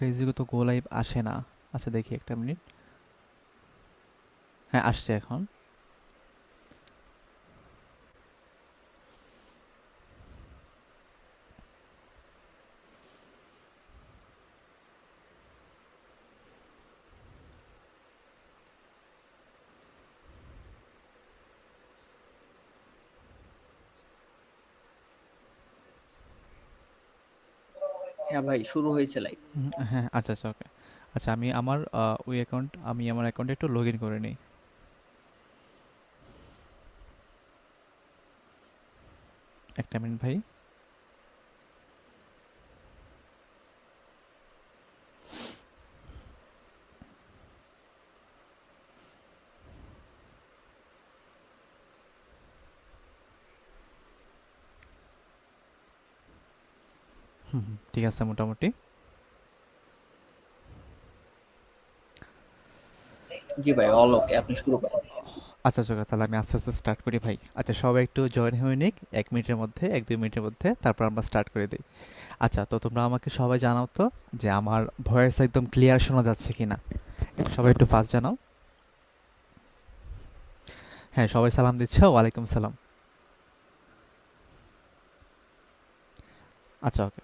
ফেসবুকে তো গো লাইভ আসে না। আচ্ছা দেখি একটা মিনিট। হ্যাঁ, আসছে এখন। হ্যাঁ ভাই, শুরু হয়েছে লাইভ। হ্যাঁ, আচ্ছা আচ্ছা, ওকে। আচ্ছা আমি আমার ওই অ্যাকাউন্ট আমি আমার অ্যাকাউন্টে একটু লগ ইন করে নিই। একটা মিনিট ভাই। ঠিক আছে মোটামুটি। জি ভাই, অল ওকে, আপনি শুরু করেন। আচ্ছা আচ্ছা, তাহলে আমি আস্তে আস্তে স্টার্ট করি ভাই। আচ্ছা সবাই একটু জয়েন হয়ে নিক 1 মিনিটের মধ্যে, 1-2 মিনিটের মধ্যে, তারপর আমরা স্টার্ট করে দিই। আচ্ছা তো তোমরা আমাকে সবাই জানাও তো যে আমার ভয়েস একদম ক্লিয়ার শোনা যাচ্ছে কিনা। সবাই একটু ফাস্ট জানাও। হ্যাঁ, সবাই সালাম দিচ্ছে, ওয়ালাইকুম সালাম। আচ্ছা ওকে।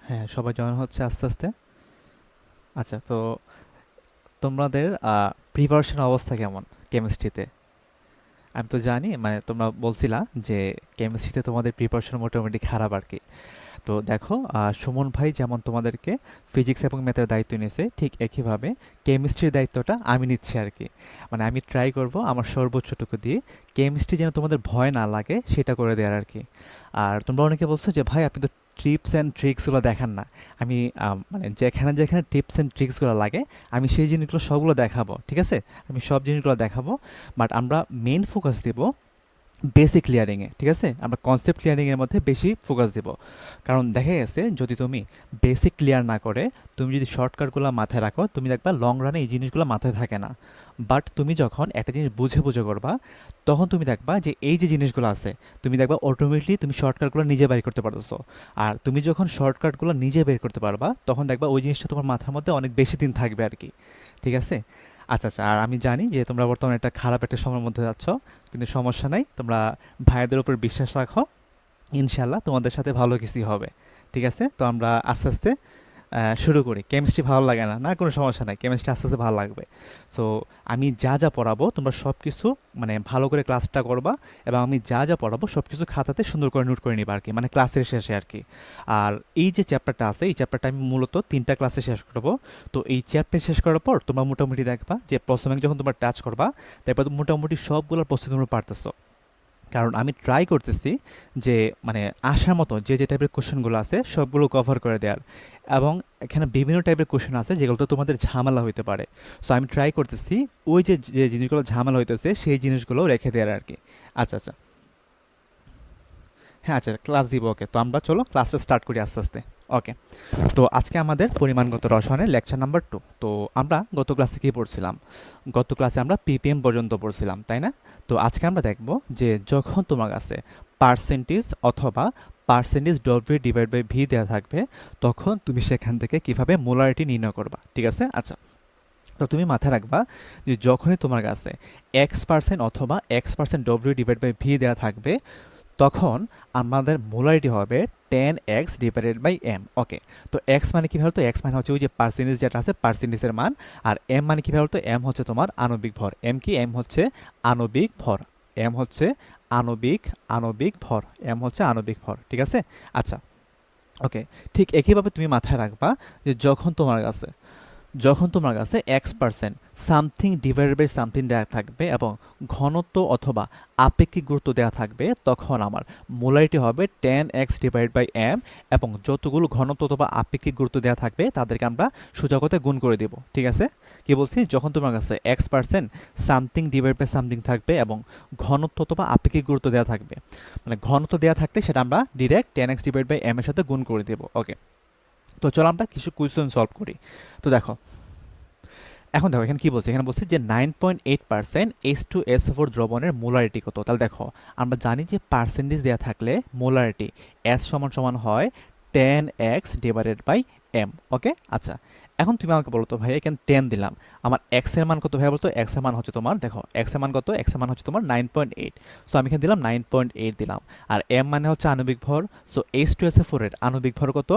হ্যাঁ, সবাই জয়েন হচ্ছে আস্তে আস্তে। আচ্ছা তো তোমাদের প্রিপারেশন অবস্থা কেমন কেমিস্ট্রিতে? আমি তো জানি মানে তোমরা বলছিলা যে কেমিস্ট্রিতে তোমাদের প্রিপারেশন মোটামুটি খারাপ আর কি। তো দেখো, সুমন ভাই যেমন তোমাদেরকে ফিজিক্স এবং ম্যাথের দায়িত্ব নিয়েছে, ঠিক একইভাবে কেমিস্ট্রির দায়িত্বটা আমি নিচ্ছি আর কি। মানে আমি ট্রাই করব আমার সর্বোচ্চটুকু দিয়ে কেমিস্ট্রি যেন তোমাদের ভয় না লাগে সেটা করে দেওয়ার আর কি। আর তোমরা অনেকে বলছো যে ভাই আপনি তো টিপস অ্যান্ড ট্রিক্সগুলো দেখান না। আমি মানে যেখানে যেখানে টিপস অ্যান্ড ট্রিক্সগুলো লাগে আমি সেই জিনিসগুলো সবগুলো দেখাবো, ঠিক আছে? আমি সব জিনিসগুলো দেখাবো। বাট আমরা মেইন ফোকাস দিব বেসিক ক্লিয়ারিংয়ে, ঠিক আছে? আমরা কনসেপ্ট ক্লিয়ারিংয়ের মধ্যে বেশি ফোকাস দেব। কারণ দেখা গেছে যদি তুমি বেসিক ক্লিয়ার না করে তুমি যদি শর্টকাটগুলো মাথায় রাখো, তুমি দেখবা লং রানে এই জিনিসগুলো মাথায় থাকে না। বাট তুমি যখন একটা জিনিস বুঝে বুঝে করবা, তখন তুমি দেখবা যে এই যে জিনিসগুলো আছে, তুমি দেখবা অটোমেটিকলি তুমি শর্টকাটগুলো নিজে বের করতে পারতেছো। আর তুমি যখন শর্টকাটগুলো নিজে বের করতে পারবা, তখন দেখবা ওই জিনিসটা তোমার মাথার মধ্যে অনেক বেশি দিন থাকবে আর কি। ঠিক আছে? আচ্ছা আচ্ছা, আর আমি জানি যে তোমরা বর্তমানে একটা খারাপ একটা সময়ের মধ্যে যাচ্ছ, কিন্তু সমস্যা নাই, তোমরা ভাইয়াদের উপর বিশ্বাস রাখো। ইনশাল্লাহ তোমাদের সাথে ভালো কিছুই হবে। ঠিক আছে, তো আমরা আস্তে আস্তে শুরু করি। কেমিস্ট্রি ভালো লাগে না, না কোনো সমস্যা নাই, কেমিস্ট্রি আস্তে আস্তে ভালো লাগবে। সো আমি যা যা পড়াবো তোমরা সব কিছু মানে ভালো করে ক্লাসটা করবা, এবং আমি যা যা পড়াবো সব কিছু খাতাতে সুন্দর করে নোট করে নিবা আর কি, মানে ক্লাসের শেষে আর কি। আর এই যে চ্যাপ্টারটা আছে, এই চ্যাপ্টারটা আমি মূলত 3টা ক্লাসে শেষ করবো। তো এই চ্যাপ্টার শেষ করার পর তোমরা মোটামুটি দেখবা যে প্রথমে যখন তোমরা টাচ করবা, তারপর তো মোটামুটি সবগুলোর প্রস্তুতি তোমরা পারতেছো। কারণ আমি ট্রাই করতেছি যে মানে আসার মতো যে যে টাইপের কোশ্চেনগুলো আছে সবগুলো কভার করে দেওয়ার। এবং এখানে বিভিন্ন টাইপের কোশ্চেন আছে যেগুলো তো তোমাদের ঝামেলা হইতে পারে। সো আমি ট্রাই করতেছি ওই যে যে জিনিসগুলো ঝামেলা হইতেছে সেই জিনিসগুলো রেখে দেওয়ার আর কি। আচ্ছা আচ্ছা। হ্যাঁ আচ্ছা, ক্লাস দিব, ওকে। তো আমরা চলো ক্লাসটা স্টার্ট করি আস্তে আস্তে। ওকে। তো আজকে আমাদের পরিমাণগত রসায়নের লেকচার নাম্বার 2। তো আমরা গত ক্লাসে কী পড়ছিলাম? গত ক্লাসে আমরা পিপিএম পর্যন্ত পড়ছিলাম, তাই না? তো আজকে আমরা দেখব যে যখন তোমার কাছে পার্সেন্টেজ অথবা percentage W divide by V দেওয়া থাকবে, তখন তুমি সেখান থেকে কিভাবে মোলারিটি নির্ণয় করবা, ঠিক আছে? আচ্ছা, তো তুমি মাথায় রাখবা যে যখনই তোমার কাছে X% অথবা X% W divide by V দেওয়া থাকবে, তখন আমাদের মোলারিটি হবে 10x ডিভাইডেড বাই এম। ওকে। তো এক্স মানে কী বলতো? এক্স মানে হচ্ছে ওই যে পার্সেন্টেজ যেটা আছে পার্সেন্টেজের মান। আর এম মানে কী বলতো? এম হচ্ছে তোমার আণবিক ভর। এম কি? এম হচ্ছে আণবিক ভর। এম হচ্ছে আণবিক আণবিক ভর। এম হচ্ছে আণবিক ভর, ঠিক আছে? আচ্ছা, ওকে। ঠিক একইভাবে তুমি মাথায় রাখবা যে যখন তোমার কাছে X% something divided by something দেওয়া থাকবে এবং ঘনত্ব অথবা আপেক্ষিক গুরুত্ব দেওয়া থাকবে, তখন আমার মোলারিটি হবে 10x ডিভাইড বাই এম। এবং যতগুলো ঘনত্ব অথবা আপেক্ষিক গুরুত্ব দেওয়া থাকবে তাদেরকে আমরা সোজা কথায় গুণ করে দেব, ঠিক আছে? কি বলছি? যখন তোমার কাছে X% something divide by something থাকবে এবং ঘনত্ব অথবা আপেক্ষিক গুরুত্ব দেওয়া থাকবে, মানে ঘনত্ব দেওয়া থাকলে সেটা আমরা direct 10x divide by M এর সাথে গুণ করে দেব। ওকে। তো চলো আমরা কিছু কোয়েশ্চেন সলভ করি। তো দেখো, এখন দেখো এখানে কি বলছে, এখানে বলছে যে 9.8% H2SO4 দ্রবণের মোলারিটি কত। তাহলে দেখো আমরা জানি যে পার্সেন্টেজ দেওয়া থাকলে মোলারিটি S সমান সমান হয় 10x ডিভাইডেড বাই m। ওকে, আচ্ছা এখন তুমি আমাকে বলো তো ভাই, এখানে 10 দিলাম, আমার x এর মান কত ভাই বলতো? x এর মান হচ্ছে তোমার, দেখো x এর মান কত, x এর মান হচ্ছে তোমার 9.8। সো আমি এখানে দিলাম 9.8 দিলাম, আর m মানে হচ্ছে আণবিক ভর। সো H2SO4 এর আণবিক ভর কত?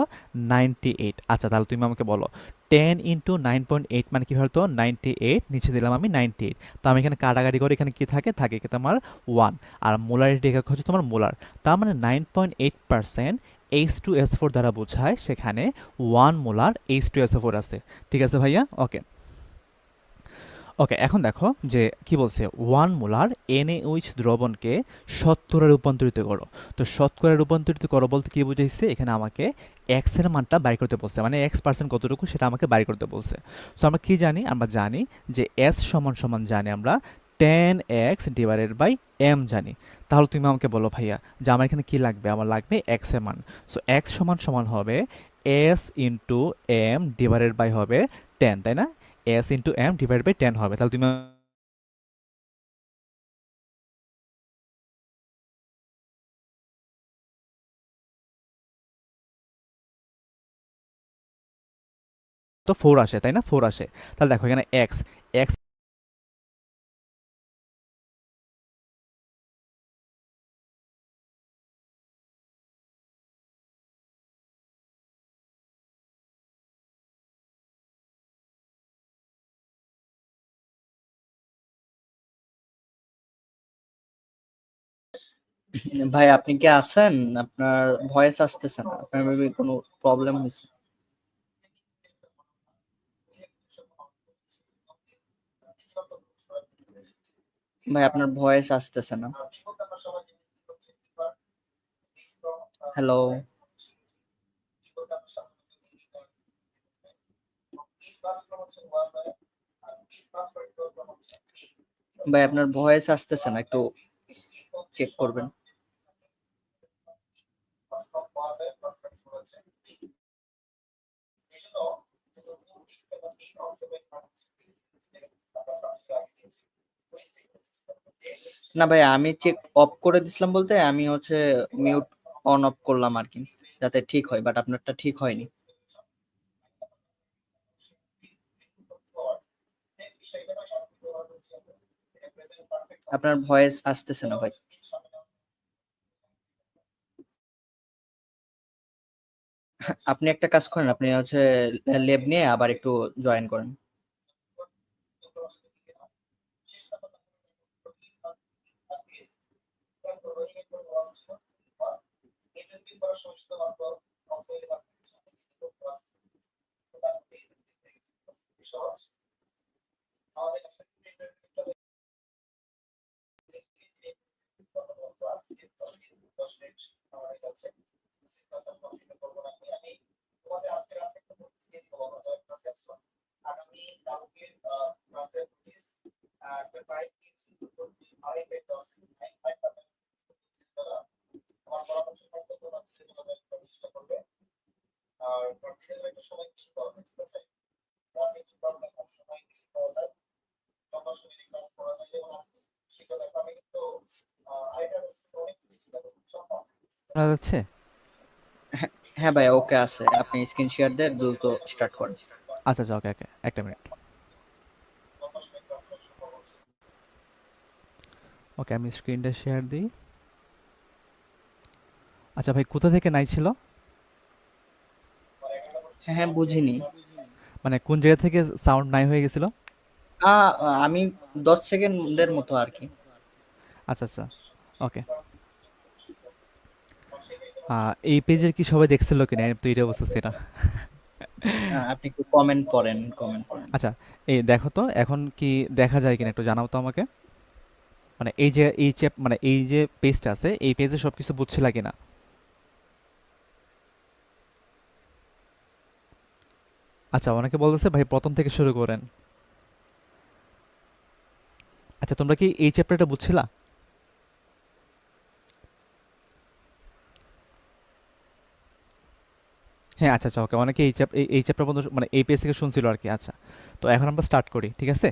98। আচ্ছা তাহলে তুমি আমাকে বলো 10 ইন্টু 9.8 মানে কি হতো? 98, নিচে দিলাম আমি 98। তো আমি এখানে কাটাকাটি করে এখানে কি থাকে, থাকে কি তোমার 1, আর মোলারিটি একক হচ্ছে তোমার মোলার। তার মানে 9.8% H2SO4 দ্বারা বোঝায় সেখানে 1 মোলার H2SO4 আছে। ঠিক আছে ভাইয়া? ওকে ওকে, এখন দেখো যে কি বলছে, 1 মোলার NaOH দ্রবণকে শতকরা রূপান্তরিত করো। তো শতকরা রূপান্তরিত করো বলতে কি বুঝাইছে, এখানে আমাকে x এর মানটা বাইর করতে বলছে, মানে x% কতটুকু সেটা আমাকে বাইর করতে বলছে। সো আমরা কি জানি, আমরা জানি যে s সমান সমান জানি আমরা 10x ডিভাইডেড বাই m জানি। তাহলে তুমি আমাকে বলো ভাইয়া যে আমার এখানে কি লাগবে, আমার লাগবে x এর মান। সো x সমান সমান হবে s into m divided by হবে 10, তাই না? s into m divide by 10 হবে। তাহলে তুমি তো 4 আসে, তাই না? 4 আসে। তাহলে দেখো এখানে x, x ভাই আপনি কি আছেন? আপনার ভয়েস আসতেছে না, আপনার মেবি কোনো প্রবলেম হয়েছে। ভাই আপনার ভয়েস আসতেছে না। হ্যালো ভাই, আপনার ভয়েস আসতেছে না, একটু চেক করবেন। না ভাই, আমি চেক অফ করে দিছিলাম, বলতে আমি হচ্ছে মিউট অন অফ করলাম আর কি, যাতে ঠিক হয়, বাট আপনারটা ঠিক হয়নি। আপনার ভয়েস আসতেছে না ভাই। আপনি একটা কাজ করেন, আপনি হচ্ছে লেব নিয়ে আবার একটু জয়েন করেন। শোনা যাচ্ছে? হ্যাঁ ভাই, ওকে আছে, আপনি স্ক্রিন শেয়ার দিয়ে দ্রুত স্টার্ট করেন। আচ্ছা আচ্ছা, ওকে ওকে, একটা মিনিট। ওকে, আমি স্ক্রিনটা শেয়ার দিই। আচ্ছা ভাই, কোথা থেকে নাই ছিল? হ্যাঁ হ্যাঁ, বুঝিনি। মানে কোন জায়গা থেকে সাউন্ড নাই হয়ে গেছিল? আমি 10 সেকেন্ডের মতো আর কি। আচ্ছা আচ্ছা, ওকে। এই পেজের কি সবাই দেখছিল কিনা, আমি তো এটা বুঝতেছি না। আপনি একটু কমেন্ট করেন, কমেন্ট করেন। আচ্ছা, এই দেখো তো এখন কি দেখা যায় কিনা, একটু জানাও তো আমাকে। মানে এই যে এই চ্যাপ মানে এই যে পেজটা আছে, এই পেজে সবকিছু বুঝছিলা কিনা? আচ্ছা, অনেকে বলতেছে ভাই প্রথম থেকে শুরু করেন। আচ্ছা, তোমরা কি এই চ্যাপ্টারটা বুঝছিলা? হ্যাঁ, আচ্ছা, আচ্ছা, ওকে। অনেকে এই চ্যাপ্টার পর্যন্ত মানে এই পেজ থেকে শুনছিল আর কি। আচ্ছা, তো এখন আমরা স্টার্ট করি, ঠিক আছে?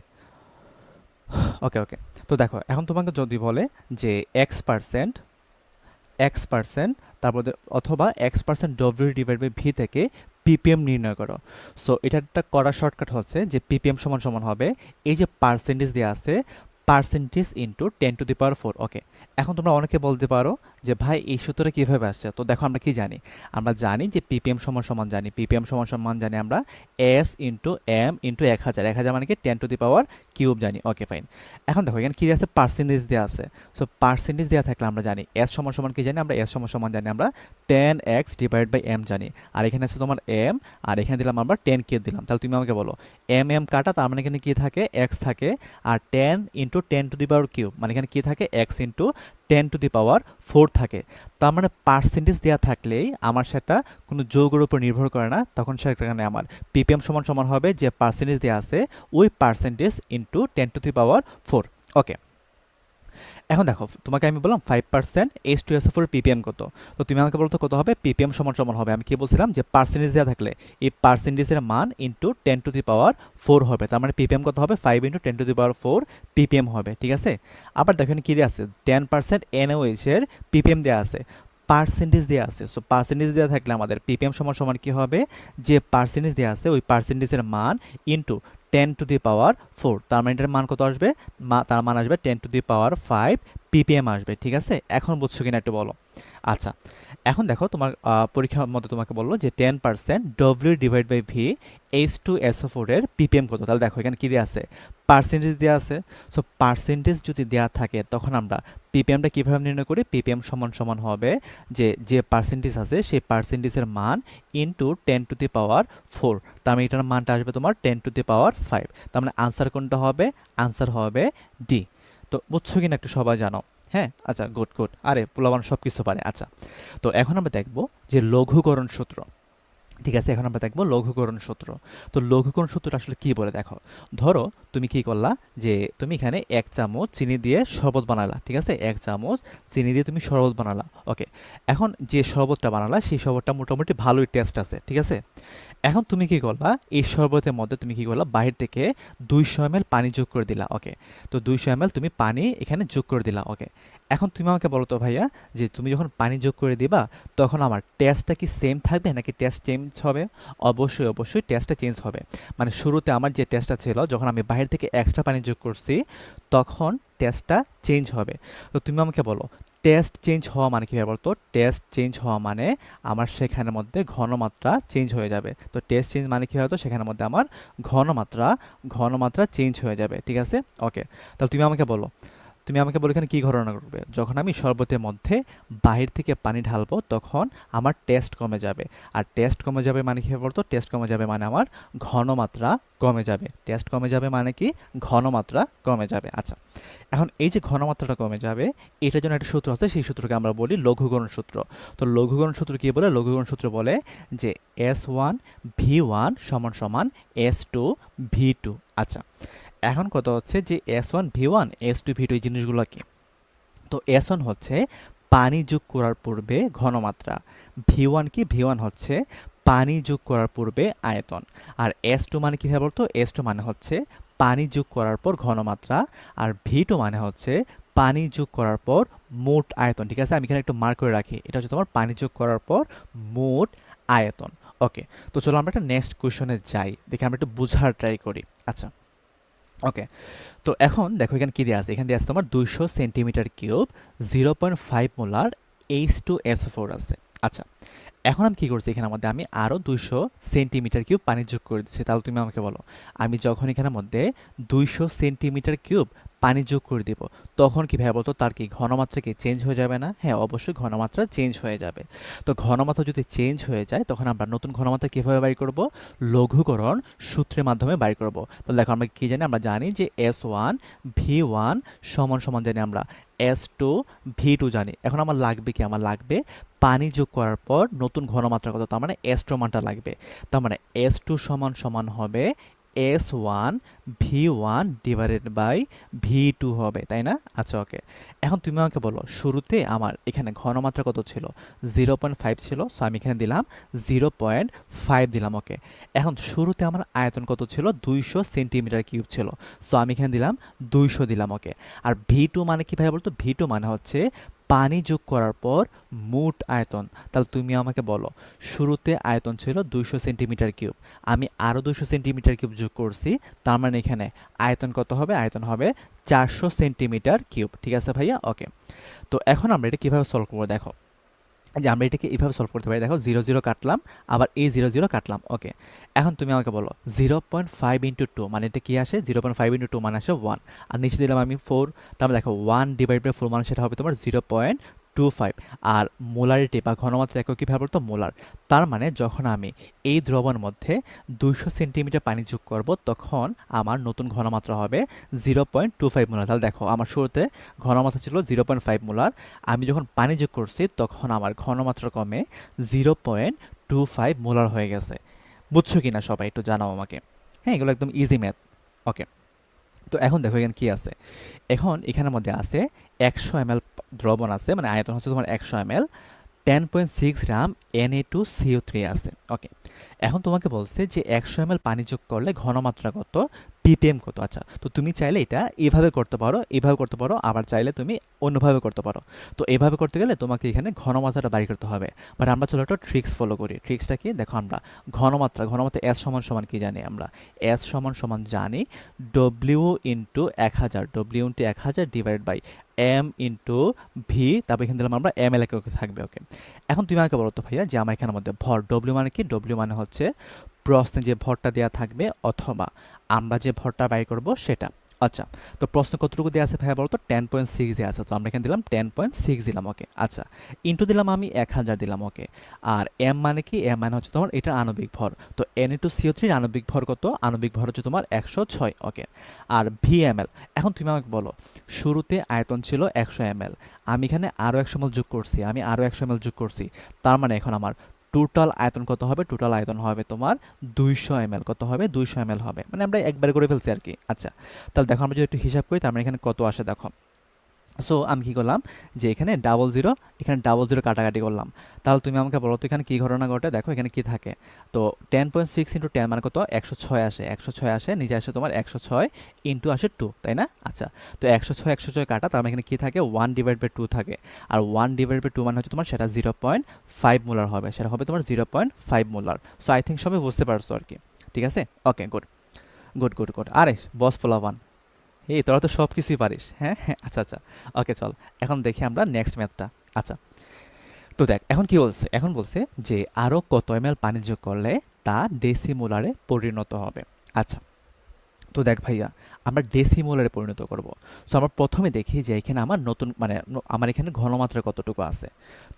ওকে, ওকে। তো দেখো, এখন তোমাকে যদি বলে যে x%, তারপর অথবা x% W divide by V থেকে পিপিএম নির্ণয় করো। সো এটা একটা করা শর্টকাট হচ্ছে যে পিপিএম সমান সমান হবে এই যে পার্সেন্টেজ দেওয়া আছে, পার্সেন্টেজ ইন্টু 10⁴। ওকে, এখন তোমরা অনেকে বলতে পারো যে ভাই এই সূত্রটা কীভাবে আসছে? তো দেখো, আমরা কি জানি? আমরা জানি যে পিপিএম সমান সমান পিপিএম সমান সমান জানি আমরা এস ইন্টু এম ইন্টু 1000। 1000 মানে কি 10⁻³ জানি। ওকে, ফাইন। এখন দেখো, এখানে কি দেওয়া আছে? পার্সেন্টেজ দেওয়া আছে। সো পার্সেন্টেজ দেওয়া থাকলে আমরা জানি এস সমান সমান কি জানি? আমরা এস সমান সমান জানি আমরা 10x ডিভাইড বাই এম জানি। আর এখানে আছে তোমার এম, আর এখানে দিলাম আমরা 10 দিলাম। তাহলে তুমি আমাকে বলো এম এম কাটা, তার মানে এখানে কি থাকে? এক্স থাকে। আর 10 ইন্টু 10⁻³ মানে এখানে কি থাকে? এক্স ইন্টু 10⁴ থাকে। তার মানে পার্সেন্টেজ দেওয়া থাকলেই আমার সেটা কোনো যৌগের উপর নির্ভর করে না, তখন সেখানে আমার পিপিএম সমান সমান হবে যে পার্সেন্টেজ দেওয়া আছে ওই পার্সেন্টেজ ইন্টু 10⁴। ওকে, এখন দেখো, তোমাকে আমি বললাম 5% H2SO4 পিপিএম কত? তো তুমি আমাকে বলতো কত হবে? পিপিএম সমান সমান হবে, আমি কি বলছিলাম যে পার্সেন্টেজ দেওয়া থাকলে এই পার্সেন্টেজের মান ইন্টু 10⁴ হবে। তার মানে পিপিএম কত হবে? 5 ইন্টু 10⁴ পিপিএম হবে, ঠিক আছে? আবার দেখেন কি দেওয়া আছে? 10% NaOH এর পিপিএম দেওয়া আছে, পার্সেন্টেজ দেওয়া আছে। সো পার্সেন্টেজ দেওয়া থাকলে আমাদের পিপিএম সমান সমান কি হবে? যে পার্সেন্টেজ দেওয়া আছে ওই পার্সেন্টেজের মান ইন্টু 10⁴। তার মানে এটার মান কত আসবে? তার মান আসবে 10⁵ পিপিএম আসবে, ঠিক আছে? এখন বুঝছো কিনা একটু বলো। আচ্ছা, এখন দেখো, তোমার পরীক্ষার মধ্যে তোমাকে বললো যে 10% W divide by V H2SO4 এর পিপিএম কত? তাহলে দেখো, এখানে কি দেওয়া আছে? পার্সেন্টেজ দেওয়া আছে। সো পার্সেন্টেজ যদি দেওয়া থাকে তখন আমরা পিপিএমটা কীভাবে নির্ণয় করি? পিপিএম সমান সমান হবে যে পার্সেন্টেজ আছে সেই পার্সেন্টেজের মান ইন্টু 10⁴। তার মানে এটার মানটা আসবে তোমার 10⁵। তার মানে আনসার কোনটা হবে? আনসার হবে ডি। তো বুঝছো কিনা একটু সবাই জানো? হ্যাঁ, আচ্ছা, গুড গুড। আরে পোলাপান সব কিছু পারে। আচ্ছা, তো এখন আমরা দেখব যে লঘুকরণ সূত্র, ঠিক আছে? এখন আমরা দেখবো লঘুকরণ সূত্র। তো লঘুকরণ সূত্রটা আসলে কি বলে দেখো। ধরো তুমি কি করলা যে তুমি এখানে 1 চামচ চিনি দিয়ে শরবত বানালা, ঠিক আছে? 1 চামচ চিনি দিয়ে তুমি শরবত বানালা। ওকে, এখন যে শরবতটা বানালা সেই শরবতটা মোটামুটি ভালোই টেস্ট আছে, ঠিক আছে? এখন তুমি কি করলা? এই শরবতের মধ্যে তুমি কি করলা? বাহির থেকে 200 ml পানি যোগ করে দিলা। ওকে, তো 200 ml তুমি পানি এখানে যোগ করে দিলা। ওকে, এখন তুমি আমাকে বলো তো ভাইয়া, যে তুমি যখন পানি যোগ করে দিবা তখন আমার টেস্টটা কি সেম থাকবে নাকি টেস্ট চেঞ্জ হবে? অবশ্যই অবশ্যই টেস্টটা চেঞ্জ হবে। মানে শুরুতে আমার যে টেস্টটা ছিল, যখন আমি বাইরে থেকে এক্সট্রা পানি যোগ করছি তখন টেস্টটা চেঞ্জ হবে। তো তুমি আমাকে বলো টেস্ট চেঞ্জ হওয়া মানে কী হবে বলতো? টেস্ট চেঞ্জ হওয়া মানে আমার সেখানের মধ্যে ঘনমাত্রা চেঞ্জ হয়ে যাবে। তো টেস্ট চেঞ্জ মানে কী হতো? সেখানের মধ্যে আমার ঘনমাত্রা চেঞ্জ হয়ে যাবে, ঠিক আছে? ওকে, তাহলে তুমি আমাকে বলো এখানে কী ঘটনা ঘটবে? যখন আমি শরবতের মধ্যে বাহির থেকে পানি ঢালবো তখন আমার টেস্ট কমে যাবে। আর টেস্ট কমে যাবে মানে কী হবে বলতো? টেস্ট কমে যাবে মানে আমার ঘনমাত্রা কমে যাবে। টেস্ট কমে যাবে মানে কি? ঘনমাত্রা কমে যাবে। আচ্ছা, এখন এই যে ঘনমাত্রাটা কমে যাবে, এটার জন্য একটা সূত্র আছে, সেই সূত্রকে আমরা বলি লঘুকরণ সূত্র। তো লঘুকরণ সূত্র কি বলে? লঘুকরণ সূত্র বলে যে S1V1 = S2V2। আচ্ছা, এখন কথা হচ্ছে যে S1V1 S2V2 এই জিনিসগুলো কি? তো S1 হচ্ছে পানি যোগ করার পূর্বে ঘনমাত্রা, V1 কি? V1 হচ্ছে পানি যোগ করার পূর্বে আয়তন। আর S2 মানে কি হবে বলতো? S2 মানে হচ্ছে পানি যোগ করার পর ঘনমাত্রা। আর V2 মানে হচ্ছে পানি যোগ করার পর মোট আয়তন, ঠিক আছে? আমি এখানে একটু মার্ক করে রাখি, এটা হচ্ছে তোমার পানি যোগ করার পর মোট আয়তন। ওকে, তো চলো আমরা একটা নেক্সট কোয়েশনে যাই, দেখি আমরা একটু বোঝার ট্রাই করি। আচ্ছা, ওকে, তো এখন দেখো এখানে কি দেওয়া আছে? এখানে দেওয়া আছে তোমার 200 সেন্টিমিটার কিউব 0.5 মোলার H2SO4 আছে। আচ্ছা, এখন আমি কি করছি? এখানের মধ্যে আমি আরও 200 সেন্টিমিটার কিউব পানি যোগ করে দিচ্ছি। তাহলে তুমি আমাকে বলো, আমি যখন এখানের মধ্যে 200 সেন্টিমিটার কিউব পানি যোগ করে দিব তখন কি ভাবে বলতো? তার কি ঘনমাত্রা কি চেঞ্জ হয়ে যাবে না? হ্যাঁ, অবশ্যই ঘনমাত্রা চেঞ্জ হয়ে যাবে। তো ঘনমাত্রা যদি চেঞ্জ হয়ে যায় তখন আমরা নতুন ঘনমাত্রা কীভাবে বাইর করব? লঘুকরণ সূত্রের মাধ্যমে বাইর করব। তাহলে দেখো আমরা কি জানি? আমরা জানি যে S1V1 = জানি আমরা S2V2 জানি। এখন আমার লাগবে কি? আমার লাগবে পানি যোগ করার পর নতুন ঘনমাত্রা কত? তার মানে S2 মানটা লাগবে। তার মানে S2 = হবে S1 V1 divided by V2 হবে, তাই না? আচ্ছা ওকে। এখন তুমি আমাকে বলো শুরুতে আমার এখানে ঘনমাত্রা কত ছিল? 0.5 ছিল, সো আমি এখানে দিলাম 0.5 দিলাম, ওকে। এখন শুরুতে আমার আয়তন কত ছিল? 200 সেন্টিমিটার কিউব ছিল, সো আমি এখানে দিলাম 200 দিলাম, ওকে। আর V2 মানে কি ভাই বলতো? V2 মানে হচ্ছে পানি যোগ করার পর মোট আয়তন। তাহলে তুমি আমাকে বলো শুরুতে আয়তন ছিল 200 সেন্টিমিটার কিউব, আমি আরও 200 সেন্টিমিটার কিউব যোগ করছি, তার মানে এখানে আয়তন কত হবে? আয়তন হবে 400 সেন্টিমিটার কিউব, ঠিক আছে ভাইয়া? ওকে। তো এখন আমরা এটা কীভাবে সলভ করবো দেখো, যে আমরা এটাকে এইভাবে সলভ করতে পারি। দেখো 0 0 কাটলাম, আবার এই 0 0 কাটলাম, ওকে। এখন তুমি আমাকে বলো 0.5 ইন্টু 2 মানে এটা কি আসে? 0.5 ইন্টু 2 মানে আসে 1, আর নিচে দিলাম আমি 4, তাহলে দেখো 1 ডিভাইড বাই 4 মানে সেটা হবে তোমার 0.25। আর মোলারিটি বা ঘনমাত্রা একক কীভাবে বলতো? মোলার। তার মানে যখন আমি এই দ্রবণের মধ্যে 200 সেন্টিমিটার পানি যোগ করব, তখন আমার নতুন ঘনমাত্রা হবে 0.25 মোলার। তাহলে দেখো আমার শুরুতে ঘনমাত্রা ছিল 0.5 মোলার, আমি যখন পানি যোগ করছি তখন আমার ঘনমাত্রা কমে 0.25 মোলার হয়ে গেছে। বুঝছো কি না সবাই? একটু জানাও আমাকে। হ্যাঁ, এগুলো একদম ইজি ম্যাথ, ওকে। তো এখন দেখো এখানে কি আছে। এখন এখানের মধ্যে আছে 100 ml দ্রবণ আছে, মানে আয়তন হচ্ছে তোমার 100 ml, 10.6 গ্রাম Na2CO3 আছে, ওকে। এখন তোমাকে বলছে যে 100 ml পানি যোগ করলে ঘনমাত্রা কত, ppm কত। আচ্ছা, তো তুমি চাইলে এটা এভাবে করতে পারো, এভাবে করতে পারো, আবার চাইলে তুমি অন্যভাবে করতে পারো। তো এভাবে করতে গেলে তোমাকে এখানে ঘনমাত্রাটা বাড়ি করতে হবে, বাট আমরা চলো একটা ট্রিক্স ফলো করি। ট্রিক্সটা কি দেখো, আমরা ঘনমাত্রা S সমান সমান কি জানি? আমরা S সমান সমান জানি W into 1000, W into 1000 divide by M into V, তারপর এখানে দিলাম আমরা ml এককে থাকবে, ওকে। এখন তুমি আমাকে বলো তো ভাইয়া যে আমার এখানের মধ্যে ভর W মানে কি? W মানে হচ্ছে প্রশ্নে যে ভরটা দেওয়া থাকবে অথবা আমরা যে ভরটা বাইর করব সেটা। আচ্ছা, তো প্রশ্ন কতটুকু দেওয়া আছে ভাইয়া বলতো? 10.6 দেওয়া আছে, তো আমরা এখানে দিলাম 10.6 দিলাম, ওকে। আচ্ছা, ইন্টু দিলাম আমি 1000 দিলাম, ওকে। আর এম মানে কি? এম মানে হচ্ছে তোমার এটা আণবিক ভর, তো Na2CO3 আণবিক ভর কত? আণবিক ভর হচ্ছে তোমার 106, ওকে। আর VML, এখন তুমি আমাকে বলো শুরুতে আয়তন ছিল 100 ml, আমি এখানে আরও 100 ml যোগ করছি, আমি আরও 100 ml যোগ করছি, তার মানে এখন আমার টোটাল আয়তন কত হবে? টোটাল আয়তন হবে তোমার 200 ml। কত হবে? 200 ml হবে, মানে আমরা একবারে করে ফেলছি আর কি। আচ্ছা, তাহলে দেখো আমরা যদি একটু হিসাব করি, তার মানে এখানে কত আসে দেখো। সো আমি কি করলাম যে এখানে 00, এখানে 00 কাটাকাটি করলাম। তাহলে তুমি আমাকে বলো তো এখানে কি ঘটনা ঘটে? দেখো এখানে কি থাকে। তো 10.6 ইন্টু 10 মানে কত? 106 আসে, 106 আসে, নিচে আসে তোমার 106 ইন্টু আসে 2, তাই না? আচ্ছা, তো 106 কাটা, তার মানে এখানে কি থাকে? 1 ডিভাইড বাই 2 থাকে, আর 1 ডিভাইড বাই 2 মানে হচ্ছে তোমার সেটা 0.5 মোলার হবে, সেটা হবে তোমার 0.5 মোলার। সো আই থিঙ্ক সবাই বুঝতে পারছো আর কি, ঠিক আছে? ওকে, গুড গুড গুড গুড। আরে বস পোলাপান, এই তোরা তো সব কিছুই পারিস। হ্যাঁ হ্যাঁ, আচ্ছা আচ্ছা, ওকে চল এখন দেখি আমরা নেক্সট ম্যাথটা। আচ্ছা, তো দেখ এখন কি বলছে? এখন বলছে যে আরও কত ml পানি যোগ করলে তা ডেসিমোলারে পরিণত হবে। আচ্ছা, তো দেখ ভাইয়া আমরা ডেসিমোলারে পরিণত করব। সো আমরা প্রথমে দেখি যে এখানে আমার নতুন মানে আমার এখানে ঘনমাত্রা কতটুকু আছে।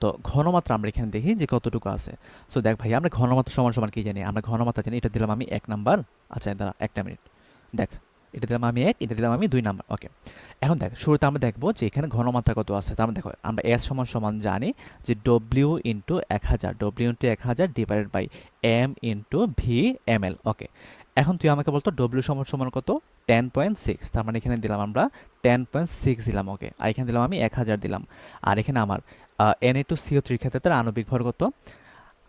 তো ঘনমাত্রা আমরা এখানে দেখি যে কতটুকু আছে। সো দেখ ভাইয়া আমরা ঘনমাত্রা সমান সমান কি জানি? আমরা ঘনমাত্রা জানি, এটা দিলাম আমি 1 নাম্বার। আচ্ছা দাঁড়া একটা মিনিট, দেখ এটা দিলাম আমি 1, এটা দিলাম আমি 2 নাম্বার, ওকে। এখন দেখ শুরুতে আমরা দেখবো যে এখানে ঘনমাত্রা কত আছে। তার মানে দেখো আমরা S সমান সমান জানি যে W into 1000, W into 1000 divided by M into V ml, okay. এখন তুই আমাকে বলতো W সমান সমান কত? 10.6, তার মানে এখানে দিলাম আমরা 10.6 দিলাম, ওকে। আর এখানে দিলাম আমি 1000 দিলাম। আর এখানে আমার Na2CO3 ক্ষেত্রে তার আণবিক ভর কত?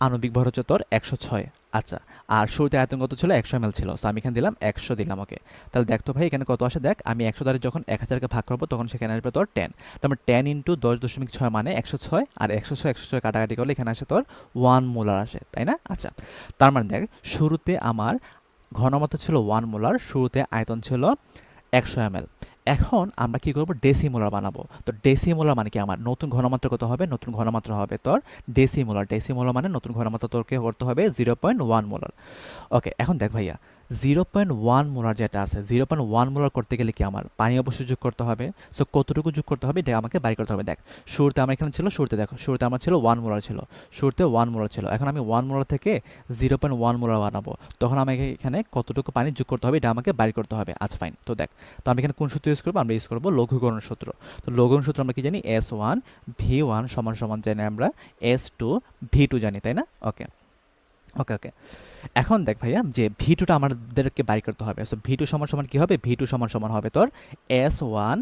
আণবিক ভর হচ্ছে তোর 106। আচ্ছা, আর শুরুতে আয়তন কত ছিল? 100 ml ছিল, সো আমি এখানে দিলাম 100 দিলাম, ওকে। তাহলে দেখ তো ভাই এখানে কত আসে। দেখ আমি 100 দ্বারা যখন 1000কে ভাগ করবো তখন সেখানে আসবে তোর 10, তারপর 10 ইন্টু 10.6 মানে 106, আর 106 কাটাকাটি করলে এখানে আসে তোর 1 মোলার আসে, তাই না? আচ্ছা, তার মানে দেখ শুরুতে আমার ঘনমাত্রা ছিল 1 মোলার, শুরুতে আয়তন ছিল 100 ml। এখন আমরা কি করব? ডেসিমোলার বানাবো। তো ডেসিমোলার মানে কি? আমার নতুন ঘনমাত্রা কত হবে? নতুন ঘনমাত্রা হবে তোর ডেসিমোলার। ডেসিমোলার মানে নতুন ঘনমাত্রা তোরকে করতে হবে 0.1 মোলার, ওকে। এখন দেখ ভাইয়া 0.1 মোলার যেটা আছে, 0.1 মোলার করতে গেলে কি আমার পানি অবশ্যই যোগ করতে হবে। সো কতটুকু যোগ করতে হবে এটা আমাকে বাড়ি করতে হবে। দেখ শুরুতে আমার এখানে ছিল, শুরুতে দেখো শুরুতে আমার ছিল 1 মোলার ছিল, শুরুতে 1 মোলার ছিল। এখন আমি 1 মোলার থেকে 0.1 মোলার বানাবো, তখন আমাকে এখানে কতটুকু পানি যোগ করতে হবে এটা আমাকে বাড়ি করতে হবে। আচ্ছা ফাইন, তো দেখ তো আমি এখানে কোন সূত্র ইউজ করবো? আমরা ইউজ করবো লঘুকরণ সূত্র। তো লঘুকরণ সূত্র আমরা কি জানি? S1 V1 সমান সমান জানি আমরা S2 V2 জানি, তাই না? ওকে, ওকে, ওকে। এখন দেখ ভাইয়া যে ভি2টা আমাদেরকে বাই করতে হবে। সো ভি2 সমান সমান কি হবে? ভি2 সমান সমান হবে তোর S1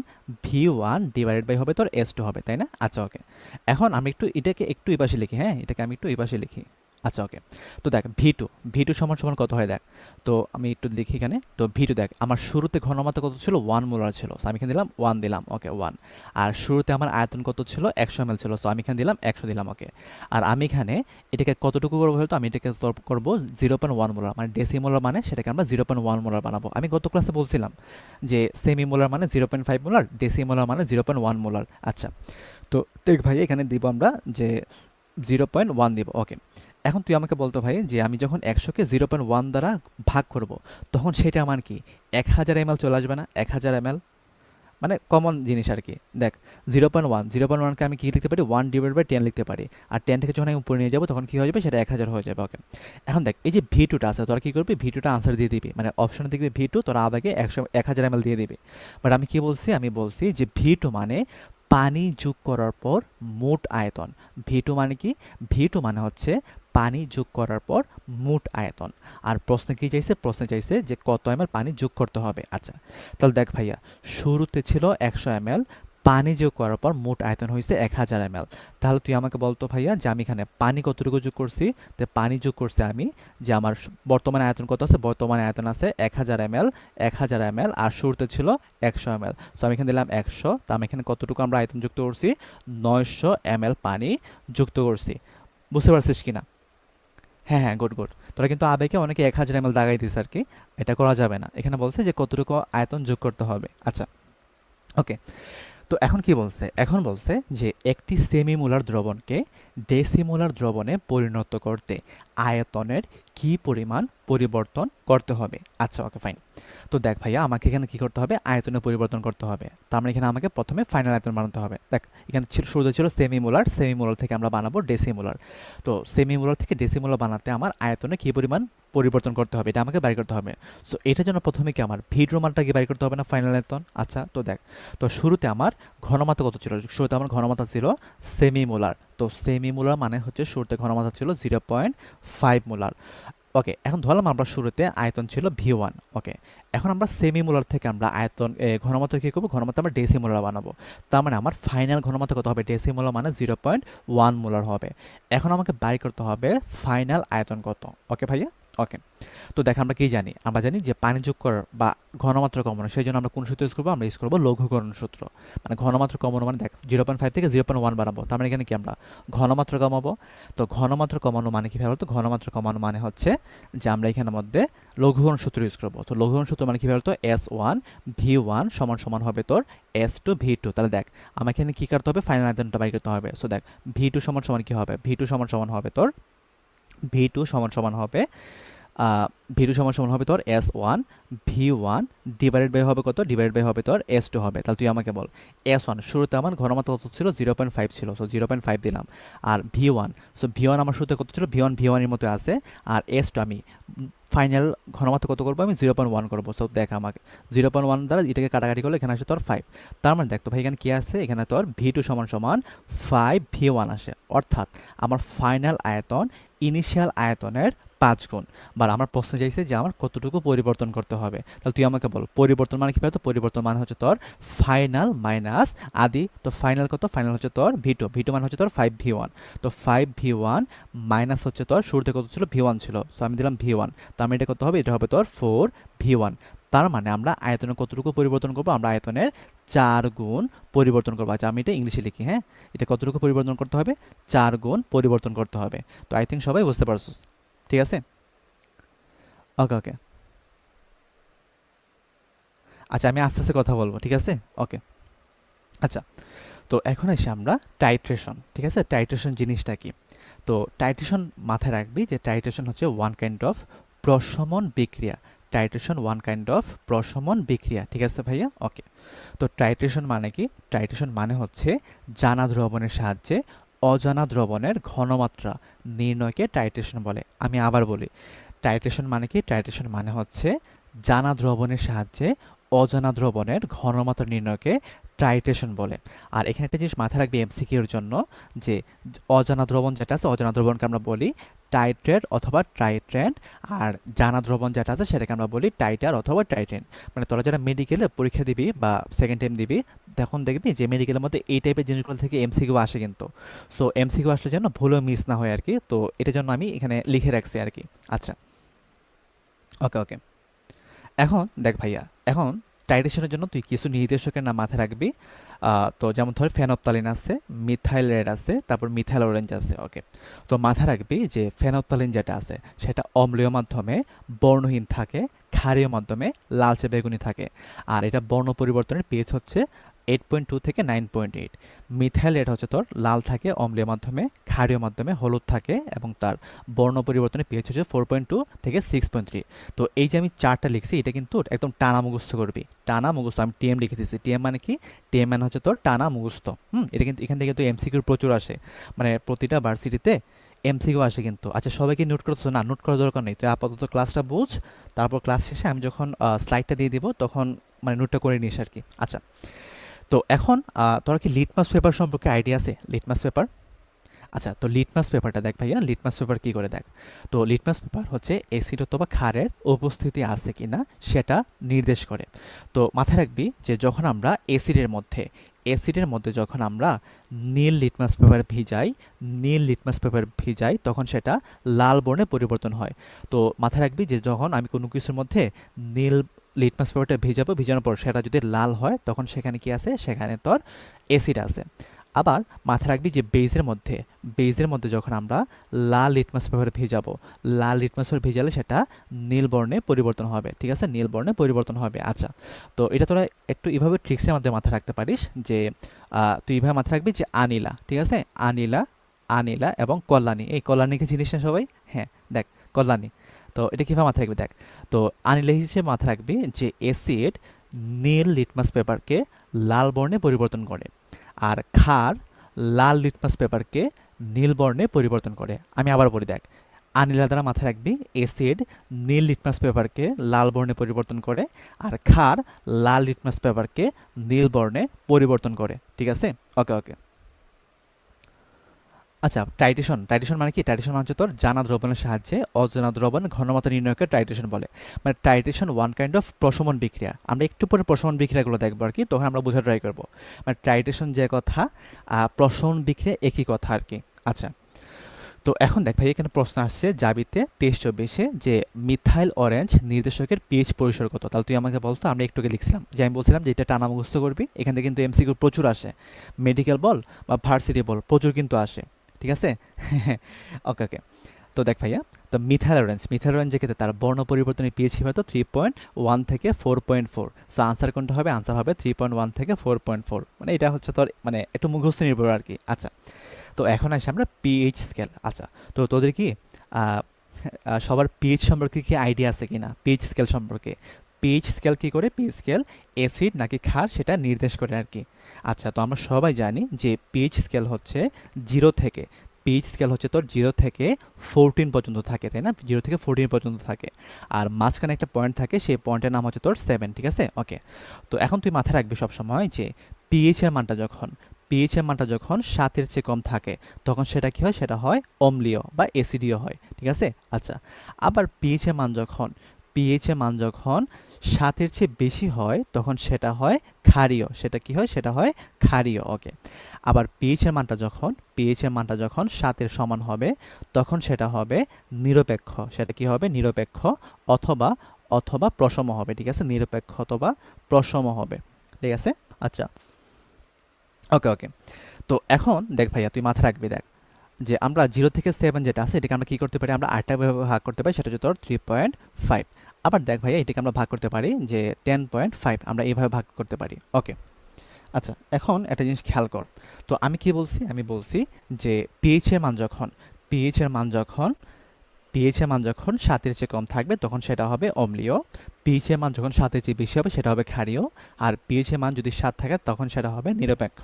V1 ডিভাইডেড বাই হবে তোর S2 হবে, তাই না? আচ্ছা, ওকে। এখন আমি এটাকে একটু এই পাশে লিখি, হ্যাঁ? এটাকে আমি একটু এই পাশে লিখি। আচ্ছা, ওকে। তো দেখ ভি2 সমান সমান কত হয় দেখ। তো আমি একটু লিখি এখানে। তো ভি2 দেখ আমার শুরুতে ঘনমাত্রা কত ছিল? 1 মোলার ছিল। সো আমি এখানে দিলাম 1 দিলাম। ওকে, 1। আর শুরুতে আমার আয়তন কত ছিল? 100 ml ছিল। সো আমি এখানে দিলাম 100 দিলাম। ওকে। আর আমি এখানে এটাকে কতটুকু করবো বলতো? আমি এটাকে করবো 0.1 মোলার, মানে ডেসিমোলার, মানে সেটাকে আমরা 0.1 মোলার বানাবো। আমি গত ক্লাসে বলছিলাম যে সেমি মোলার মানে 0.5 মোলার, ডেসিমোলার মানে 0.1 মোলার। আচ্ছা, তো দেখ ভাই এখানে দিব আমরা যে 0.1 দিব। ওকে। এখন তুই আমাকে বলতো ভাই যে আমি যখন 100কে 0.1 দ্বারা ভাগ করব, তখন সেটা আমার কি 1000 ml চলে আসবে না? 1000 ml মানে কমন জিনিস আর কি। দেখ 0.1কে আমি কি লিখতে পারি? 1/10 লিখতে পারি। আর 10 থেকে যখন আমি উপরে নিয়ে যাবো তখন কি হয়ে যাবে? সেটা 1000 হয়ে যাবে। ওকে। এখন দেখ এই যে ভি2টা আছে, তোরা কি করবি? ভি2টা আনসার দিয়ে দিবি, মানে অপশনে দেখবি ভি2, তোরা আগে 1000 ml দিয়ে দিবি। বাট আমি কি বলছি? আমি বলছি যে ভি2 মানে পানি যোগ করার পর মোট আয়তন। ভি2 মানে কি? ভি2 মানে হচ্ছে পানি যোগ করার পর মোট আয়তন। আর প্রশ্নে কি চাইছে? প্রশ্নে চাইছে যে কত ml পানি যোগ করতে হবে। আচ্ছা, তাহলে দেখ ভাইয়া শুরুতে ছিল 100 ml, পানি যোগ করার পর মোট আয়তন হয়েছে 1000 ml। তাহলে তুই আমাকে বলতো ভাইয়া যে আমি এখানে পানি কতটুকু যোগ করছি? তো পানি যোগ করছি আমি যে আমার বর্তমানে আয়তন কত আছে? বর্তমানে আয়তন আছে 1000 ml, 1000 ml, আর শুরুতে ছিল 100 ml। সো আমি এখানে দিলাম 100। তো আমি এখানে কতটুকু আমরা আয়তন যুক্ত করছি? 900 ml পানি যুক্ত করছি। বুঝতে পারছিস কিনা? হ্যাঁ, হ্যাঁ, গুড, গুড। তোরা কিন্তু আবেগে অনেকে 1000 ml দাগাই দিস আর কি। এটা করা যাবে না। এখানে বলছে যে কতটুকু আয়তন যোগ করতে হবে। আচ্ছা, ওকে। তো এখন কি বলছে? এখন বলছে যে একটি সেমিমোলার দ্রবণকে ডেসিমোলার দ্রবণে পরিণত করতে আয়তনের কি পরিমাণ পরিবর্তন করতে হবে? আচ্ছা, ওকে, ফাইন। তো দেখ ভাইয়া আমাকে এখানে কি করতে হবে? আয়তনে পরিবর্তন করতে হবে। তার মানে এখানে আমাকে প্রথমে ফাইনাল আয়তন বানাতে হবে। দেখ এখানে শুরুতে ছিল সেমিমোলার, সেমিমোলার থেকে আমরা বানাবো ডেসিমোলার। তো সেমিমোলার থেকে ডেসিমোলার বানাতে আমার আয়তনে কি পরিমাণ পরিবর্তন করতে হবে এটা আমাকে বাইর করতে হবে। সো এটার জন্য প্রথমে কি আমার ভিড্রো মানটা কি বাইর করতে হবে না? ফাইনাল আয়তন। আচ্ছা, তো দেখ, তো শুরুতে আমার ঘনমাত্রা কত ছিল? শুরুতে আমার ঘনমাত্রা ছিল সেমিমোলার। তো সেমিমোলার মানে হচ্ছে শুরুতে ঘনমাত্রা ছিল 0.5 মোলার। ওকে, এখন ধরলাম আমরা শুরুতে আয়তন ছিল ভি1। ওকে, এখন আমরা সেমিমোলার থেকে আমরা আয়তন ঘনমাত্রা কী করবো? ঘনমাত্রা আমরা ডেসিমোলার বানাবো। তার মানে আমার ফাইনাল ঘনমাত্রা কত হবে? ডেসিমোলার মানে 0.1 মোলার হবে। এখন আমাকে বাইর করতে হবে ফাইনাল আয়তন কত। ওকে ভাইয়া? ওকে। তো দেখ আমরা কি জানি? আমরা জানি যে পানি যোগ করার বা ঘনমাত্রা কমানো, সেই জন্য আমরা কোন সূত্র ইউজ করবো? আমরা ইউজ করবো লঘুকরণ সূত্র। মানে ঘনমাত্রা কমানো মানে দেখ 0.5 থেকে 0.1 বানাবো, তার মানে এখানে কি আমরা ঘনমাত্রা কমাবো। তো ঘনমাত্রা কমানো মানে কি বলতো? ঘনমাত্রা কমানো মানে হচ্ছে যে আমরা এখানের মধ্যে লঘুকরণ সূত্র ইউজ করবো। তো লঘুকরণ সূত্র মানে কি বলতো? S1 V1 সমান সমান হবে তোর S2 V2। তাহলে দেখ আমাকে এখানে কি করতে হবে? ফাইনাল আয়তনটা বাইর করতে হবে। সো দেখ V2 সমান সমান কি হবে? V2 সমান সমান হবে তোর V2 সমান সমান হবে ভি2 সমান সমান হবে তোর S1 V1 ডিভাইডেড বাই হবে কত? ডিভাইডেড বাই হবে তোর S2 হবে। তাহলে তুই আমাকে বল S1 শুরুতে আমার ঘনমাত্রা কত ছিল? 0.5 ছিল। সো 0.5 দিলাম। আর V1, সো V1 আমার শুরুতে কত ছিল? V1 V1 এর মতো আছে। আর S2 আমি ফাইনাল ঘনমাত্রা কত করবো? আমি 0.1 করবো। সো দেখ আমাকে 0.1 দ্বারা এটাকে কাটাকাটি করলে এখানে আসে তোর 5। তার মানে দেখ তো ভাই এখানে কি আছে? এখানে তোর V2 সমান সমান 5 V1 আসে। অর্থাৎ আমার ফাইনাল আয়তন ইনিশিয়াল আয়তনের 5 গুণ। বা আমার প্রশ্ন চাইছে যে আমার কতটুকু পরিবর্তন করতে হবে। তাহলে তুই আমাকে বল পরিবর্তন মানে কি? তো পরিবর্তন মানে হচ্ছে তোর ফাইনাল মাইনাস আদি। তো ফাইনাল কত? ফাইনাল হচ্ছে তোর V2 মানে হচ্ছে তোর 5V1। তো 5V1 মাইনাস হচ্ছে তোর শুরুতে কত ছিল? V1 ছিল। সো আমি দিলাম V1। তার মানে এটা কত হবে? এটা হবে তোর 4V1। তার মানে আমরা আয়তনের কতটুকু পরিবর্তন করবো? আমরা আয়তনের 4 গুণ পরিবর্তন করবো। আচ্ছা আমি এটা ইংলিশে লিখি, হ্যাঁ? এটা কতটুকু পরিবর্তন করতে হবে? 4 গুণ পরিবর্তন করতে হবে। তো আই থিঙ্ক সবাই বুঝতে পারছো, ঠিক আছে? ওকে, ওকে। আচ্ছা আমি আস্তে আস্তে কথা বলবো, ঠিক আছে? ওকে। আচ্ছা, তো এখন এসে আমরা টাইট্রেশন, ঠিক আছে? টাইট্রেশন জিনিসটা কি? তো টাইট্রেশন মাথায় রাখবি যে টাইট্রেশন হচ্ছে ওয়ান কাইন্ড অফ প্রশমন বিক্রিয়া। টাইট্রেশন ওয়ান কাইন্ড অফ প্রশমন বিক্রিয়া, ঠিক আছে ভাইয়া? ওকে। তো টাইট্রেশন মানে কি? টাইট্রেশন মানে হচ্ছে জানা দ্রবণের সাহায্যে অজানা দ্রবণের ঘনমাত্রা নির্ণয়কে টাইট্রেশন বলে। আমি আবার বলি, টাইট্রেশন মানে কি? টাইট্রেশন মানে হচ্ছে জানা দ্রবণের সাহায্যে অজানা দ্রবণের ঘনমাত্রা নির্ণয়কে টাইট্রেশন বলে। আর এখানে একটা জিনিস মাথায় রাখবে এমসিকিউর জন্য, যে অজানা দ্রবণ যেটা আছে, অজানা দ্রবণকে আমরা বলি টাইট্রেট অথবা ট্রাইট্রেন্ট, আর জানা দ্রবণ যেটা আছে সেটাকে আমরা বলি টাইটার অথবা টাইট্রেন্ট। মানে তোরা যারা মেডিকেলে পরীক্ষা দিবি বা সেকেন্ড টাইম দিবি, তখন দেখবি যে মেডিকেলের মধ্যে এই টাইপের জিনিসগুলো থেকে এমসিকিউ আসে কিন্তু। সো এমসিকিউ আসলে যেন ভুলও মিস না হয় আর কি, তো এটার জন্য আমি এখানে লিখে রাখছি আর কি। আচ্ছা, ওকে ওকে। এখন দেখ ভাইয়া, এখন টাইট্রেশনের জন্য তুই কিছু নির্দেশকের নাম মাথায় রাখবি। তো যেমন ধর ফেনপতালিন আছে, মিথাইল রেড আছে, তারপর মিথাইল অরেঞ্জ আছে। ওকে, তো মাথায় রাখবি যে ফেনপতালিন যেটা আছে সেটা অম্লীয় মাধ্যমে বর্ণহীন থাকে, ক্ষারীয় মাধ্যমে লালচে বেগুনি থাকে, আর এটা বর্ণ পরিবর্তনের পেজ হচ্ছে 8.2 থেকে 9.8। মিথাইল রেড হচ্ছে তোর লাল থাকে অম্লীয় মাধ্যমে, ক্ষারীয় মাধ্যমে হলুদ থাকে, এবং তার বর্ণ পরিবর্তনের পেজ হচ্ছে 4.2 থেকে 6.3। তো এই যে আমি চারটা লিখছি এটা কিন্তু একদম টানা মুখস্থ করবি, টানা মুখস্থ। আমি টিএম লিখে দিচ্ছি। টিএম মানে কি? টিএম মানে হচ্ছে তোর টানা মুখস্থ। এটা কিন্তু এখান থেকে তো এমসিকিউ প্রচুর আসে, মানে প্রতিটা ভার্সিটিতে এমসিকিউ আসে কিন্তু। আচ্ছা, সবাইকে নোট করছো? না, নোট করার দরকার নেই, তুই আপাতত ক্লাসটা বুঝ, তারপর ক্লাস শেষে আমি যখন স্লাইডটা দিয়ে দিব তখন মানে নোটটা করে নিস আর কি। আচ্ছা, তো এখন তোর কি লিটমাস পেপার সম্পর্কে আইডিয়া আছে? লিটমাস পেপার, আচ্ছা, তো লিটমাস পেপারটা দেখ ভাইয়া, লিটমাস পেপার কি করে দেখ। তো লিটমাস পেপার হচ্ছে অ্যাসিড অথবা ক্ষারের উপস্থিতি আছে কিনা সেটা নির্দেশ করে। তো মাথায় রাখবি যে যখন আমরা অ্যাসিডের মধ্যে যখন আমরা নীল লিটমাস পেপার ভিজাই, তখন সেটা লাল বর্ণে পরিবর্তন হয়। তো মাথায় রাখবি যে যখন আমি কোনো কিছুর মধ্যে নীল লিটমাস পেপারটা ভিজানোর পর সেটা যদি লাল হয় তখন সেখানে কি আছে? সেখানে তোর অ্যাসিড আছে। আবার মাথায় রাখবি যে বেইজের মধ্যে যখন আমরা লাল লিটমাস পেপার ভিজাবো, লাল লিটমাস পেপার ভিজালে সেটা নীল বর্ণে পরিবর্তন হবে। ঠিক আছে, নীল বর্ণে পরিবর্তন হবে। আচ্ছা, তো এটা তোরা একটু এভাবে ট্রিক্সের মধ্যে মাথায় রাখতে পারিস যে তুই এভাবে মাথায় রাখবি যে আনিলা, ঠিক আছে, আনিলা এবং কল্যাণী। এই কল্যাণীকে চিনিস না সবাই? হ্যাঁ, দেখ কল্যাণী। তো এটা কীভাবে মাথায় রাখবি দেখ। তো আনিলা হিসেবে মাথায় রাখবি যে অ্যাসিড নীল লিটমাস পেপারকে লাল বর্ণে পরিবর্তন করে, আর ক্ষার লাল লিটমাস পেপারকে নীল বর্ণে পরিবর্তন করে। আমি আবার বলি দেখ, আনিলা দ্বারা মাথায় রাখবি অ্যাসিড নীল লিটমাস পেপারকে লাল বর্ণে পরিবর্তন করে, আর ক্ষার লাল লিটমাস পেপারকে নীল বর্ণে পরিবর্তন করে। ঠিক আছে, ওকে ওকে। আচ্ছা, টাইট্রেশন মানে কি? টাইট্রেশন মানে হচ্ছে তোর জানা দ্রবণের সাহায্যে অজানা দ্রবণ ঘনমাত্রা নির্ণয়কে টাইট্রেশন বলে। মানে টাইট্রেশন ওয়ান কাইন্ড অফ প্রশমন বিক্রিয়া। আমরা একটু পরে প্রশমন বিক্রিয়াগুলো দেখবো আর কি, তখন আমরা বোঝা ট্রাই করবো। মানে টাইট্রেশন যে কথা, প্রশমন বিক্রিয়া একই কথা আর কি। আচ্ছা, তো এখন দেখ ভাই, এখানে প্রশ্ন আসছে জাবিতে 23-24 যে মিথাইল অরেঞ্জ নির্দেশকের পিএইচ পরিসর কত? তাহলে তুই আমাকে বলতো, আমরা একটুকে লিখছিলাম যে আমি বলছিলাম যে এটা টানা মুখস্থ করবি। এখান থেকে কিন্তু এমসিকিউ প্রচুর আসে, মেডিকেল বল বা ভার্সিটি বল, প্রচুর কিন্তু আসে। ঠিক আছে, ওকে ওকে। তো দেখ ভাইয়া, তো মিথাইল অরেঞ্জের ক্ষেত্রে তার বর্ণ পরিবর্তনের পিএইচ হবে তো 3.1 থেকে 4.4। সো আনসার কোনটা হবে? আনসার হবে 3.1 থেকে 4.4। মানে এটা হচ্ছে তোর মানে একটু মুখস্থ নির্ভর আর কি। আচ্ছা, তো এখন আসি আমরা পিএইচ স্কেল। আচ্ছা, তো তোদের কি সবার পিএইচ সম্পর্কে কি আইডিয়া আছে কিনা? পিএইচ স্কেল সম্পর্কে, পিএইচ স্কেল কি করে? পিএইচ স্কেল অ্যাসিড নাকি ক্ষার সেটা নির্দেশ করে আর কি। আচ্ছা, তো আমরা সবাই জানি যে পিএইচ স্কেল হচ্ছে 0 থেকে, পিএইচ স্কেল হচ্ছে তোর 0 থেকে 14 পর্যন্ত থাকে, তাই না? 0 থেকে 14 পর্যন্ত থাকে, আর মাঝখানে একটা পয়েন্ট থাকে, সেই পয়েন্টের নাম হচ্ছে তোর 7। ঠিক আছে, ওকে। তো এখন তুই মাথায় রাখবি সবসময় যে পিএইচ এর মানটা যখন 7-এর চেয়ে কম থাকে তখন সেটা কি হয়? সেটা হয় অম্লীয় বা অ্যাসিডীয় হয়। ঠিক আছে, আচ্ছা। আবার পিএইচ এর মান যখন 7-এর চেয়ে বেশি হয় তখন সেটা হয় ক্ষারীয়। সেটা কি হয়? সেটা হয় ক্ষারীয়। ওকে। আবার পিএইচ এর মানটা যখন 7-এর সমান হবে তখন সেটা হবে নিরপেক্ষ। সেটা কি হবে? নিরপেক্ষ অথবা অথবা প্রশম হবে। ঠিক আছে, নিরপেক্ষ অথবা প্রশম হবে। ঠিক আছে, আচ্ছা, ওকে ওকে। তো এখন দেখ ভাইয়া, তুই মাথায় রাখবি দেখ যে আমরা 0 থেকে 7 যেটা আছে এটাকে আমরা কি করতে পারি? আমরা 8টা ভাগ করতে পারি, সেটা হচ্ছে তোর 3.5। আবার দেখ ভাইয়া, এটাকে আমরা ভাগ করতে পারি যে 10.5, আমরা এইভাবে ভাগ করতে পারি। ওকে, আচ্ছা, এখন একটা জিনিস খেয়াল কর। তো আমি কি বলছি? আমি বলছি যে পিএইচ এর মান যখন 7-এর চেয়ে কম থাকবে তখন সেটা হবে অম্লীয়, পিএইচ এর মান যখন 7-এর চেয়ে বেশি হবে সেটা হবে ক্ষারীয়, আর পিএইচ এর মান যদি 7 থাকে তখন সেটা হবে নিরপেক্ষ।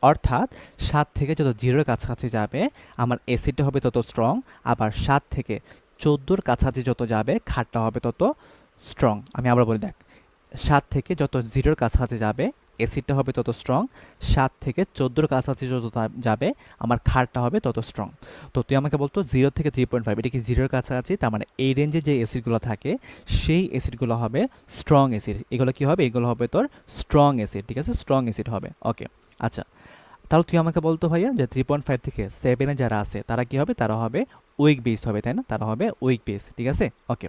অর্থাৎ 7 থেকে যত 0-এর কাছাকাছি যাবে আমার অ্যাসিডটা হবে তত স্ট্রং, আবার 7 থেকে 14-এর কাছাকাছি যত যাবে ক্ষারটা হবে তত স্ট্রং। আমি আবার বলি দেখ, 7 থেকে যত 0-র কাছাকাছি যাবে অ্যাসিডটা হবে তত স্ট্রং, 7 থেকে 14-র কাছাকাছি যত যাবে আমার ক্ষারটা হবে তত স্ট্রং। তো তুই আমাকে বলতো 0 থেকে 3.5 এটা কি 0-এর কাছাকাছি, তার মানে এই রেঞ্জে যে অ্যাসিডগুলো থাকে সেই অ্যাসিডগুলো হবে স্ট্রং অ্যাসিড। এগুলো কি হবে, এগুলো হবে তোর স্ট্রং অ্যাসিড, ঠিক আছে, স্ট্রং অ্যাসিড হবে। ওকে, আচ্ছা, তাহলে তুই আমাকে বলতো ভাইয়া যে 3.5 থেকে 7-এ যারা আছে তারা কি হবে, তারা হবে উইক বেস হবে, তাই না, তারা হবে উইক বেস, ঠিক আছে। ওকে,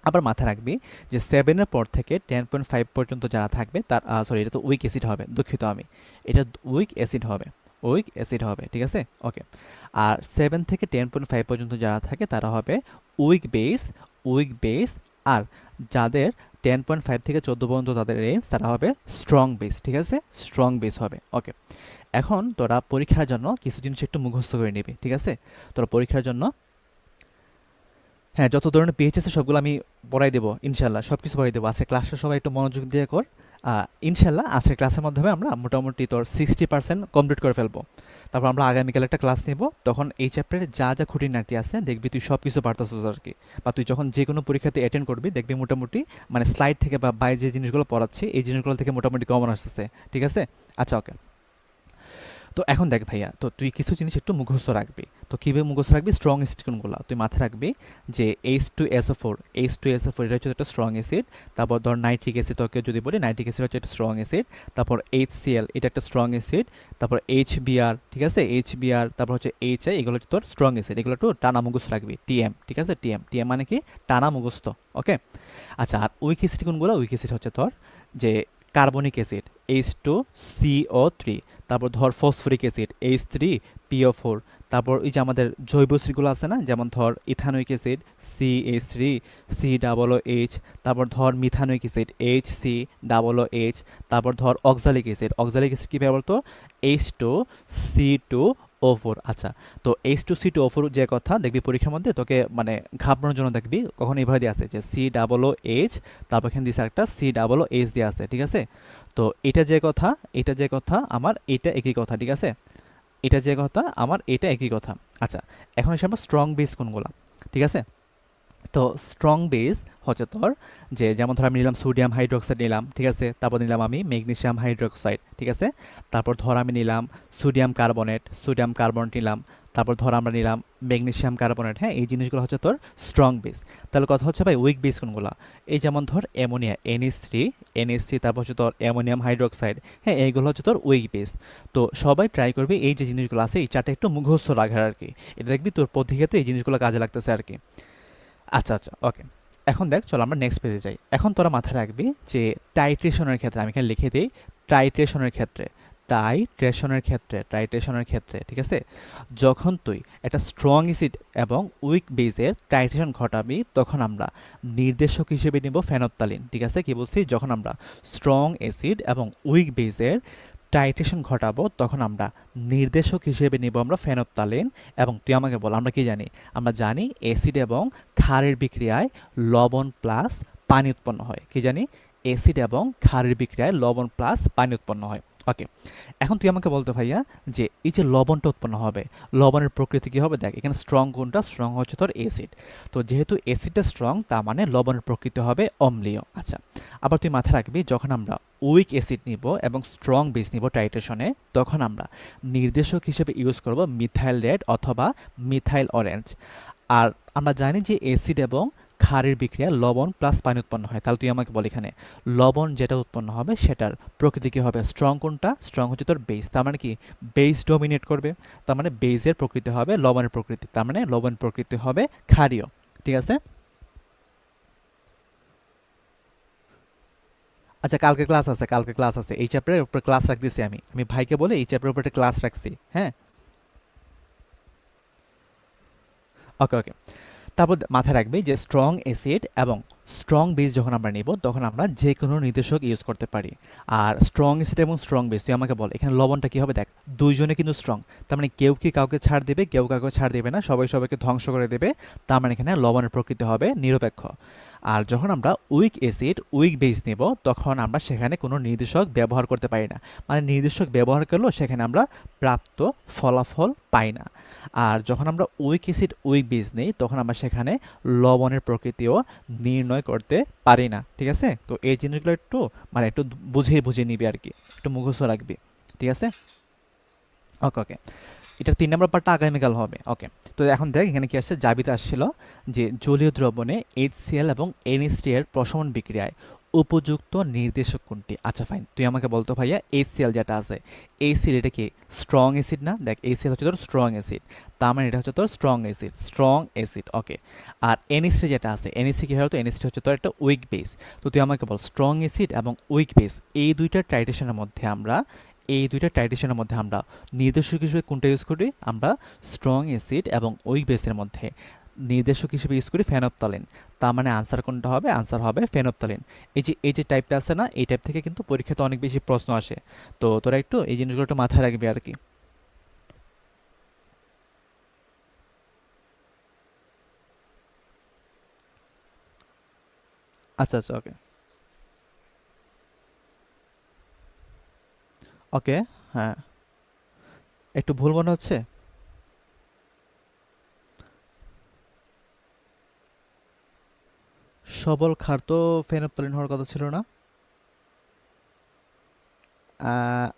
আবার মাথায় রাখবি যে 7-এর পর থেকে 10.5 পর্যন্ত যারা থাকবে তার সরি, এটা তো উইক অ্যাসিড হবে, দুঃখিত আমি, এটা উইক অ্যাসিড হবে, উইক অ্যাসিড হবে, ঠিক আছে। ওকে, আর 7 থেকে 10.5 পর্যন্ত যারা থাকে তারা হবে উইক বেস, উইক বেস। আর যাদের 10.5 থেকে 14 পর্যন্ত তাদের রেঞ্জ তারা হবে স্ট্রং বেস, ঠিক আছে, স্ট্রং বেস হবে। ওকে, এখন তোরা পরীক্ষার জন্য কিছু জিনিস একটু মুখস্থ করে নিবি, ঠিক আছে। তোরা পরীক্ষার জন্য, হ্যাঁ, যত ধরনের পেজ আছে সবগুলো আমি পড়াই দেবো ইনশাল্লাহ, সব কিছু পড়াই দেবো। আজকে ক্লাসটা সবাই একটু মনোযোগ দিয়ে কর। ইনশাল্লাহ আজকের ক্লাসের মাধ্যমে আমরা মোটামুটি তোর 60% কমপ্লিট করে ফেলবো। তারপর আমরা আগামীকাল একটা ক্লাস নেব, তখন এই চ্যাপ্টারে যা যা খুঁটিনাটি আছে দেখবি তুই সব কিছু পারতেছিস আর কি। বা তুই যখন যে কোনো পরীক্ষাতে অ্যাটেন্ড করবি দেখবি মোটামুটি মানে স্লাইড থেকে বা বাই যে জিনিসগুলো পড়াচ্ছি এই জিনিসগুলো থেকে মোটামুটি কমন আসতেছে, ঠিক আছে। আচ্ছা, ওকে, তো এখন দেখ ভাইয়া, তো তুই কিছু জিনিস একটু মুখস্থ রাখবি। তো কীভাবে মুখস্থ রাখবি, স্ট্রং অ্যাসিড কোনগুলো তুই মাথায় রাখবি যে H2SO4, H2SO4 এটা হচ্ছে একটা স্ট্রং অ্যাসিড। তারপর ধর নাইট্রিক অ্যাসিড, তোকে যদি বলি নাইট্রিক অ্যাসিড হচ্ছে একটা স্ট্রং অ্যাসিড। তারপর HCl এটা একটা স্ট্রং অ্যাসিড। তারপর HBr, ঠিক আছে, HBr, তারপর হচ্ছে HI, এগুলো হচ্ছে তোর স্ট্রং অ্যাসিড। এগুলো একটু টানা মুখস্থ রাখবি, TM, ঠিক আছে, TM, TM মানে কি টানা মুখস্থ। ওকে, আচ্ছা, আর উইক অ্যাসিড কোনগুলো, উইক অ্যাসিড হচ্ছে তোর যে কার্বনিক অ্যাসিড H2CO3, তারপর ধর ফসফরিক অ্যাসিড H3PO4, তারপর এই যে আমাদের জৈব অ্যাসিডগুলো আছে না, যেমন ধর ইথানোয়িক অ্যাসিড CH3COOH, তারপর ধর মিথানোয়িক অ্যাসিড HCOOH, তারপর ধর অক্সালিক অ্যাসিড, অক্সালিক অ্যাসিড কী বলতো H2C2O4। আচ্ছা, তো H2C2O4 যে কথা দেখবি পরীক্ষার মধ্যে তোকে মানে ঘাবড়ানোর জন্য দেখবি কখন এইভাবে দিয়ে আছে যে COOH, তারপর এখানে দিছে একটা COOH দিয়ে আছে, ঠিক আছে। তো এটা যে কথা, এটা যে কথা আমার এটা একই কথা, ঠিক আছে, এটা যে কথা আমার এটা একই কথা। আচ্ছা, এখন এসে আমরা স্ট্রং বেস কোনগুলা, ঠিক আছে। তো স্ট্রং বেস হচ্ছে তোর যে যেমন ধর আমি নিলাম সোডিয়াম হাইড্রোক্সাইড নিলাম, ঠিক আছে, তারপর নিলাম আমি ম্যাগনেসিয়াম হাইড্রোক্সাইড, ঠিক আছে, তারপর ধর আমি নিলাম সোডিয়াম কার্বনেট নিলাম, তারপর ধর আমরা নিলাম ম্যাগনেসিয়াম কার্বনেট। হ্যাঁ, এই জিনিসগুলো হচ্ছে তোর স্ট্রং বেস। তাহলে কথা হচ্ছে ভাই উইক বেস কোনগুলো, এই যেমন ধর অ্যামোনিয়া NH3, তারপর হচ্ছে তোর অ্যামোনিয়াম হাইড্রোক্সাইড, হ্যাঁ, এইগুলো হচ্ছে তোর উইক বেস। তো সবাই ট্রাই করবি এই যে জিনিসগুলো আছে এই চারটা একটু মুখস্থ রাখার আর কি, এটা দেখবি তোর পরীক্ষাতে এই জিনিসগুলো কাজে লাগতেছে আর কি। আচ্ছা, আচ্ছা, ওকে, এখন দেখ চল আমরা নেক্সট পেজে যাই। এখন তোরা মাথায় রাখবি যে টাইট্রেশনের ক্ষেত্রে, আমি এখানে লিখে দিই টাইট্রেশনের ক্ষেত্রে, টাইট্রেশনের ক্ষেত্রে, ঠিক আছে, যখন তুই একটা স্ট্রং অ্যাসিড এবং উইক বেসের টাইট্রেশন ঘটাবি তখন আমরা নির্দেশক হিসেবে নিব ফেনপ্তালিন, ঠিক আছে। কি বলছি, যখন আমরা স্ট্রং অ্যাসিড এবং উইক বেসের টাইট্রেশন ঘটাবো তখন আমরা নির্দেশক হিসেবে নিব আমরা ফেনপ্তালিন। এবং তুই আমাকে বল আমরা কি জানি, আমরা জানি অ্যাসিড এবং ক্ষারের বিক্রিয়ায় লবণ প্লাস পানি উৎপন্ন হয়, কি জানি অ্যাসিড এবং ক্ষারের বিক্রিয়ায় লবণ প্লাস পানি উৎপন্ন হয়। ওকে, এখন তুই আমাকে বলতো ভাইয়া যে এই যে লবণটা উৎপন্ন হবে, লবণের প্রকৃতি কী হবে, দেখ এখানে স্ট্রং কোনটা, স্ট্রং হচ্ছে তোর অ্যাসিড। তো যেহেতু অ্যাসিডটা স্ট্রং তার মানে লবণের প্রকৃতি হবে অম্লীয়। আচ্ছা, আবার তুই মাথায় রাখবি যখন আমরা উইক অ্যাসিড নিব এবং স্ট্রং বেস নিব টাইট্রেশনে তখন আমরা নির্দেশক হিসেবে ইউজ করব মিথাইল রেড অথবা মিথাইল অরেঞ্জ। আর আমরা জানি যে অ্যাসিড এবং ক্ষারের বিক্রিয়া লবণ প্লাস পানি উৎপন্ন হয়। তাহলে তুই আমাকে বল এখানে লবণ যেটা উৎপন্ন হবে সেটার প্রকৃতি কী হবে, স্ট্রং কোনটা, স্ট্রং হচ্ছে তোর বেস, তার মানে কি বেস ডমিনেট করবে, তার মানে বেসের প্রকৃতি হবে লবণের প্রকৃতি, তার মানে লবণ প্রকৃতি হবে ক্ষারীয়, ঠিক আছে। আচ্ছা, কালকে ক্লাস আছে এই চ্যাপ্টারের উপর ক্লাস রাখতেছি আমি ভাইকে বলে এই চ্যাপ্টারের উপর একটা ক্লাস রাখছি। হ্যাঁ, ওকে, ওকে, তারপর মাথায় রাখবে যে স্ট্রং অ্যাসিড এবং স্ট্রং বেস যখন আমরা নিব তখন আমরা যে কোনো নির্দেশক ইউজ করতে পারি। আর স্ট্রং অ্যাসিড এবং স্ট্রং বেস তুই আমাকে বল এখানে লবণটা কী হবে, দেখ দুইজনে কিন্তু স্ট্রং, তার মানে কেউ কি কাউকে ছাড় দেবে, কেউ কাউকে ছাড় দেবে না, সবাই সবাইকে ধ্বংস করে দেবে, তার মানে এখানে লবণের প্রকৃতি হবে নিরপেক্ষ। আর যখন আমরা উইক অ্যাসিড উইক বেস নেব তখন আমরা সেখানে কোনো নির্দেশক ব্যবহার করতে পারি না, মানে নির্দেশক ব্যবহার করলেও সেখানে আমরা প্রাপ্ত ফলাফল পাই না। আর যখন আমরা উইক অ্যাসিড উইক বেস নেই তখন আমরা সেখানে লবণের প্রকৃতিও নির্ণয় নির্ণয় করতে পারি না, ঠিক আছে? তো এই জিনিসগুলো একটু মানে একটু বুঝে বুঝে নিবি আর কি, একটু মুখস্থ রাখবি, ঠিক আছে? ওকে ওকে, এটার 3 নম্বর পার্টটা আগামীকাল হবে। ওকে, তো এখন দেখ এখানে কি আসছে, জাবিতে আসছিল যে জলীয় দ্রবণে HCl এবং NH3 এর প্রশমন বিক্রিয়ায় উপযুক্ত নির্দেশক কোনটি? আচ্ছা ফাইন, তুই আমাকে বলতো ভাইয়া HCl যেটা আছে, HCl এটা কি স্ট্রং অ্যাসিড না? দেখ HCl হচ্ছে তোর স্ট্রং অ্যাসিড, তার মানে এটা হচ্ছে তোর স্ট্রং অ্যাসিড। ওকে, আর NH3 যেটা আছে, NH3 কি হয়? তো NH3 হচ্ছে তোর একটা উইক বেস। তো তুই আমাকে বল স্ট্রং অ্যাসিড এবং উইক বেস এই দুইটা টাইটেশনের মধ্যে আমরা নির্দেশক হিসেবে কোনটা ইউজ করি? আমরা স্ট্রং অ্যাসিড এবং উইক বেসের মধ্যে নির্দেশক হিসেবে ইউজ করি ফেনফথ্যালিন। তার মানে আনসার কোনটা হবে? আনসার হবে ফেনফথ্যালিন। এই যে টাইপটা আছে না, এই টাইপ থেকে কিন্তু পরীক্ষাতে অনেক বেশি প্রশ্ন আসে। তো তোরা একটু এই জিনিসগুলো একটু মাথায় রাখবি আর কি। আচ্ছা আচ্ছা, ওকে ওকে। হ্যাঁ, একটু ভুল মনে হচ্ছে। সবল ক্ষার তো ফেনফথ্যালিন হওয়ার কথা ছিল না। আহ,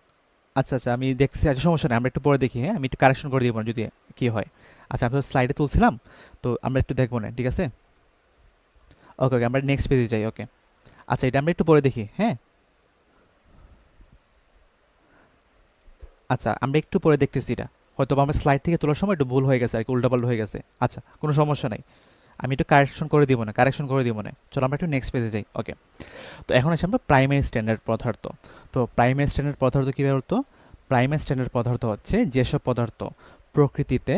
আচ্ছা আচ্ছা, আমি দেখছি। আচ্ছা সমস্যা নেই, আমরা একটু পরে দেখি। হ্যাঁ, আমি একটু কারেকশন করে দিব না যদি কি হয়। আচ্ছা, আমি তো স্লাইডে তুলছিলাম, তো আমরা একটু দেখবো না, ঠিক আছে? ওকে ওকে, আমরা নেক্সট পেজে যাই। ওকে, আচ্ছা এটা আমরা একটু পরে দেখি। হ্যাঁ, আচ্ছা আমরা একটু পরে দেখতেছি এটা। হয়তো বা আমার স্লাইড থেকে তোলার সময় একটু ভুল হয়ে গেছে আর কি, উল্টাপাল্টা হয়ে গেছে। আচ্ছা, কোনো সমস্যা নাই, আমি একটু কারেকশন করে দিব না। চলো আমরা একটু নেক্সট পেজে যাই। ওকে, তো এখন আসি আমরা প্রাইমারি স্ট্যান্ডার্ড পদার্থ। তো প্রাইমারি স্ট্যান্ডার্ড পদার্থ কীভাবে বলতো? প্রাইমারি স্ট্যান্ডার্ড পদার্থ হচ্ছে যেসব পদার্থ প্রকৃতিতে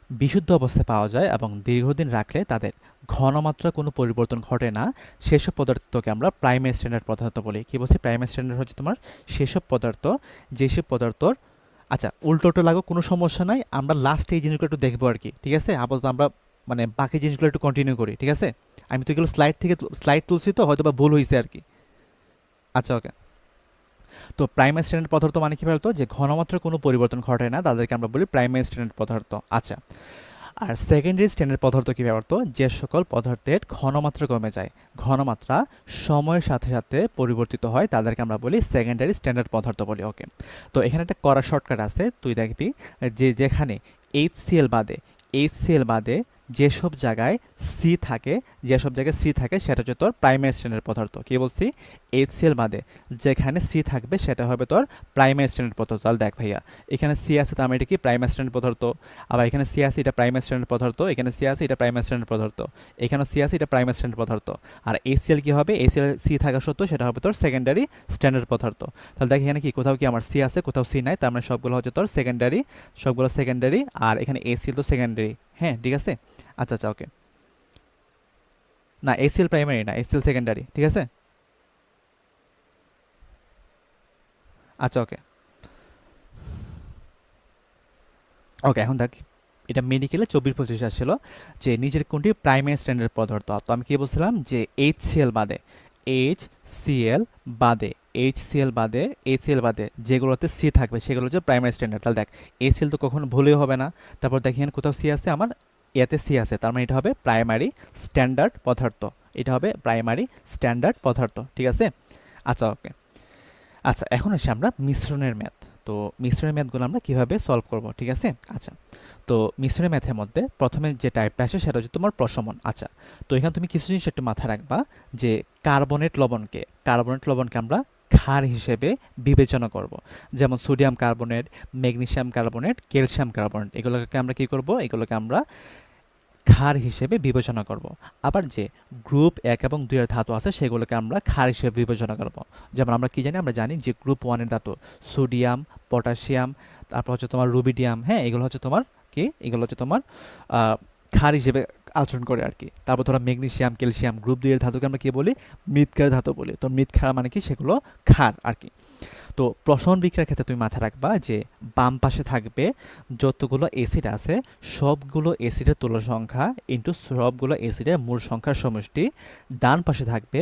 বিশুদ্ধ অবস্থায় পাওয়া যায় এবং দীর্ঘদিন রাখলে তাদের ঘনমাত্রা কোনো পরিবর্তন ঘটে না, সেসব পদার্থকে আমরা প্রাইমারি স্ট্যান্ডার্ড পদার্থ বলি। কি বলছি? প্রাইমারি স্ট্যান্ডার্ড হচ্ছে তোমার সেসব পদার্থ, যেসব পদার্থর, আচ্ছা উল্টোটো লাগো কোনো সমস্যা নাই, আমরা লাস্টে এই জিনিসগুলো একটু দেখবো আর কি, ঠিক আছে? আপাতত আমরা মানে বাকি জিনিসগুলো একটু কন্টিনিউ করি, ঠিক আছে? আমি তো এগুলো স্লাইড তুলছি, তো হয়তো বা ভুল হয়েছে আর কি। আচ্ছা ওকে, তো প্রাইমারি স্ট্যান্ডার্ড পদার্থ মানে কি বলতো? যে ঘনমাত্রার কোনো পরিবর্তন ঘটে না, তাদেরকে আমরা বলি প্রাইমারি স্ট্যান্ডার্ড পদার্থ। আচ্ছা, আর সেকেন্ডারি স্ট্যান্ডার্ড পদার্থ কি বলতো? যে সকল পদার্থের ঘনমাত্রা কমে যায়, ঘনমাত্রা সময়ের সাথে সাথে পরিবর্তিত হয়, তাদেরকে আমরা বলি সেকেন্ডারি স্ট্যান্ডার্ড পদার্থ বলি। ওকে, তো এখানে একটা করা শর্টকাট আছে, তুই দেখবি যে যেখানে এইচসিএল বাদে যেসব জায়গায় সি থাকে, সেটা হচ্ছে তোর প্রাইমারি স্ট্যান্ডার্ড পদার্থ। কি বলছি? এইচসিএল বাদে যেখানে সি থাকবে সেটা হবে তোর প্রাইমারি স্ট্যান্ডার্ড পদার্থ। তাহলে দেখ ভাইয়া, এখানে সি আছে, তার মানে এটা কি প্রাইমারি স্ট্যান্ডার্ড পদার্থ। আবার এখানে সি আছে, এটা প্রাইমারি স্ট্যান্ডার্ড পদার্থ। এখানে সি আছে, এটা প্রাইমারি স্ট্যান্ডার্ড পদার্থ। এখানে সি আছে, এটা প্রাইমারি স্ট্যান্ডার্ড পদার্থ। আর এসিএল কি হবে? এসিএল সি থাকা সত্ত্বেও সেটা হবে তোর সেকেন্ডারি স্ট্যান্ডার্ড পদার্থ। তাহলে দেখ এখানে কি কোথাও কি আমার সি আছে, কোথাও সি নাই, তার মানে সবগুলো হচ্ছে তোর সেকেন্ডারি। আর এখানে এসিএল তো সেকেন্ডারি। হ্যাঁ ঠিক আছে। আচ্ছা আচ্ছা ওকে, না এসিএল প্রাইমারি না, এসিএল সেকেন্ডারি, ঠিক আছে? আচ্ছা ওকে ওকে, এখন দেখ এটা মেডিকেলে 24-25 আসছিল যে নিজের কোনটি প্রাইমারি স্ট্যান্ডার্ড পদার্থ। তো আমি কি বলছিলাম? যে এইচ সিএল বাদে এইচ সি এল বাদে যেগুলোতে সি থাকবে সেগুলো হচ্ছে প্রাইমারি স্ট্যান্ডার্ড। তাহলে দেখ এইচসিএল তো কখনো ভুলেও হবে না। তারপর দেখেন কোথাও সি আছে, আমার এতে সি আছে, তার মানে এটা হবে প্রাইমারি স্ট্যান্ডার্ড পদার্থ। ঠিক আছে? আচ্ছা ওকে, আচ্ছা এখন আসি আমরা মিশ্রণের ম্যাথ। তো মিশ্রণের ম্যাথগুলো আমরা কিভাবে সলভ করব, ঠিক আছে? আচ্ছা, তো মিশ্রণের ম্যাথের মধ্যে প্রথমে যে টাইপটা আসে সেটা হচ্ছে তোমার প্রশমন। আচ্ছা, তো এখানে তুমি কিছু জিনিস একটু মাথায় রাখবা, যে কার্বনেট লবণকে আমরা ক্ষার হিসেবে বিবেচনা করব। যেমন sodium carbonate, magnesium carbonate, calcium carbonate, এগুলোকে আমরা কি করব? এগুলোকে আমরা ক্ষার হিসেবে বিবেচনা করব। আবার যে গ্রুপ 1 এবং 2 এর ধাতু আছে সেগুলোকে আমরা ক্ষার হিসেবে বিবেচনা করব। যেমন আমরা কি জানি? আমরা জানি যে গ্রুপ 1 এর ধাতু সোডিয়াম, পটাশিয়াম, তারপর হচ্ছে তোমার রুবিডিয়াম। হ্যাঁ, এগুলো হচ্ছে তোমার আহ, ক্ষার হিসেবে আচরণ করে আর কি। তারপর ধরো ম্যাগনেসিয়াম, ক্যালসিয়াম, গ্রুপ 2 এর ধাতুকে আমরা কি বলি? মৃৎক্ষার ধাতু বলি। তো মৃৎক্ষার মানে কি? সেগুলো ক্ষার আর কি। তো প্রশমন বিক্রিয়ার ক্ষেত্রে তুমি মাথায় রাখবা যে বাম পাশে থাকবে যতগুলো অ্যাসিড আছে সবগুলো অ্যাসিডের তুল্য সংখ্যা ইন্টু সবগুলো অ্যাসিডের মূল সংখ্যার সমষ্টি। ডান পাশে থাকবে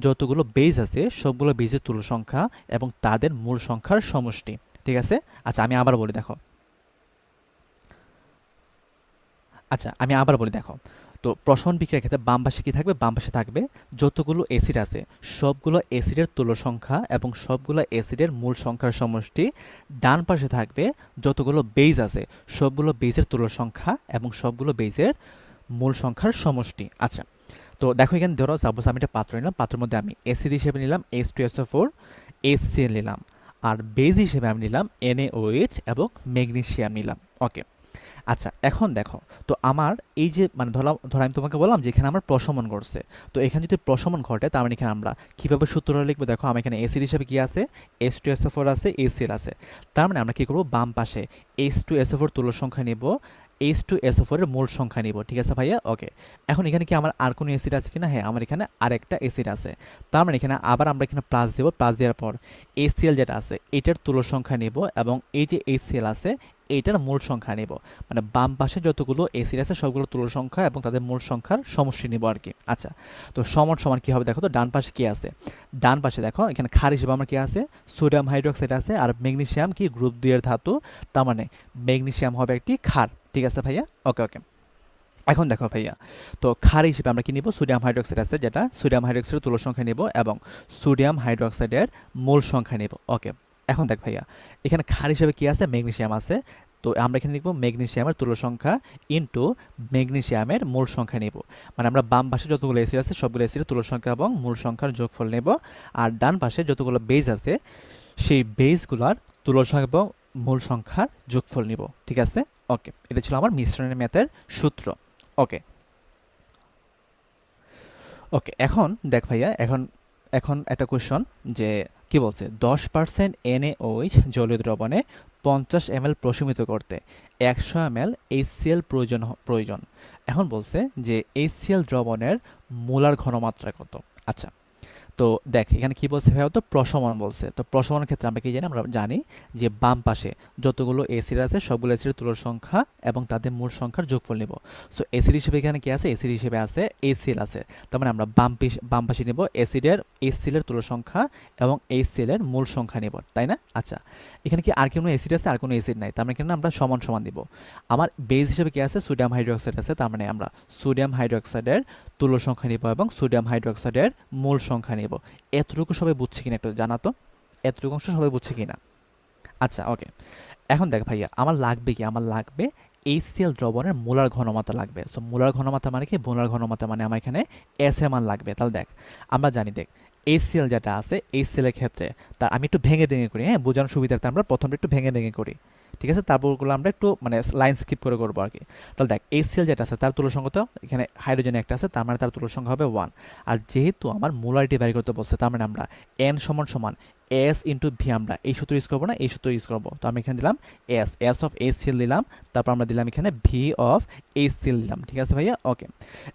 যতগুলো বেজ আছে সবগুলো বেজের তুল্য সংখ্যা এবং তাদের মূল সংখ্যার সমষ্টি। ঠিক আছে? আচ্ছা আমি আবার বলি দেখো। তো প্রশমন বিক্রিয়ার ক্ষেত্রে বাম পাশে কি থাকবে, বাম পাশে থাকবে যতগুলো অ্যাসিড আছে সবগুলো অ্যাসিডের তুল্য সংখ্যা এবং সবগুলো অ্যাসিডের মূল সংখ্যার সমষ্টি। ডান পাশে থাকবে যতগুলো বেজ আছে সবগুলো বেজের তুল্য সংখ্যা এবং সবগুলো বেজের মূল সংখ্যার সমষ্টি। আচ্ছা, তো দেখো এখানে ধরো সাপোজ আমি একটা পাত্র নিলাম, পাত্রের মধ্যে আমি অ্যাসিড হিসেবে নিলাম H2SO4, HCl নিলাম, আর বেজ হিসেবে আমি নিলাম NaOH এবং ম্যাগনেসিয়াম নিলাম। ওকে, আচ্ছা এখন দেখো, তো আমার এই যে মানে ধরো আমি তোমাকে বললাম যে এখানে আমার প্রশমন ঘটছে, তো এখানে যদি প্রশমন ঘটে তার মানে এখানে আমরা কীভাবে সূত্রটা লিখবো, দেখো আমার এখানে অ্যাসিড হিসেবে কি আছে, H2SO4 আছে, HCl আছে। তার মানে আমরা কি করবো, বাম পাশে H2SO4 তুল্য সংখ্যা নিব, H2SO4 এর মূল সংখ্যা নিব। ঠিক আছে ভাইয়া? ওকে, এখন এখানে কি আমার আর কোনো অ্যাসিড আছে কিনা, হ্যাঁ আমার এখানে আরেকটা অ্যাসিড আছে। তার মানে এখানে আবার আমরা এখানে প্লাস দেব, প্লাস দেওয়ার পর HCl যেটা আছে এটার তুল্য সংখ্যা নিব এবং এই যে HCl আছে এইটার মূল সংখ্যা নেব, মানে বাম পাশে যতগুলো অ্যাসিড আছে সবগুলো তুল্য সংখ্যা এবং তাদের মূল সংখ্যার সমষ্টি নেব আর কি। আচ্ছা, তো সমান সমান কি হবে দেখো তো, ডান পাশে কি আছে, ডান পাশে দেখো এখানে ক্ষার হিসেবে আমার কি আছে, সোডিয়াম হাইড্রোক্সাইড আছে, আর ম্যাগনেসিয়াম কি গ্রুপ 2 এর ধাতু, তার মানে ম্যাগনেসিয়াম হবে একটি ক্ষার। ঠিক আছে ভাইয়া? ওকে ওকে, এখন দেখো ভাইয়া, তো ক্ষার হিসেবে আমরা কি নিব, সোডিয়াম হাইড্রোক্সাইড আছে যেটা সোডিয়াম হাইড্রোক্সাইডের তুল্য সংখ্যা নিব এবং সোডিয়াম হাইড্রোক্সাইডের মূল সংখ্যা নিব। ওকে, এখন দেখ ভাইয়া এখানে ক্ষার হিসেবে কি আছে, ম্যাগনেসিয়াম আছে, তো আমরা এখানে লিখব ম্যাগনেসিয়ামের তুল্য সংখ্যা ইনটু ম্যাগনেসিয়ামের মূল সংখ্যা নেব, মানে আমরা বাম পাশে যতগুলো অ্যাসিড আছে সবগুলো অ্যাসিডের তুল্য সংখ্যা এবং মূল সংখ্যার যোগফল নেব, আর ডান পাশে যতগুলো বেজ আছে সেই বেজগুলোর তুল্য সংখ্যা এবং মূল সংখ্যার যোগফল নিব। ঠিক আছে? ওকে, এটা ছিল আমার মিশ্রণের ম্যাথের সূত্র। ওকে ওকে, এখন দেখ ভাইয়া, এখন এখন একটা কোয়েশন যে কি বলছে, 10% NaOH জলীয় দ্রবণে 50 ml প্রশমিত করতে 100 ml HCl প্রয়োজন। এখন বলছে যে HCl দ্রবণের মোলার ঘনমাত্রা কত। আচ্ছা, তো দেখ এখানে কি বলছে ভাইয়া, তো প্রশমন বলছে, তো প্রশমনের ক্ষেত্রে আমরা কি জানি, আমরা জানি যে বাম পাশে যতগুলো অ্যাসিড আছে সবগুলো অ্যাসিডের তুল্য সংখ্যা এবং তাদের মূল সংখ্যার যোগফল নেব। সো অ্যাসিড হিসেবে এখানে কি আছে, অ্যাসিড হিসেবে আছে HCl আছে, তার মানে আমরা বাম পাশে নেব অ্যাসিডের HCl এর তুল্য সংখ্যা এবং HCl এর মূল সংখ্যা নেব, তাই না? আচ্ছা, এখানে কি আর কোনো অ্যাসিড আছে, আর কোনো অ্যাসিড নাই, তার মানে এখানে আমরা সমান সমান দিব। আমার বেজ হিসেবে কি আছে, সোডিয়াম হাইড্রোক্সাইড আছে, তার মানে আমরা সোডিয়াম হাইড্রোক্সাইডের তুল্য সংখ্যা নিব এবং সোডিয়াম হাইড্রোক্সাইডের মূল সংখ্যা নিব। এতটুকু সবাই বুঝছে কিনা একটু জানাতো, এতটুকু অংশ সবাই বুঝছে কিনা? আচ্ছা ওকে, এখন দেখ ভাইয়া আমার লাগবে কি, আমার লাগবে HCl দ্রবণের মোলার ঘনমাত্রা লাগবে। সো মোলার ঘনমাত্রা মানে কি, মোলার ঘনমাত্রা মানে আমার এখানে SMR লাগবে। তাহলে দেখ আমরা জানি, দেখ HCl যেটা আছে HCl এর ক্ষেত্রে তার আমি একটু ভেঙে ভেঙে করি, হ্যাঁ বোঝানোর সুবিধার্থে আমরা প্রথমে একটু ভেঙে ভেঙে করি, ঠিক আছে, তারপরগুলো আমরা একটু মানে লাইন স্কিপ করে করবো আর কি। তাহলে দেখ HCl যেটা আছে তার তুল্য সংখ্যা তো এখানে হাইড্রোজেন একটা আছে, তার মানে তার তুল্য সংখ্যা হবে 1। আর যেহেতু আমার মোলারিটি বের করতে বলছে, তার মানে আমরা N সমান সমান S ইন্টু ভি, আমরা এই সূত্র ইউজ করবো না, এই সূত্র ইউজ করবো। তো আমি এখানে দিলাম S অফ HCl দিলাম, তারপর আমরা দিলাম এখানে ভি অফ HCl দিলাম। ঠিক আছে ভাইয়া? ওকে,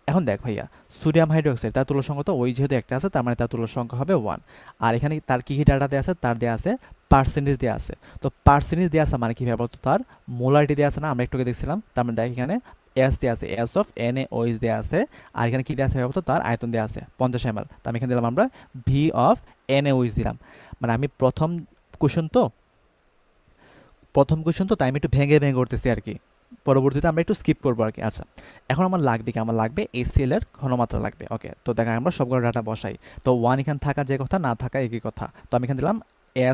এখন দেখ ভাইয়া সোডিয়াম হাইড্রোক্সাইড তার তুল্য সংখ্যা তো ওই যেহেতু একটা আছে, তার মানে তার তুল্য সংখ্যা হবে 1। আর এখানে তার কি কি ডাটা দেওয়া আছে, তার দেওয়া আছে পার্সেন্টেজ দেওয়া আছে। তো পার্সেন্টেজ দেওয়া আছে মানে কি ভাই বলতো, তার মোলারিটি দেওয়া আছে না, আমরা একটু দেখছিলাম, তার মানে দেখ এখানে S দেওয়া আছে, S অফ NaOH দেওয়া আছে, আর এখানে কি দেওয়া আছে ভাই বলতো, তার আয়তন দেওয়া আছে 50 ml। তো আমি এখানে দিলাম আমরা ভি অফ NaOH দিলাম, মানে আমি প্রথম কোশ্চেন তো তাই আমি একটু ভেঙে ভেঙে করতেছি আর কি, পরবর্তীতে আমরা একটু স্কিপ করবো আর কি। আচ্ছা, এখন আমার লাগবে কি, আমার লাগবে HCl এর ঘনমাত্রা লাগবে। ওকে, তো দেখা আমরা সবগুলো ডাটা বসাই। তো 1 এখানে থাকা যে কথা, না থাকা একই কথা। তো আমি এখানে দিলাম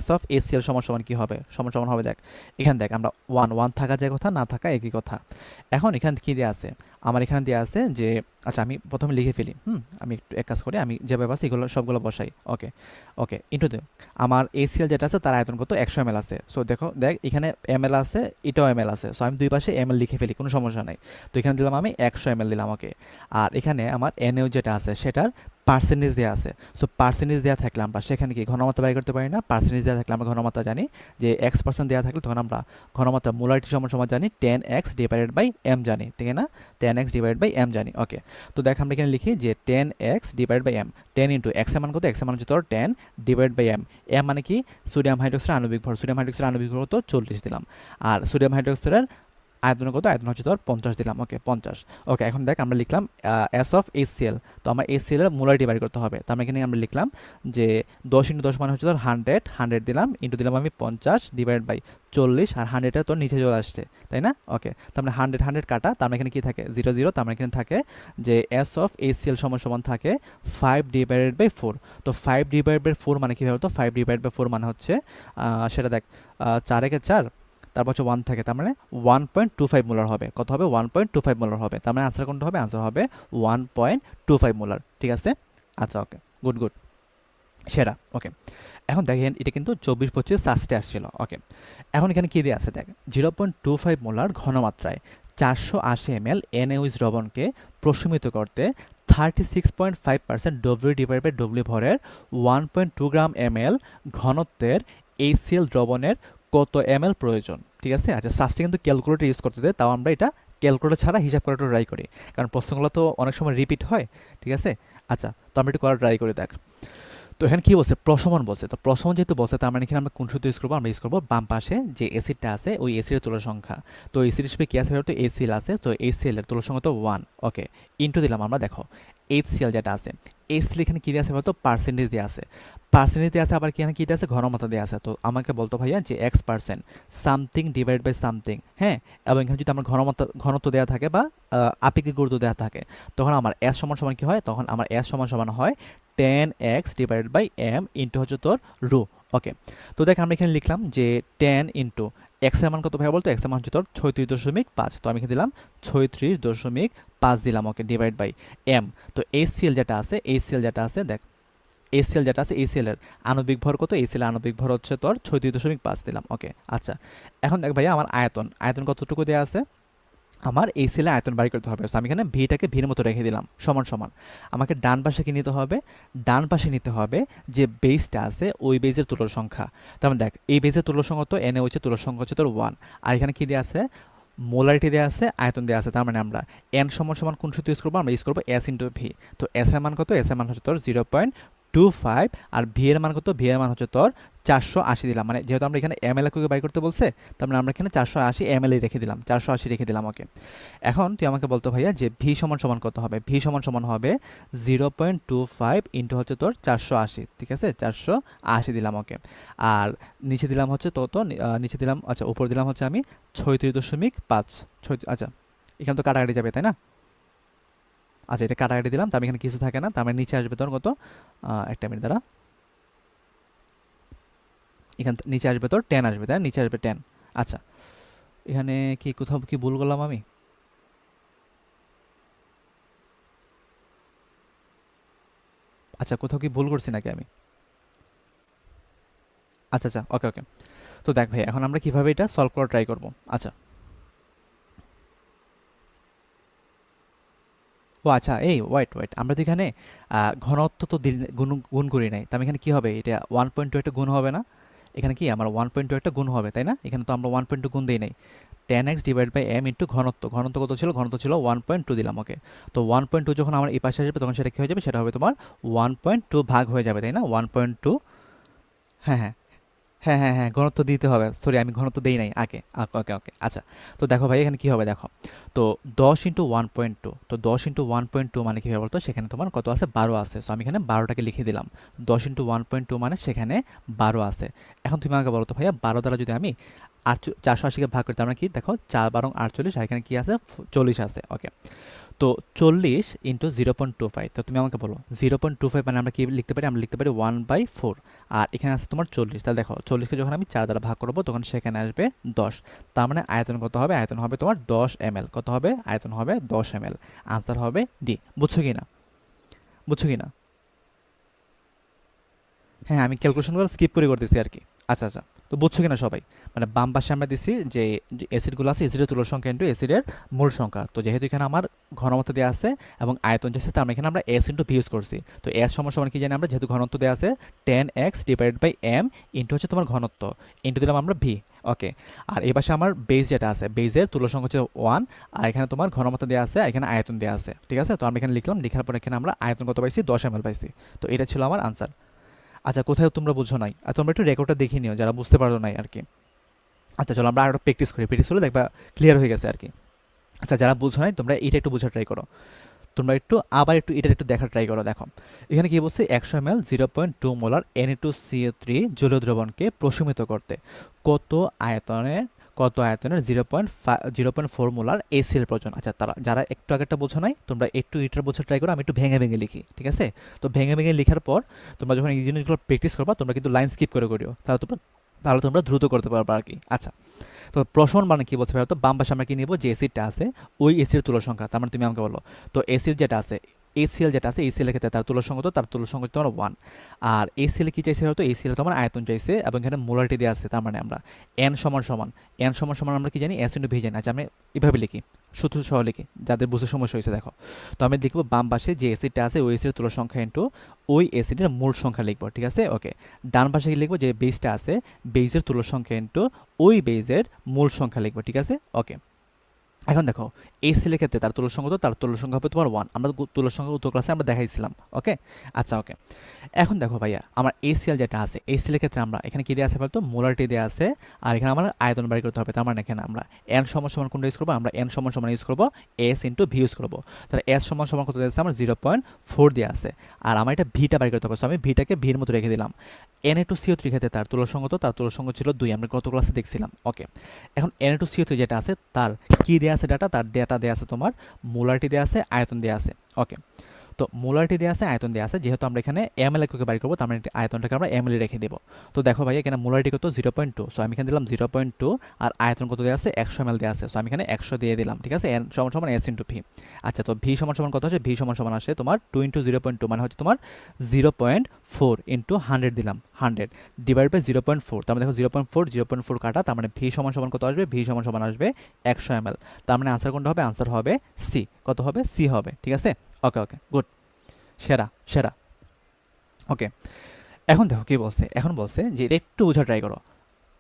S অফ HCl সমান সমান কি হবে, সমান সমান হবে, দেখ এখানে দেখ আমরা 1 থাকা যে কথা, না থাকা একই কথা। এখন এখানে কি দেওয়া আছে, আমার এখানে দেওয়া আছে যে, আচ্ছা আমি প্রথমে লিখে ফেলি, আমি একটু এক কাজ করি, আমি যেভাবে আছে এগুলো সবগুলো বসাই। ওকে ওকে, ইন্টু দেব আমার HCl যেটা আছে তার আয়তন কত, 100 ml আছে। সো দেখ এখানে ml আছে, এটাও ml আছে, সো আমি দুই পাশে ml লিখে ফেলি, কোনো সমস্যা নাই। তো এখানে দিলাম আমি 100 ml দিলাম। ওকে, আর এখানে আমার NaO যেটা আছে সেটার পার্সেন্টেজ দেওয়া আছে। সো পার্সেন্টেজ দেওয়া থাকলে আমরা সেখানে কি ঘনমাত্রা বের করতে পারি না, পার্সেন্টেজ দেওয়া থাকলে আমরা ঘনমাত্রা জানি যে X% দেওয়া থাকলে তখন আমরা ঘনমাত্রা মোলারিটি সমান সমান জানি 10x ডিভাইডেড বাই m জানি, ঠিক না, 10x ডিভাইডেড বাই m জানি। ওকে, তো দেখ আমরা এখানে লিখি যে 10x divide by m, 10 into x এর মান কত, x এর মান হচ্ছে তোর 10 ডিভাইড বাই m, m মানে কি সোডিয়াম হাইড্রোক্সাইড আণবিক ভর, সোডিয়াম হাইড্রোক্সাইড আণবিক ভর তো 40 দিলাম, আর সোডিয়াম হাইড্রোক্সাইডের আয়তন কত, আয়তন হচ্ছে তোর 50 দিলাম, ওকে 50। ওকে, এখন দেখ আমরা লিখলাম এস অফ HCl, তো আমার HCl এর মোলারিটি বের করতে হবে। তার মানে এখানে আমরা লিখলাম যে 10 × 10 মানে হচ্ছে তোর 100 দিলাম, ইন্টু দিলাম আমি 50 ডিভাইড বাই 40, আর 100টা তোর নিচে চলে আসছে, তাই না? ওকে, তার মানে 100 কাটা, তার মানে এখানে কি থাকে 0 0, তার মানে এখানে থাকে যে এস অফ HCl সমান সমান থাকে 5/4। তো 5/4 মানে কী হবে, তো 5/4 মানে হচ্ছে সেটা দেখ 4 একে 4, তারপর হচ্ছে 1 থাকে, তার মানে 1.25 মোলার হবে। কত হবে? 1.25 মোলার হবে। তার মানে আনসার কোনটা হবে? আনসার হবে 1.25 মোলার। ঠিক আছে, আচ্ছা ওকে, গুড গুড, সেরা। ওকে, এখন দেখেন এটা কিন্তু 24-25 সাস্টে আসছিল। ওকে, এখন এখানে কী দিয়ে আছে দেখ, 0.25 মোলার ঘনমাত্রায় 480 ml NaOH দ্রবণকে প্রশমিত করতে 36.5% W/W ভরের 1.2 গ্রাম ml ঘনত্বের HCl দ্রবণের কত ml প্রয়োজন? ঠিক আছে, আচ্ছা সাস্টে কিন্তু ক্যালকুলেটর ইউজ করতে দেয়, তাও আমরা এটা ক্যালকুলেটর ছাড়া হিসাব করাটা ট্রাই করি, কারণ প্রশ্নগুলো তো অনেক সময় রিপিট হয়। ঠিক আছে, আচ্ছা তো আমরা একটু করা ট্রাই করি দেখ। তো এখানে কি বলছে? প্রশমন বলছে। তো প্রশমন যেহেতু বলছে, তার মানে এখানে আমরা কোন সূত্র ইউজ করবো? আমরা ইউজ করবো বাম পাশে যে অ্যাসিডটা আছে ওই অ্যাসিডের তুলা সংখ্যা। তো অ্যাসিড হিসেবে কি আছে? তো HCl আছে, তো HCl এর তুলা সংখ্যা তো 1। ওকে, ইন্টু দিলাম আমরা, দেখো HCl যেটা আছে, HCl এখানে কি দিয়ে আছে বলতো? পার্সেন্টেজ দিয়ে আছে, পার্সেন্টেজ দিয়ে আছে, আবার এখানে কি দিয়ে আছে? ঘনমাত্রা দিয়ে আছে। তো আমাকে বলতো ভাইয়া যে X% something divide by something, হ্যাঁ, এবং এখানে যদি আমার ঘনত্ব দেওয়া থাকে বা আপেক্ষিক গুরুত্ব দেওয়া থাকে, তখন আমার S সমান সমান কি হয়? তখন আমার S সমান সমান হয় 10x divided by m into হচ্ছে তোর রো। ওকে, তো দেখ আমরা এখানে লিখলাম যে 10 ইন্টু এক্স এর মান কত ভাই বলতো? এক্স এর মান হচ্ছে তোর 36.5, তো আমি এখানে দিলাম 36.5 দিলাম। ওকে, ডিভাইড বাই m। তো HCl যেটা আছে, HCl যেটা আছে দেখ, HCl যেটা আছে, HCl এর আণবিক ভর কত? HCl এর আণবিক ভর হচ্ছে তোর 36.5 দিলাম। ওকে, আচ্ছা এখন দেখ ভাইয়া আমার আয়তন কতটুকু দেওয়া আছে? আমার এই সেলে আয়তন বাড়ি করতে হবে। আমি এখানে ভিটাকে ভির মতো রেখে দিলাম সমান সমান। আমাকে ডান পাশে কি নিতে হবে? ডান পাশে নিতে হবে যে বেসটা আছে ওই বেজের তুলার সংখ্যা। তার মানে দেখ এই বেজের তুলার সংখ্যা তো এনে হচ্ছে, তুলার সংখ্যা হচ্ছে তোর 1, আর এখানে কি দেওয়া আছে? মোলারিটি দেওয়া আছে, আয়তন দেওয়া আছে। তার মানে আমরা এন সমান সমান কোন সূত্র ইউজ করবো? আমরা ইউজ করবো এস ইন্টু ভি। তো এস এর মান কত? এস এর মান হচ্ছে তোর 0.25, আর ভি এর মান কত? ভি এর মান হচ্ছে তোর 480 দিলাম। মানে যেহেতু আমরা এখানে এম এল বাই করতে বলছে, তার মানে আমরা এখানে 480 ml রেখে দিলাম, 480 রেখে দিলাম। ওকে, এখন তুই আমাকে বলতো ভাইয়া যে ভি সমান সমান কত হবে? ভি সমান সমান হবে 0.25 ইন্টু হচ্ছে তোর 480। ঠিক আছে, 480 দিলাম। ওকে, আর নিচে দিলাম হচ্ছে নিচে দিলাম, আচ্ছা উপর দিলাম হচ্ছে আমি 36.5। আচ্ছা এখানে তো কাটাকাটি যাবে তাই না? আচ্ছা এটা কাটাকাটি দিলাম, তার এখানে কিছু থাকে না, তার মানে নিচে আসবে তোর কত? একটা মিনিট দ্বারা, এখান নিচে আসবে তোর 10 আসবে, তাই না? নিচে আসবে 10। আচ্ছা এখানে কি কোথাও কি ভুল করলাম আমি? আচ্ছা কোথাও কি ভুল করছি নাকি আমি? আচ্ছা আচ্ছা, ওকে ওকে। তো দেখ ভাই এখন আমরা কিভাবে এটা সলভ করা ট্রাই করব। আচ্ছা, ও আচ্ছা, এই ওয়েট, আমরা তো এখানে ঘনত্ব তো গুণ করি নাই, তার মানে এখানে কি হবে? এটা 1.2 একটা গুণ হবে না? এখানে কি আমার 1.2 একটা গুণ হবে, তাই না? এখানে তো আমরা 1.2 গুণ দিই নাই। 10x divide by m into ঘনত্ব, ঘনত্ব কত ছিল? ঘনত্ব ছিল 1.2 দিলাম। ওকে, তো 1.2 যখন আমার এই পাশে আসবে তখন সেটা কি হয়ে যাবে? সেটা হবে তোমার 1.2 ভাগ হয়ে যাবে, তাই না? 1.2, হ্যাঁ হ্যাঁ হ্যাঁ হ্যাঁ হ্যাঁ, ঘনত্ব দিতে হবে, সরি আমি ঘনত্ব দেই নাই আগে। ওকে ওকে, আচ্ছা তো দেখো ভাই এখানে কি হবে দেখো, তো 10 × 1.2, তো 10 × 1.2 মানে কি হবে বলতো? সেখানে তোমার কত আছে? 12 আছে। সো আমি এখানে 12টাকে লিখে দিলাম। 10 × 1.2 মানে সেখানে 12 আছে। এখন তুমি আমাকে বলো তো ভাইয়া 12 দ্বারা যদি আমি 480কে ভাগ করি, তার মানে কি দেখো 4 × 12 = 48, আর এখানে কি আছে? 40 আছে। ওকে, তো 40 ইন্টু 0.25, তো তুমি আমাকে বলো 0.25 মানে আমরা কি লিখতে পারি? আমরা লিখতে পারি 1/4, আর এখানে আছে তোমার 40। তাহলে দেখো 40কে যখন আমি 4 দ্বারা ভাগ করবো তখন সেখানে আসবে 10। তার মানে আয়তন কত হবে? আয়তন হবে তোমার 10 ml। কত হবে? আয়তন হবে 10 ml। আনসার হবে ডি। বুঝছো কি না? বুঝছো কি না? হ্যাঁ আমি ক্যালকুলেশনগুলো স্কিপ করে করতেছি আর কি। আচ্ছা আচ্ছা, তো বুঝছো কিনা সবাই? মানে বাম পাশে আমরা দিছি যে অ্যাসিডগুলো আছে, অ্যাসিডের তুলার সংখ্যা ইন্টু অ্যাসিডের মূল সংখ্যা। তো যেহেতু এখানে আমার ঘনমাত্রা দেওয়া আছে এবং আয়তন যাচ্ছে, তার মানে এখানে আমরা এস ইন্টু ভি ইউজ করছি। তো এস সমান সমান কি জানি আমরা? যেহেতু ঘনত্ব দেওয়া আছে 10x divided by m into হচ্ছে তোমার ঘনত্ব, ইন্টু দিলাম আমরা ভি। ওকে, আর এই পাশে আমার বেস যেটা আছে, বেসের তুলার সংখ্যা হচ্ছে 1, আর এখানে তোমার ঘনমাত্রা দেওয়া আছে, এখানে আয়তন দেওয়া আছে। ঠিক আছে, তো আমি এখানে লিখলাম, লেখার পর এখানে আমরা আয়তন কত পাইছি? 10 ml পাইছি। তো এটা ছিল আমার আনসার। আচ্ছা কোথায় তোমরা বুঝো নাই? আর তোমরা একটু রেকর্ডটা দেখে নিও যারা বুঝতে পারো নাই আর কি। আচ্ছা চলো আমরা আরও প্র্যাকটিস করি, প্র্যাকটিস করলে দেখবা ক্লিয়ার হয়ে গেছে আর কি। আচ্ছা যারা বুঝো নাই তোমরা এটা একটু বোঝার ট্রাই করো, তোমরা একটু আবার একটু এটা একটু দেখার ট্রাই করো। দেখো এখানে কি বলছে 100 ml 0.2 মোলার Na2CO3 জলীয় দ্রবণকে প্রশমিত করতে কত আয়তনের জিরো পয়েন্ট ফোর মোলার এসিএল প্রয়োজন। আচ্ছা তারা যারা একটু আগেরটা বোঝো নাই তোমরা একটু এটার বোঝার ট্রাই করো, আমি একটু ভেঙে ভেঙে লিখি, ঠিক আছে? তো ভেঙে ভেঙে লেখার পর তোমরা যখন এই জিনিসগুলো প্র্যাকটিস করবা তোমরা কিন্তু লাইন স্কিপ করে করিও, তাহলে তোমরা দ্রুত করতে পারবা আর কি। আচ্ছা তো প্রশমন মানে কি বলছে ভাই? তো বাম পাশে আমরা কি নিব, যে এসিডটা আছে ওই এসির তুলা সংখ্যা, তার মানে তুমি আমাকে বলো তো এসিড যেটা আছে এসিএল যেটা আছে এসিএল এর ক্ষেত্রে তার তুলা সংখ্যা, তো তার তুলা সংখ্যা তোমার 1। আর এসিএল কি চাইছে হয়তো এসিএল তোমার আয়তন চাইছে এবং এখানে মোলারিটি দেওয়া আছে, তার মানে আমরা এন সমান আমরা কি জানি এস ইন্টু ভি জানি। আচ্ছা আমি এভাবে লিখি, সূত্র সহ লিখি যাদের বুঝতে সমস্যা হয়েছে। দেখো তো আমি লিখবো বাম পাশে যে এসিডটা আছে ওই এসিডের তুলা সংখ্যা ইন্টু ওই এসিডের মূল সংখ্যা লিখবো, ঠিক আছে? ওকে। ডান পাশে কি লিখবো, যে বেসটা আছে বেজের তুলা সংখ্যা ইন্টু ওই বেজের মূল সংখ্যা লিখবো, ঠিক আছে? ওকে। এখন দেখো এই সেলের ক্ষেত্রে তার তুলর সংখ্যা, তো তার তুলর সংখ্যা হবে তোমার 1, আমরা তুলর সংখ্যা উত্তর ক্লাসে আমরা দেখাইছিলাম। ওকে আচ্ছা ওকে। এখন দেখো ভাইয়া আমার এসিএল যেটা আছে এসিএল এর ক্ষেত্রে আমরা এখানে কি দেওয়া আছে বলতো, মোলারিটি দেওয়া আছে, আর এখানে আমরা আয়তন বাড়ি করতে হবে। তার মানে এখানে আমরা এন সমান সমান কোনটা ইউজ করবো, আমরা এন সমান সমান ইউজ করবো এস ইন্টু ভি ইউজ করবো। তাহলে এস সমান সমান কত দেওয়া আছে, আমার 0.4 দেওয়া আছে, আর আমার এটা ভিটা বাড়ি করতে হবে, সো আমি ভিটাকে ভির মতো রেখে দিলাম। Na2CO3 ক্ষেত্রে তার তুলর সংখ্যা, তো তার তুলর সংখ্যা ছিল 2, আমরা গত ক্লাসে দেখছিলাম। ওকে এখন Na2CO3 যেটা আছে তার কি দেওয়া আছে ডাটা, তার ডাটা দেওয়া আছে তোমার মোলারিটি দেওয়া আছে, আয়তন দেওয়া আছে। ওকে তো মোলারিটি দেওয়া আছে, আয়তন দেওয়া আছে, যেহেতু আমরা এখানে এমএল কে বাইর করবো তার মানে আয়তনটাকে আমরা এমএল রেখে দেবো। তো দেখো ভাই এখানে মোলারিটি কত 0.2, সো আমি এখানে দিলাম 0.2, আর আয়তন কত দেওয়া আছে 100 ml দেওয়া আছে, সো আমি এখানে 100 দিয়ে দিলাম, ঠিক আছে? এন সমান সমান এস ইন্টু ভি। আচ্ছা তো ভি সমান সমান কত হচ্ছে, ভি সমান সমান আসে তোমার 2 ইন্টু 0.2 মানে হচ্ছে তোমার 0.4 ইন্টু 100 দিলাম, 100 ডিভাইড বাই 0.4, তার মানে দেখো 0.4 কাটা, তার মানে ভি সমান সমান কত আসবে, ভি সমান সমান আসবে 100 ml। তার মানে আনসার কোনটা হবে, আনসার হবে সি। কত হবে, সি হবে, ঠিক আছে? ওকে ওকে গুড, সেরা সেরা। ওকে এখন দেখো কি বলছে, এখন বলছে যে এটা একটু বোঝা ট্রাই করো।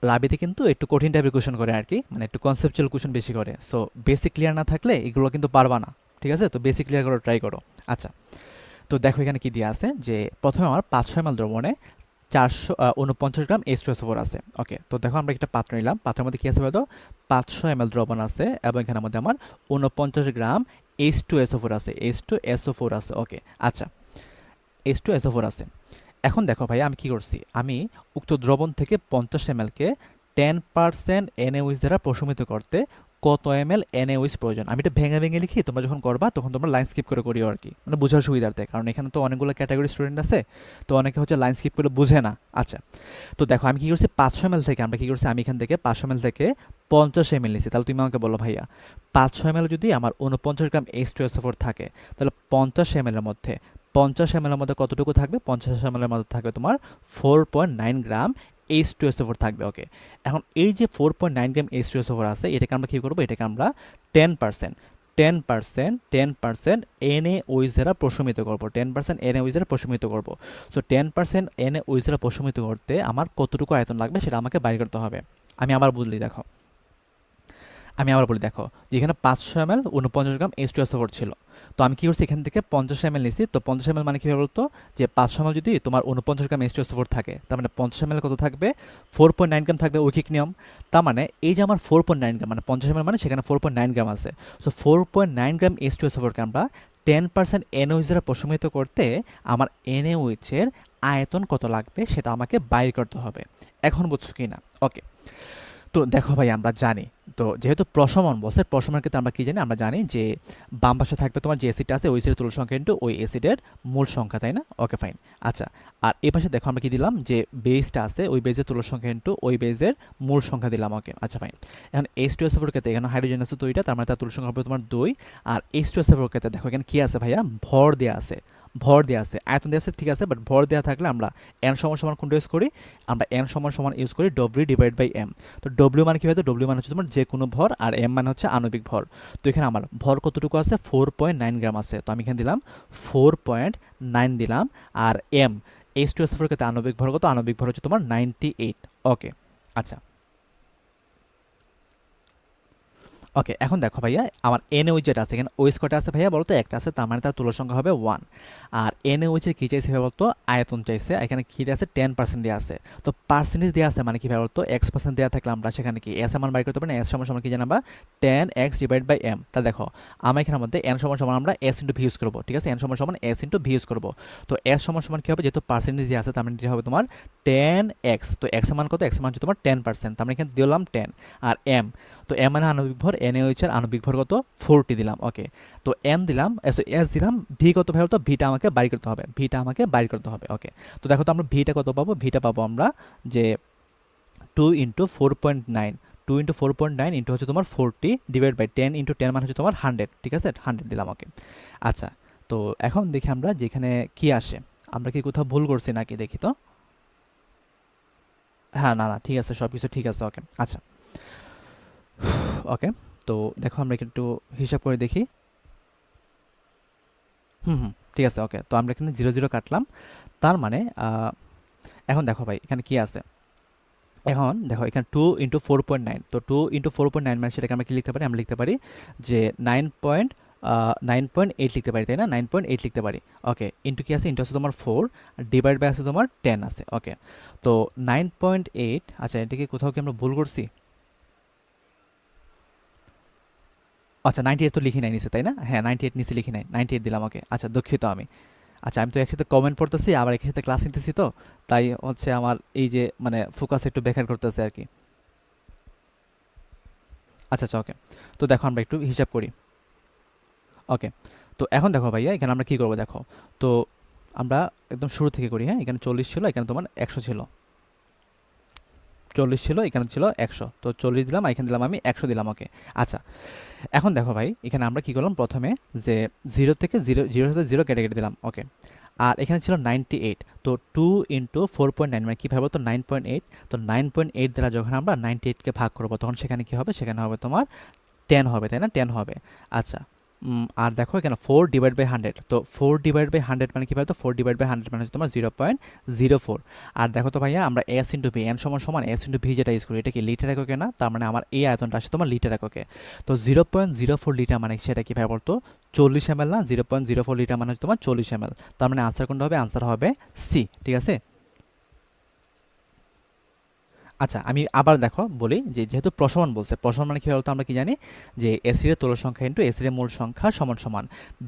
লাবিতে কিন্তু একটু কঠিন টাইপের কোয়েশন করে আর কি, মানে একটু কনসেপচুয়াল কোয়েশন বেশি করে, সো বেসিক ক্লিয়ার না থাকলে এগুলো কিন্তু পারবা না, ঠিক আছে? তো বেসিক ক্লিয়ার করে ট্রাই করো। আচ্ছা তো দেখো এখানে কি দেওয়া আছে, যে প্রথমে আমার 500 ml দ্রবণে 449 গ্রাম H2SO4 আছে। ওকে তো দেখো আমরা একটা পাত্র নিলাম, পাত্রের মধ্যে কি আছে বলতো, 500 ml দ্রবণ আছে এবং এখানের মধ্যে আমার 49 গ্রাম H2SO4 আছে, H2SO4 আছে। ওকে আচ্ছা H2SO4 আছে। এখন দেখো ভাই আমি কি করছি, আমি উক্ত দ্রবণ থেকে 50 ml কে 10% NaOH দ্বারা প্রশমিত করতে কত ml NaOH প্রয়োজন। আমি এটা ভেঙে ভেঙে লিখি, তোমরা যখন করবা তখন তোমরা লাইন স্কিপ করে করিও আর কি, মানে বোঝার সুবিধার্থে, কারণ এখানে তো অনেকগুলো ক্যাটাগরি স্টুডেন্ট আছে, তো অনেকে হচ্ছে লাইন স্কিপ করে বুঝে না। আচ্ছা তো দেখো আমি কি করছি 500 ml থেকে আমরা কি করছি, আমি এখান থেকে 500 ml থেকে 50 ml নিছি। তাহলে তুমি আমাকে বলো ভাইয়া 500 ml যদি আমার 49 গ্রাম H2SO4 থাকে, তাহলে 50 ml এর মধ্যে 50 ml এর মধ্যে কতটুকু থাকবে, 50 ml এর মধ্যে থাকবে তোমার 4.9 গ্রাম H2SO4 থাকবে। ওকে এখন এই যে 4.9 গ্রাম H2SO4 আছে এটাকে আমরা কি করবো, এটাকে আমরা 10% 10% NaOH দ্বারা প্রশমিত করবো, 10% NaOH দ্বারা প্রশমিত করবো। সো 10% NaOH দ্বারা প্রশমিত করতে আমার কতটুকু আয়তন লাগবে সেটা আমাকে বাইর করতে হবে। আমি আবার বলি দেখো যে এখানে 500 ml 49 গ্রাম H2SO4 ছিল, তো আমি কি করছি এখান থেকে 50 ml নিছি। তো 50 ml মানে কি বলতো, যে 500 ml যদি তোমার 49 গ্রাম H2SO4 থাকে, তার মানে 50 ml কত থাকবে, 4.9 গ্রাম থাকবে, ঐকিক নিয়ম। তার মানে এই যে আমার 4.9 গ্রাম মানে 50 ml মানে সেখানে 4.9 গ্রাম আছে, সো 4.9 গ্রাম H2SO4 কে আমরা 10% NaOH দ্বারা প্রশমিত করতে আমার NaOH এর আয়তন কত লাগবে সেটা আমাকে বাইর করতে হবে। এখন বুঝছো কি না? ওকে তো দেখো ভাই আমরা জানি, তো যেহেতু প্রশমন বলছে, প্রশমনের ক্ষেত্রে আমরা কি জানি, আমরা জানি যে বাম পাশে থাকবে তোমার যে অ্যাসিডটা আছে ওই অ্যাসিডের তুল্য সংখ্যা ইন্টু ওই অ্যাসিডের মূল সংখ্যা, তাই না? Okay fine. আচ্ছা আর এই পাশে দেখো আমরা কি দিলাম, যে বেসটা আছে ওই বেজের তুল্য সংখ্যা ইন্টু ওই বেজের মূল সংখ্যা দিলাম। ওকে আচ্ছা ফাইন। এখন H2SO4 ক্ষেত্রে এখানে হাইড্রোজেন আছে 2টা, তার মানে তার তুল্য সংখ্যা হবে তোমার 2। আর H2SO4 ক্ষেত্রে দেখো এখানে কি আছে ভাইয়া, ভর দেওয়া আছে, আয়তন দেওয়া আছে, ঠিক আছে, বাট ভর দেওয়া থাকলে আমরা n সমান সমান কোনটা ইউজ করি, আমরা n সমান সমান ইউজ করি W ডিভাইড বাই m। তো W মানে কি হয়, তো W মানে হচ্ছে তোমার যে কোনো ভর, আর m মানে হচ্ছে আণবিক ভর। তো এখানে আমার ভর কতটুকু আছে, 4.9 গ্রাম আছে, তো আমি এখানে দিলাম 4.9 দিলাম। আর m H2SO4 ক্ষেত্রে আণবিক ভর কত, আণবিক ভর হচ্ছে তোমার 98। ওকে আচ্ছা ওকে, এখন দেখো ভাইয়া আমার NaOH যেটা আছে এখানে OH কয়টা আছে ভাইয়া বলো তো? একটা আছে, তার মানে তার তুল্য সংখ্যা হবে 1। আর NaOH এর কি চাইছে ভাইয়া বলতো? আয়তন চাইছে। এখানে কি দেওয়া আছে? 10% দেওয়া আছে। তো পার্সেন্টেজ দেওয়া আছে মানে কি ভাইয়া বলতো? X% দেওয়া থাকলে আমরা সেখানে কি S এর মান বাইর করতে পারি না? S সমান সমান কি জানাবা? 10x divide by m। তা দেখো আমরা এখানের মধ্যে n সমান সমান আমরা s ইন্টু ভি ইউজ করবো, ঠিক আছে? n সমান সমান s ইন্টু ভি ইউজ করবো। তো s সমান সমান কি হবে? যেহেতু পার্সেন্টেজ দেওয়া আছে তার মানে এটা হবে তোমার 10x। তো x এর মান কত? x এর মান হচ্ছে তোমার 10%, তার মানে এখানে দিলাম 10। আর m, তো m মানে আণবিক ভর, NaOH এর আণবিক ভর কত? 40 দিলাম। ওকে, তো n দিলাম, s দিলাম, ভি কত ভাই বলতো? ভিটা আমাকে বাইর করতে হবে, ভিটা আমাকে বাইর করতে হবে। ওকে, তো দেখো তো আমরা ভিটা কত পাবো? ভিটা পাবো আমরা যে 2 ইন্টু 4.9, 2 ইন্টু 4.9 ইন্টু হচ্ছে তোমার 40 ডিভাইড বাই 10 ইন্টু 10 মানে হচ্ছে তোমার 100, ঠিক আছে? 100 দিলাম। ওকে, আচ্ছা, তো এখন দেখি আমরা যেখানে কি আসে, আমরা কি কোথাও ভুল করছি নাকি দেখি তো। হ্যাঁ, না না, ঠিক আছে, সব কিছু ঠিক আছে। ওকে, আচ্ছা, ওকে, তো দেখো আমরা একটু হিসাব করে দেখি। ঠিক আছে। ওকে, তো আমরা এখানে 0 0 কাটলাম, তার মানে এখন দেখো ভাই এখানে কি আছে। এখন দেখো এখানে 2 ইন্টু 4.9, তো 2 ইন্টু 4.9 মানে সেটাকে আমরা কি লিখতে পারি? আমরা লিখতে পারি যে 9.8 লিখতে পারি, তাই না? 9.8 লিখতে পারি। ওকে, ইন্টু কি আছে? ইন্টু আছে তোমার 4, ডিভাইড বাই আছে তোমার 10 আছে। ওকে, তো 9.8, আচ্ছা এটা কি কোথাও কি আমরা ভুল করছি? আচ্ছা, 98 তো লিখি নাই নিচে, তাই না? হ্যাঁ, 98 নিচে লিখি নাই, 98 দিলাম। ওকে, আচ্ছা, দুঃখিত আমি। আচ্ছা, আমি তো একসাথে কমেন্ট পড়তেছি আবার একসাথে ক্লাস নিতেছি, তো তাই হচ্ছে আমার এই যে মানে ফোকাস একটু বেকার করতেছে আর কি। আচ্ছা আচ্ছা, ওকে, তো দেখো আমরা একটু হিসাব করি। ওকে, তো এখন দেখো ভাইয়া এখানে আমরা কি করবো দেখো। তো আমরা একদম শুরু থেকে করি। হ্যাঁ, এখানে 40 ছিল, এখানে তোমার 100 ছিল, 40 ছিল, এখানে ছিল 100, তো 40 দিলাম, আর এখানে দিলাম আমি 100 দিলাম। ওকে, আচ্ছা, এখন দেখো ভাই এখানে আমরা কি করলাম প্রথমে, যে 0 থেকে 0, 0 থেকে 0 কেটে কেটে দিলাম। ওকে, আর এখানে ছিল 98, তো 2 ইন্টু 4.9 মানে কী ভাবে তো 9.8, তো 9.8 দ্বারা যখন আমরা 98কে ভাগ করবো তখন সেখানে কি হবে? সেখানে হবে তোমার 10 হবে, তাই না? 10 হবে। আচ্ছা, আর দেখো এখানে 4 ডিভাইড বাই 100, তো 4 ডিভাইড বাই 100 মানে কি ভাবে তো 4 ডিভাইড বাই 100 মানে হচ্ছে তোমার 0.04। আর দেখো তো ভাইয়া আমরা এস ইন্টু ভি, এন সমান সমান এস ইন্টু ভি যেটা ইউজ করি এটা কি লিটার এককে না? তার মানে আমার এই আয়তনটা আসে তোমার লিটার এককে। তো 0.04 লিটার মানে সেটা কি ভাবে বলতো? 40 ml না? 0.04 লিটার মানে হচ্ছে তোমার 40 ml। তার মানে আনসার কোনটা হবে? আনসার হবে সি, ঠিক আছে? আচ্ছা, আমি আবার দেখো বলি যে যেহেতু প্রসমান বলছে, প্রসমান মানে কি বলতো? আমরা কি জানি যে এসিডের তুল্য সংখ্যা ইন্টু এসিডের মূল সংখ্যা সমান সমান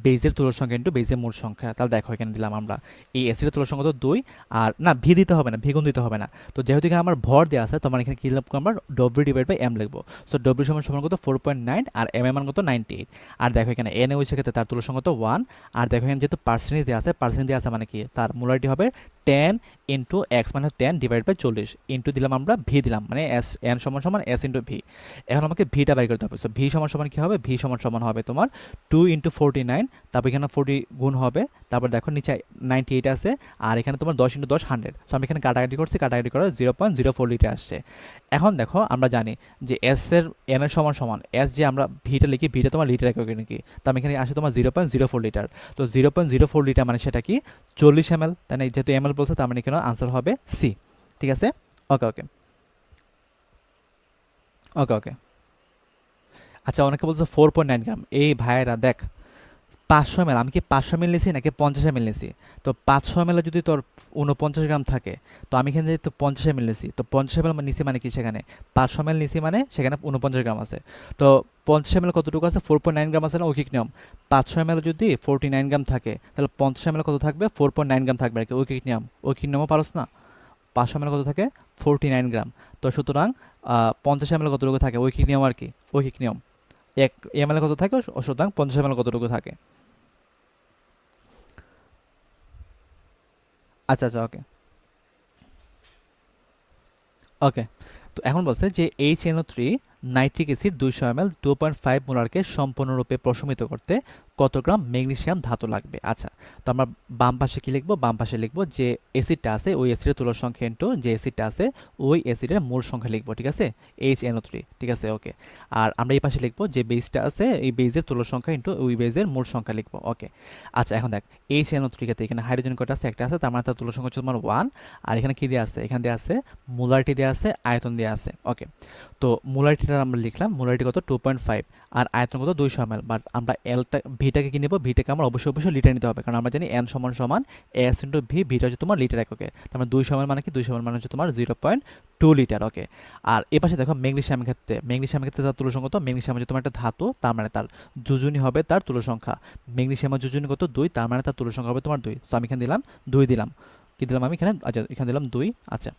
বেজের তুল্য সংখ্যা ইন্টু বেজের মূল সংখ্যা। তাহলে দেখো এখানে দিলাম আমরা এই এসিডের তুল্য সংখ্যা তো 2, আর না ভি দিতে হবে না, ভি গুণ দিতে হবে না। তো যেহেতু এখানে আমার ভর দেওয়া আছে তোমার এখানে কি লিখবো? আমরা ডব্লিউ ডিভাইড বাই এম লিখবো। সো ডব্লিউ সমান সমান কত? 4.9, আর এম এর মান কত? 98। আর দেখো এখানে এন এ হচ্ছে ক্ষেত্রে তার তুল্য সংখ্যা তো 1। আর দেখো এখানে যেহেতু পার্সেন্টেজ দেওয়া আছে, পার্সেন্টেজ দেওয়া আছে মানে কি তার মোলারিটি হবে 10 ইন্টু এক্স মানে 10 ডিভাইড বাই 40, ইন্টু দিলাম আমরা ভি দিলাম, মানে এস এন সমান সমান এস ইন্টু ভি। এখন আমাকে ভিটা বাই করতে হবে। সো ভি সমান সমান কি হবে? ভি সমান সমান হবে তোমার 2 ইন্টু 49, তারপর এখানে 40 গুণ হবে, তারপর দেখো নিচে 98 আছে, আর এখানে তোমার 10 ইন্টু 10 100। সো আমি এখানে কাটাকাটি করছি, কাটাকাটি করে 0.04 লিটার আসছে। এখন দেখো আমরা জানি যে এস এর এন এর সমান সমান এস, যে আমরা ভিটা লিখি, ভিটা তোমার লিটার এককে নাকি, তো আমি এখানে আসে তোমার 0.04 লিটার। তো 0.04 লিটার মানে সেটা কি 40 ml, তাই না? যেহেতু এমএল বলছে তার মানে এখানে আনসার হবে সি, ঠিক আছে? ওকে ওকে ওকে ওকে, আচ্ছা, অনেকে বলছে 4.9 গ্রাম। এই ভাইয়েরা দেখ, 500 ml, আমি কি 500 ml নিছি নাকি 50 ml নিছি? তো 500 ml যদি তোর 49 গ্রাম থাকে, তো আমি এখানে যেহেতু 50 ml নিছি, তো 50 ml নিছি মানে কি সেখানে 500 ml নিছি মানে সেখানে 49 গ্রাম আছে। তো 50 ml কতটুকু আছে? 4.9 গ্রাম আছে না? ঐকিক নিয়ম 500 ml যদি 49 গ্রাম থাকে তাহলে 50 ml কত থাকবে? 4.9 গ্রাম থাকবে আর কি, ঐকিক নিয়ম। ঐকিক নিয়মও পারস না? 500 ml কত থাকে? 49 গ্রাম। তো সুতরাং 50 ml কতটুকু থাকে? ঐকিক নিয়ম আর কি, ঐকিক নিয়ম। 1 ml কত থাকে? সুতরাং 50 ml কতটুকু থাকে? আচ্ছা আচ্ছা, ওকে ওকে, তো এখন বলছে যে HNO3 নাইট্রিক অ্যাসিড 200 ml 2.5 মোলারকে সম্পূর্ণরূপে প্রশমিত করতে কত গ্রাম ম্যাগনেসিয়াম ধাতু লাগবে? আচ্ছা, তো আমরা বাম পাশে কি লিখবো? বাম পাশে লিখবো যে অ্যাসিডটা আছে ওই অ্যাসিডের তুলনা সংখ্যা ইন্টু যে অ্যাসিডটা আছে ওই অ্যাসিডের মূল সংখ্যা লিখবো, ঠিক আছে? HNO3, ঠিক আছে? ওকে, আর আমরা এই পাশে লিখবো যে বেসটা আছে এই বেজের তুলনা সংখ্যা ইন্টু ওই বেজের মূল সংখ্যা লিখবো। ওকে, আচ্ছা, এখন দেখ HNO3 ক্ষেত্রে এখানে হাইড্রোজেন কয়টা আছে? একটা আছে, তার মানে তার তুলনা সংখ্যা হচ্ছে তোমার 1। আর এখানে কি দেওয়া আছে? এখানে দেওয়া আছে মোলারিটি দেওয়া আছে, আয়তন দেওয়া আছে। ওকে, তো মোলারিটিটা লিটার আমরা লিখলাম, মোলারিটি কত 2.5, আর আয়তন কত 200 ml। বাট আমরা ভিটাকে কি নেব, ভিটাকে আমরা অবশ্যই লিটার নিতে হবে, কারণ আমরা জানি n সমান সমান s ইন্টু ভি, ভিটা হচ্ছে তোমার লিটার এককে। তার মানে 200 ml মানে কি, 200 ml মানে হচ্ছে তোমার 0.2 লিটার। ওকে, আর এ পাশে দেখো ম্যাগনেসিয়ামের ক্ষেত্রে তার তুল্য সংখ্যা কত, ম্যাগনেসিয়াম হচ্ছে তোমার একটা ধাতু, তার মানে তার যোজনী হবে তার তুল্য সংখ্যা, ম্যাগনেসিয়ামের যোজনী কত 2, তার মানে তার তুল্য সংখ্যা হবে তোমার 2। তো আমি এখানে দিলাম 2 দিলাম, কি দিলাম আমি এখানে, আচ্ছা এখানে দিলাম 2। আচ্ছা,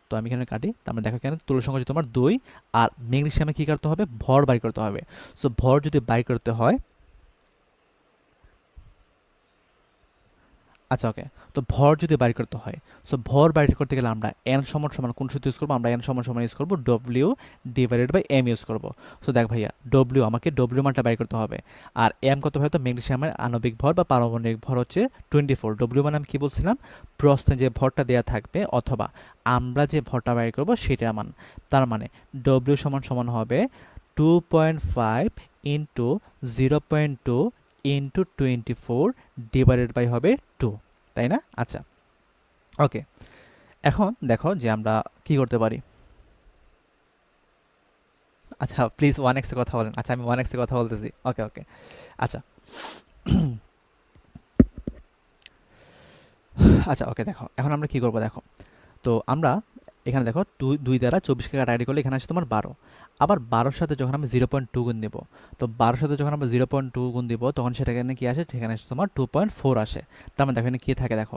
তো আমি এখানে কাটি, তার মানে দেখো এখানে তুল্য সংখ্যা হচ্ছে তোমার 2। আর ম্যাগনেসিয়ামে কি করতে হবে, ভর বাই করতে হবে। সো ভর যদি বাই করতে হয়, আচ্ছা ওকে, তো ভর যদি বাইর করতে হয়, সো ভর বাইর করতে গেলে আমরা এন সমান সমান কোন সূত্র ইউজ করবো, আমরা এন সমান সমান ইউজ করবো W divided by M use করবো। সো দেখ ভাইয়া, আমাকে ডব্লিউ মানটা বাইর করতে হবে, আর এম কত হয়, তো ম্যাগনেসিয়ামের আণবিক ভর বা পারমাণবিক ভর হচ্ছে 24। ডব্লিউ মানে আমি কি বলছিলাম, প্রশ্নে যে ভরটা দেওয়া থাকবে অথবা আমরা যে ভরটা বাইর করবো সেটার মান। তার মানে ডব্লিউ সমান সমান হবে 2.5 ইন্টু 0.2 ইন্টু 24 ডিভাইডেড বাই হবে 2, তাই না? আচ্ছা ওকে, এখন দেখো যে আমরা কি করতে পারি। আচ্ছা প্লিজ 1x এ কথা বলেন। আচ্ছা আমি 1x এ কথা বলতেছি। ওকে ওকে, আচ্ছা আচ্ছা ওকে, দেখো এখন আমরা কি করব, দেখো তো আমরা এখানে দেখো 2 দ্বারা 24কে কাটাকাটি করলে এখানে আসে তোমার 12। আবার 12-র সাথে যখন আমরা 0.2 গুণ দেব, তো 12-র সাথে যখন আমরা 0.2 গুণ দেব তখন সেটা এখানে কি আসে, সেখানে আসে তোমার 2.4 আসে। তার মানে দেখো এখানে কি থাকে, দেখো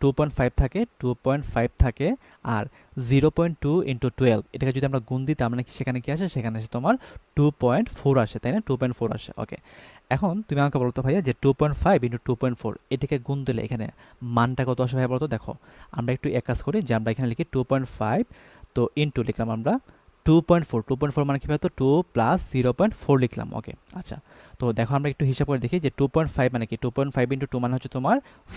2.5 থাকে, 2.5 থাকে, আর 0.2 ইন্টু 12 এটাকে যদি আমরা গুণ দিই তার মানে সেখানে কি আসে, সেখানে আসে তোমার 2.4 আসে, তাই না? 2.4 আসে। ওকে, এখন তুমি আমাকে বলতো ভাইয়া যে 2.5 ইন্টু 2.4 এটাকে গুণ দিলে এখানে মানটা কত আসে ভাইয়া বলতো। দেখো আমরা একটু এক কাজ করি যে আমরা এখানে লিখি 2.5, তো ইন্টু লিখলাম আমরা 2.4 মানে কি বলতো 2 প্লাস 0.4 লিখলাম। ওকে আচ্ছা, তো দেখো আমরা একটু হিসাব করে দেখি যে 2.5 মানে কি, 2.5 ইন্টু 2 মানে হচ্ছে তোমার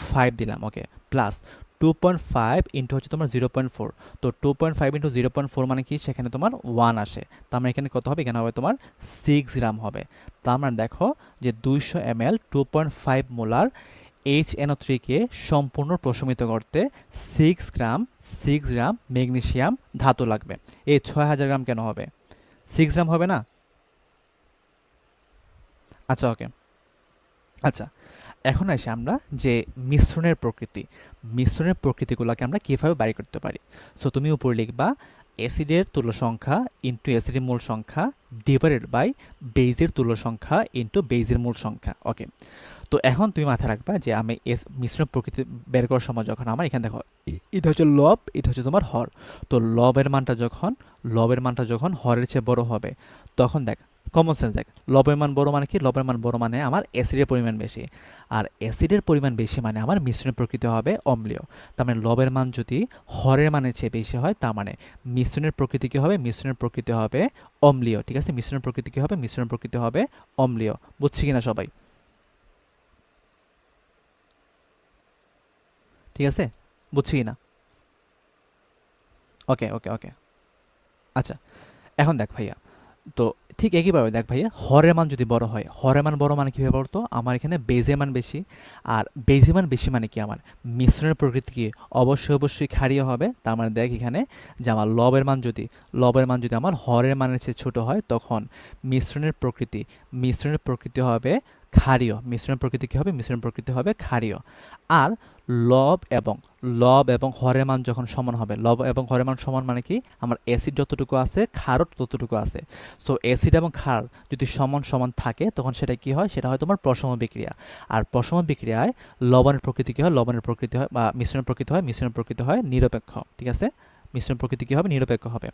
5 দিলাম। ওকে, প্লাস 2.5 ইন্টু হচ্ছে তোমার 0.4, তো 2.5 ইন্টু 0.4 মানে কি, সেখানে তোমার 1 আসে। তার মানে এখানে কত হবে, এখানে হবে তোমার 6 গ্রাম হবে। তার মানে দেখো যে 200 ml 2.5 মোলার HNO3 কে সম্পূর্ণ প্রশমিত করতে 6 গ্রাম ম্যাগনেসিয়াম ধাতু লাগবে। এই 6000 গ্রাম কেন হবে, 6 গ্রাম হবে না? আচ্ছা ওকে, আচ্ছা এখন আসি আমরা যে মিশ্রণের প্রকৃতিগুলোকে আমরা কিভাবে বাইর করতে পারি। সো তুমি উপরে লিখবা অ্যাসিডের তুল্য সংখ্যা ইন্টু অ্যাসিডের মূল সংখ্যা ডিভাইডেড বাই বেইজের তুল্য সংখ্যা ইন্টু বেইজের মূল সংখ্যা। ওকে, তো এখন তুমি মাথায় রাখবা যে আমি মিশ্রণ প্রকৃতি বের করার সময় যখন আমার এখানে দেখো এটা হচ্ছে লব, এটা হচ্ছে তোমার হর, তো লবের মানটা যখন হরের চেয়ে বড় হবে তখন দেখ, কমন সেন্স দেখ, লবের মান বড় মানে কি, লবের মান বড় মানে আমার অ্যাসিডের পরিমাণ বেশি, আর অ্যাসিডের পরিমাণ বেশি মানে আমার মিশ্রণের প্রকৃতি হবে অম্লীয়। তার মানে লবের মান যদি হরের মানের চেয়ে বেশি হয় তার মানে মিশ্রণের প্রকৃতি কি হবে, মিশ্রণের প্রকৃতি হবে অম্লীয়। ঠিক আছে, মিশ্রণের প্রকৃতি কি হবে, মিশ্রণের প্রকৃতি হবে অম্লীয়। বুঝছি কিনা সবাই? ঠিক আছে, বুঝছি কিনা? ওকে ওকে ওকে, আচ্ছা এখন দেখ ভাইয়া, তো ঠিক একইভাবে দেখ ভাইয়া, হরের মান যদি বড় হয়, হরের মান বড় মানে কীভাবে বলতো, আমার এখানে বেজের মান বেশি, আর বেজের মান বেশি মানে কি, আমার মিশ্রণের প্রকৃতি কি অবশ্যই ক্ষারীয় হবে। তার মানে দেখ এখানে যে আমার লবের মান যদি আমার হরের মানের চেয়ে ছোট হয় তখন মিশ্রণের প্রকৃতি হবে ক্ষারীয়। মিশ্রণের প্রকৃতি কি হবে, মিশ্রণের প্রকৃতি হবে ক্ষারীয়। আর লব এবং হরের মান যখন সমান হবে, লব এবং হরের মান সমান মানে কি, আমার অ্যাসিড যতটুকু আছে ক্ষারও ততটুকু আছে। সো অ্যাসিড এবং ক্ষার যদি সমান সমান থাকে তখন সেটা কি হয়, সেটা হয় তোমার প্রশম বিক্রিয়া। আর প্রশম বিক্রিয়ায় লবণের প্রকৃতি কি হয়, লবণের প্রকৃতি হয় বা মিশ্রণের প্রকৃতি হয় নিরপেক্ষ। ঠিক আছে, মিশ্রণ প্রকৃতি কি হবে, নিরপেক্ষ হবে।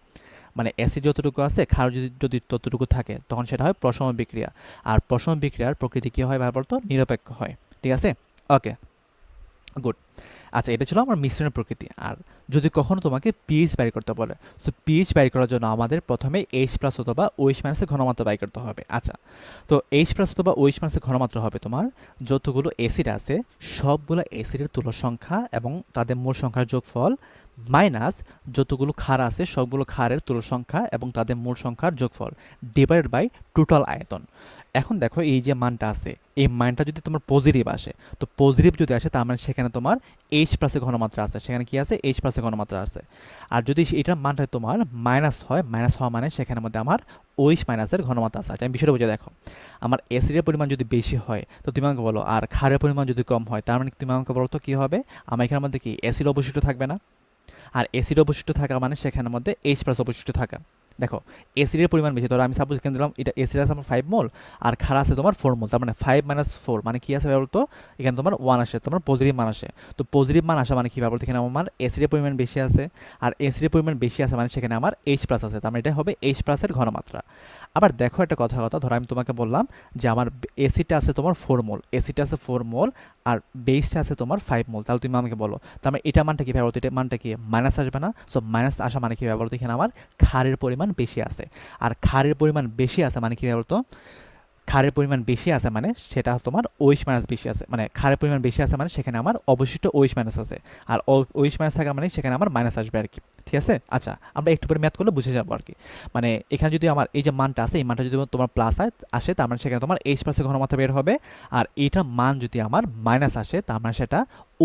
মানে অ্যাসিড যতটুকু আছে ক্ষার যদি ততটুকু থাকে তখন সেটা হয় প্রশম বিক্রিয়া। আর প্রশম বিক্রিয়ার প্রকৃতি কি হয় ভালো বলতো, নিরপেক্ষ হয়। ঠিক আছে, ওকে গুড। আচ্ছা এটা ছিল আমার মিশ্রণের প্রকৃতি। আর যদি কখনো তোমাকে পিএইচ বাইর করতে বলে, সো পিএইচ বাইর করার জন্য আমাদের প্রথমে এইচ প্লাস অথবা ওএইচ মাইনাসের ঘনমাত্রা বাইর করতে হবে। আচ্ছা, তো এইচ প্লাস অথবা ওএইচ মাইনাসের ঘনমাত্রা হবে তোমার যতগুলো অ্যাসিড আছে সবগুলো অ্যাসিডের তুল্য সংখ্যা এবং তাদের মূল সংখ্যার যোগফল মাইনাস যতগুলো ক্ষার আছে সবগুলো ক্ষারের তুল্য সংখ্যা এবং তাদের মূল সংখ্যার যোগফল ডিভাইডেড বাই টোটাল আয়তন। এখন দেখো এই যে মানটা আছে, এই মানটা যদি তোমার পজিটিভ আসে, তো পজিটিভ যদি আসে তার মানে সেখানে তোমার এইচ প্লাসের ঘনমাত্রা আছে, সেখানে কি আছে, এইচ প্লাসের ঘনমাত্রা আছে। আর যদি এটার মানটা তোমার মাইনাস হয়, মাইনাস হওয়া মানে সেখানে মধ্যে আমার ওইচ মাইনাসের ঘনমাত্রা আছে। আচ্ছা আমি বিষয়টা বুঝে দেখো, আমার অ্যাসিডের পরিমাণ যদি বেশি হয় তো তুমি আমাকে বলো, আর ক্ষারের পরিমাণ যদি কম হয় তার মানে তুমি আমাকে বলো তো কী হবে, আমার এখানের মধ্যে কি অ্যাসিড অবশিষ্ট থাকবে না? আর অ্যাসিড অবশিষ্ট থাকা মানে সেখানের মধ্যে এইচ প্লাস অবশিষ্ট থাকা। দেখো অ্যাসিডের পরিমাণ বেশি, ধরো আমি সাপোজ এখানে দিলাম এটা অ্যাসিড আছে আমার 5 মোল আর ক্ষার আছে তোমার 4 মোল, তার মানে 5 মাইনাস 4 মানে কি আছে বলতো, এখানে তোমার 1 আসে, তোমার পজিটিভ মান আসে। তো পজিটিভ মান আসা মানে কি বলতো, এখানে আমার অ্যাসিডের পরিমাণ বেশি আছে, আর অ্যাসিডের পরিমাণ বেশি আছে মানে সেখানে আমার এইচ প্লাস আছে, তার মানে এটা হবে এইচ প্লাসের ঘনমাত্রা। আবার দেখো একটা কথা, ধরো আমি তোমাকে বললাম যে আমার অ্যাসিডটা আছে তোমার 4 মোল, অ্যাসিডটা আছে 4 মোল আর বেসটা আছে তোমার 5 মোল, তাহলে তুমি আমাকে বলো তার মানে এটা মানটা কি ভাবে বলতো, এটা মানটা কি মাইনাস আসবে না? সো মাইনাস আসা মানে কি ভাবে বলতো, এখানে আমার ক্ষারের পরিমাণ বেশি আছে। আর ক্ষারের পরিমাণ বেশি আছে মানে কি ভাবে বলতো, ক্ষারের পরিমাণ বেশি আছে মানে সেটা তোমার ওইচ মাইনাস বেশি আছে, মানে ক্ষারের পরিমাণ বেশি আছে মানে সেখানে আমার অবশিষ্ট ওইচ মাইনাস আছে, আর ওইচ মাইনাস থাকা মানে সেখানে আমার মাইনাস আসবে আর কি। ঠিক আছে, আচ্ছা আমরা একটু পরে ম্যাথ করলে বুঝে যাবো আর কি। মানে এখানে যদি আমার এই যে মানটা আছে, এই মানটা যদি তোমার প্লাস আসে তার মানে সেখানে তোমার এইচ প্লাসের ঘনমাত্রা বের হবে, আর এইটার মান যদি আমার মাইনাস আসে তার মানে সেটা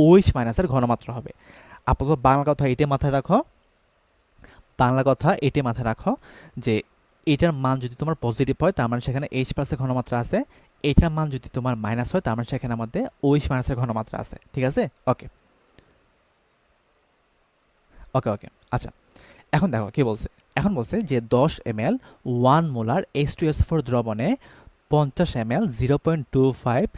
ওইচ মাইনাসের ঘনমাত্রা হবে। আপাতত বাংলা কথা এটাই মাথায় রাখো, বাংলা কথা এটাই মাথায় রাখো যে এটার মান যদি তোমার পজিটিভ হয় তার মানে সেখানে এইচ প্লাসের ঘনমাত্রা আছে, এটার মান যদি তোমার মাইনাস হয় তার মানে সেখানে মধ্যে ওইচ মাইনাসের ঘনমাত্রা আছে। ঠিক আছে, ওকে ওকে ওকে। আচ্ছা এখন দেখো কি বলছে, এখন বলছে যে 10 ml 1 মোলার H2SO4 দ্রবণে 50 ml 0.25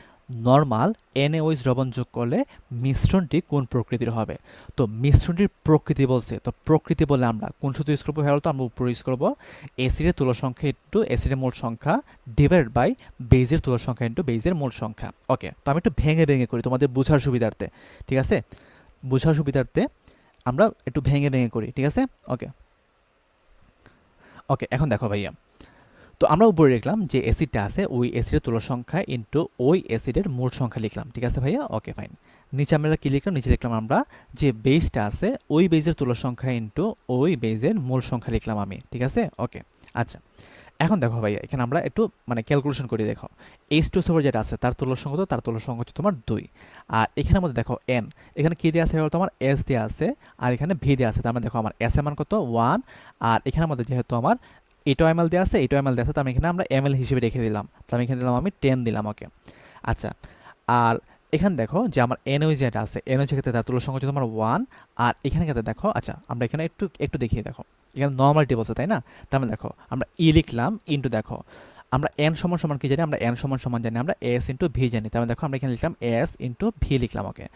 নর্মাল NaOH দ্রবণ যোগ করলে মিশ্রণটি কোন প্রকৃতির হবে? তো মিশ্রণটির প্রকৃতি বলছে, তো প্রকৃতি বলে আমরা কোন সূত্র ইউজ করবো ভালো, তো আমরা উপরে ইউজ করবো অ্যাসিডের তুলা সংখ্যা ইন্টু অ্যাসিডের মোল সংখ্যা ডিভাইডেড বাই বেজের তুলা সংখ্যা ইন্টু বেজের মোল সংখ্যা। ওকে, তো আমি একটু ভেঙে ভেঙে করি তোমাদের বোঝার সুবিধার্থে, ঠিক আছে, বোঝার সুবিধার্থে আমরা একটু ভেঙে ভেঙে করি, ঠিক আছে, ওকে ওকে। এখন দেখো ভাইয়া, তো আমরা উপরে লিখলাম যে অ্যাসিডটা আছে ওই অ্যাসিডের তুলা সংখ্যা ইন্টু ওই অ্যাসিডের মোল সংখ্যা লিখলাম, ঠিক আছে ভাইয়া, ওকে ফাইন। নিচে আমরা কি লিখলাম, নিচে লিখলাম আমরা যে বেসটা আছে ওই বেজের তুলা সংখ্যা ইন্টু ওই বেজের মোল সংখ্যা লিখলাম আমি, ঠিক আছে, ওকে। আচ্ছা এখন দেখো ভাইয়া, এখানে আমরা একটু মানে ক্যালকুলেশন করি, দেখো H2SO4 যেটা আছে তার তুলা সংখ্যা, তো তার তুলা সংখ্যা হচ্ছে তোমার 2, আর এখানের মধ্যে দেখো n, এখানে কি দেওয়া আছে বলতো, আমার s দেওয়া আছে আর এখানে v দেওয়া আছে, তার মানে দেখো আমার s এর মান কত 1, আর এখানের মধ্যে যেহেতু আমার এটাও এমএল দেওয়া আছে এটাও এমএল দেওয়া আছে, তার মানে এখানে আমরা এমএল হিসেবে রেখে দিলাম, তার মানে এখানে দিলাম আমি 10 দিলাম, ওকে। আচ্ছা আর এখানে দেখো যে আমার NaOH যেটা আছে NaOH ক্ষেত্রে তার তুলা সংখ্যা হচ্ছে তোমার 1, আর এখানে ক্ষেত্রে দেখো, আচ্ছা আমরা এখানে একটু একটু দেখিয়ে দেখো, এখানে নর্মালিটি বলছে তাই না, তার মানে দেখো আমরা ই লিখলাম ইন্টু, দেখো আমরা n সমান সমান কি জানি, আমরা n সমান সমান জানি আমরা s ইন্টু ভি জানি, তার মানে দেখো আমরা এখানে লিখলাম s ইন্টু ভি লিখলাম, ওকে।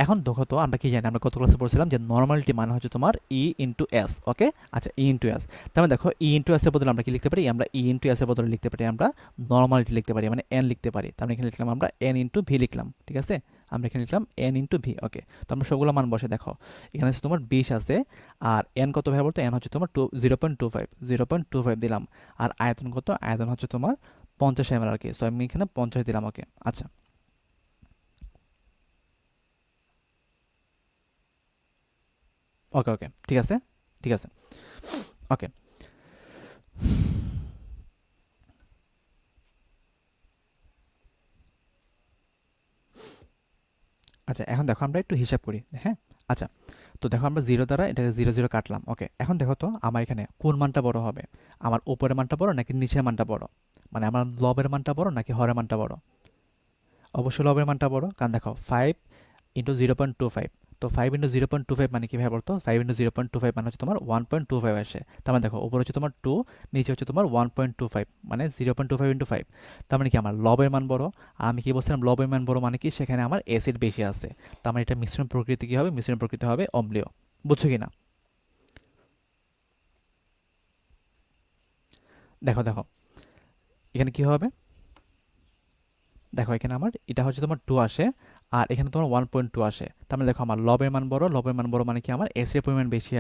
এখন দেখো তো আমরা কি জানি, আমরা কত ক্লাসে পড়ছিলাম যে নর্মালিটি মানে হচ্ছে তোমার ই ইন্টু এস, ওকে। আচ্ছা ই ইন্টু এস, তার মানে দেখো ই ইন্টু এস এর বদলে আমরা কি লিখতে পারি, আমরা ই ইন্টু এস এর বদলে লিখতে পারি আমরা নর্মালিটি লিখতে পারি, মানে n লিখতে পারি, তার মানে এখানে লিখলাম আমরা n ইন্টু ভি লিখলাম, ঠিক আছে, আমরা এখানে লিখলাম n ইন্টু ভি, ওকে। তো আমরা সবগুলো মান বসে দেখো, এখানে হচ্ছে তোমার 20 আছে, আর n কত ভাবে বলতো, n হচ্ছে তোমার 0.25 দিলাম, আর আয়তন কত, আয়তন হচ্ছে তোমার 50 ml আর কি, সো আমি এখানে 50 দিলাম, ওকে। আচ্ছা ওকে ওকে ঠিক আছে, ঠিক আছে, ওকে। আচ্ছা এখন দেখো আমরা একটু হিসাব করি, হ্যাঁ। আচ্ছা তো দেখো আমরা 0 দ্বারা এটাকে 0 0 কাটলাম, ওকে। এখন দেখো তো আমার এখানে কোন মানটা বড় হবে, আমার উপরের মানটা বড় নাকি নিচের মানটা বড়, মানে আমার লবের মানটা বড় নাকি হরের মানটা বড়? অবশ্যই লবের মানটা বড়, কারণ দেখো 5 ইন্টু 0.25, তো 5 ইন্টু 0.25 মানে কীভাবে বলতো, 5 ইন্টু 0.25 মানে হচ্ছে তোমার 1.25 আসে, তার মানে দেখো উপরে হচ্ছে তোমার 2, নিচে হচ্ছে তোমার 1.25 মানে 0.25 ইন্টু 5, তার মানে কি আমার লবের মান বড়। আর আমি কি বলছিলাম লবের মান বড় মানে কি, সেখানে আমার অ্যাসিড বেশি আছে, তার মানে এটা মিশ্রণ প্রকৃতি কী হবে, মিশ্রণ প্রকৃতি হবে অম্লীয়, বুঝছো কি না? দেখো দেখো এখানে কি হবে, দেখো এখানে আমার এটা হচ্ছে তোমার 2 আসে, আর এখানে তোমার 1.2 আসে, তার মানে দেখো আমার লবের মান বড়, লবের মান বড় মানে কি আমার অ্যাসিডের পরিমাণ বেশি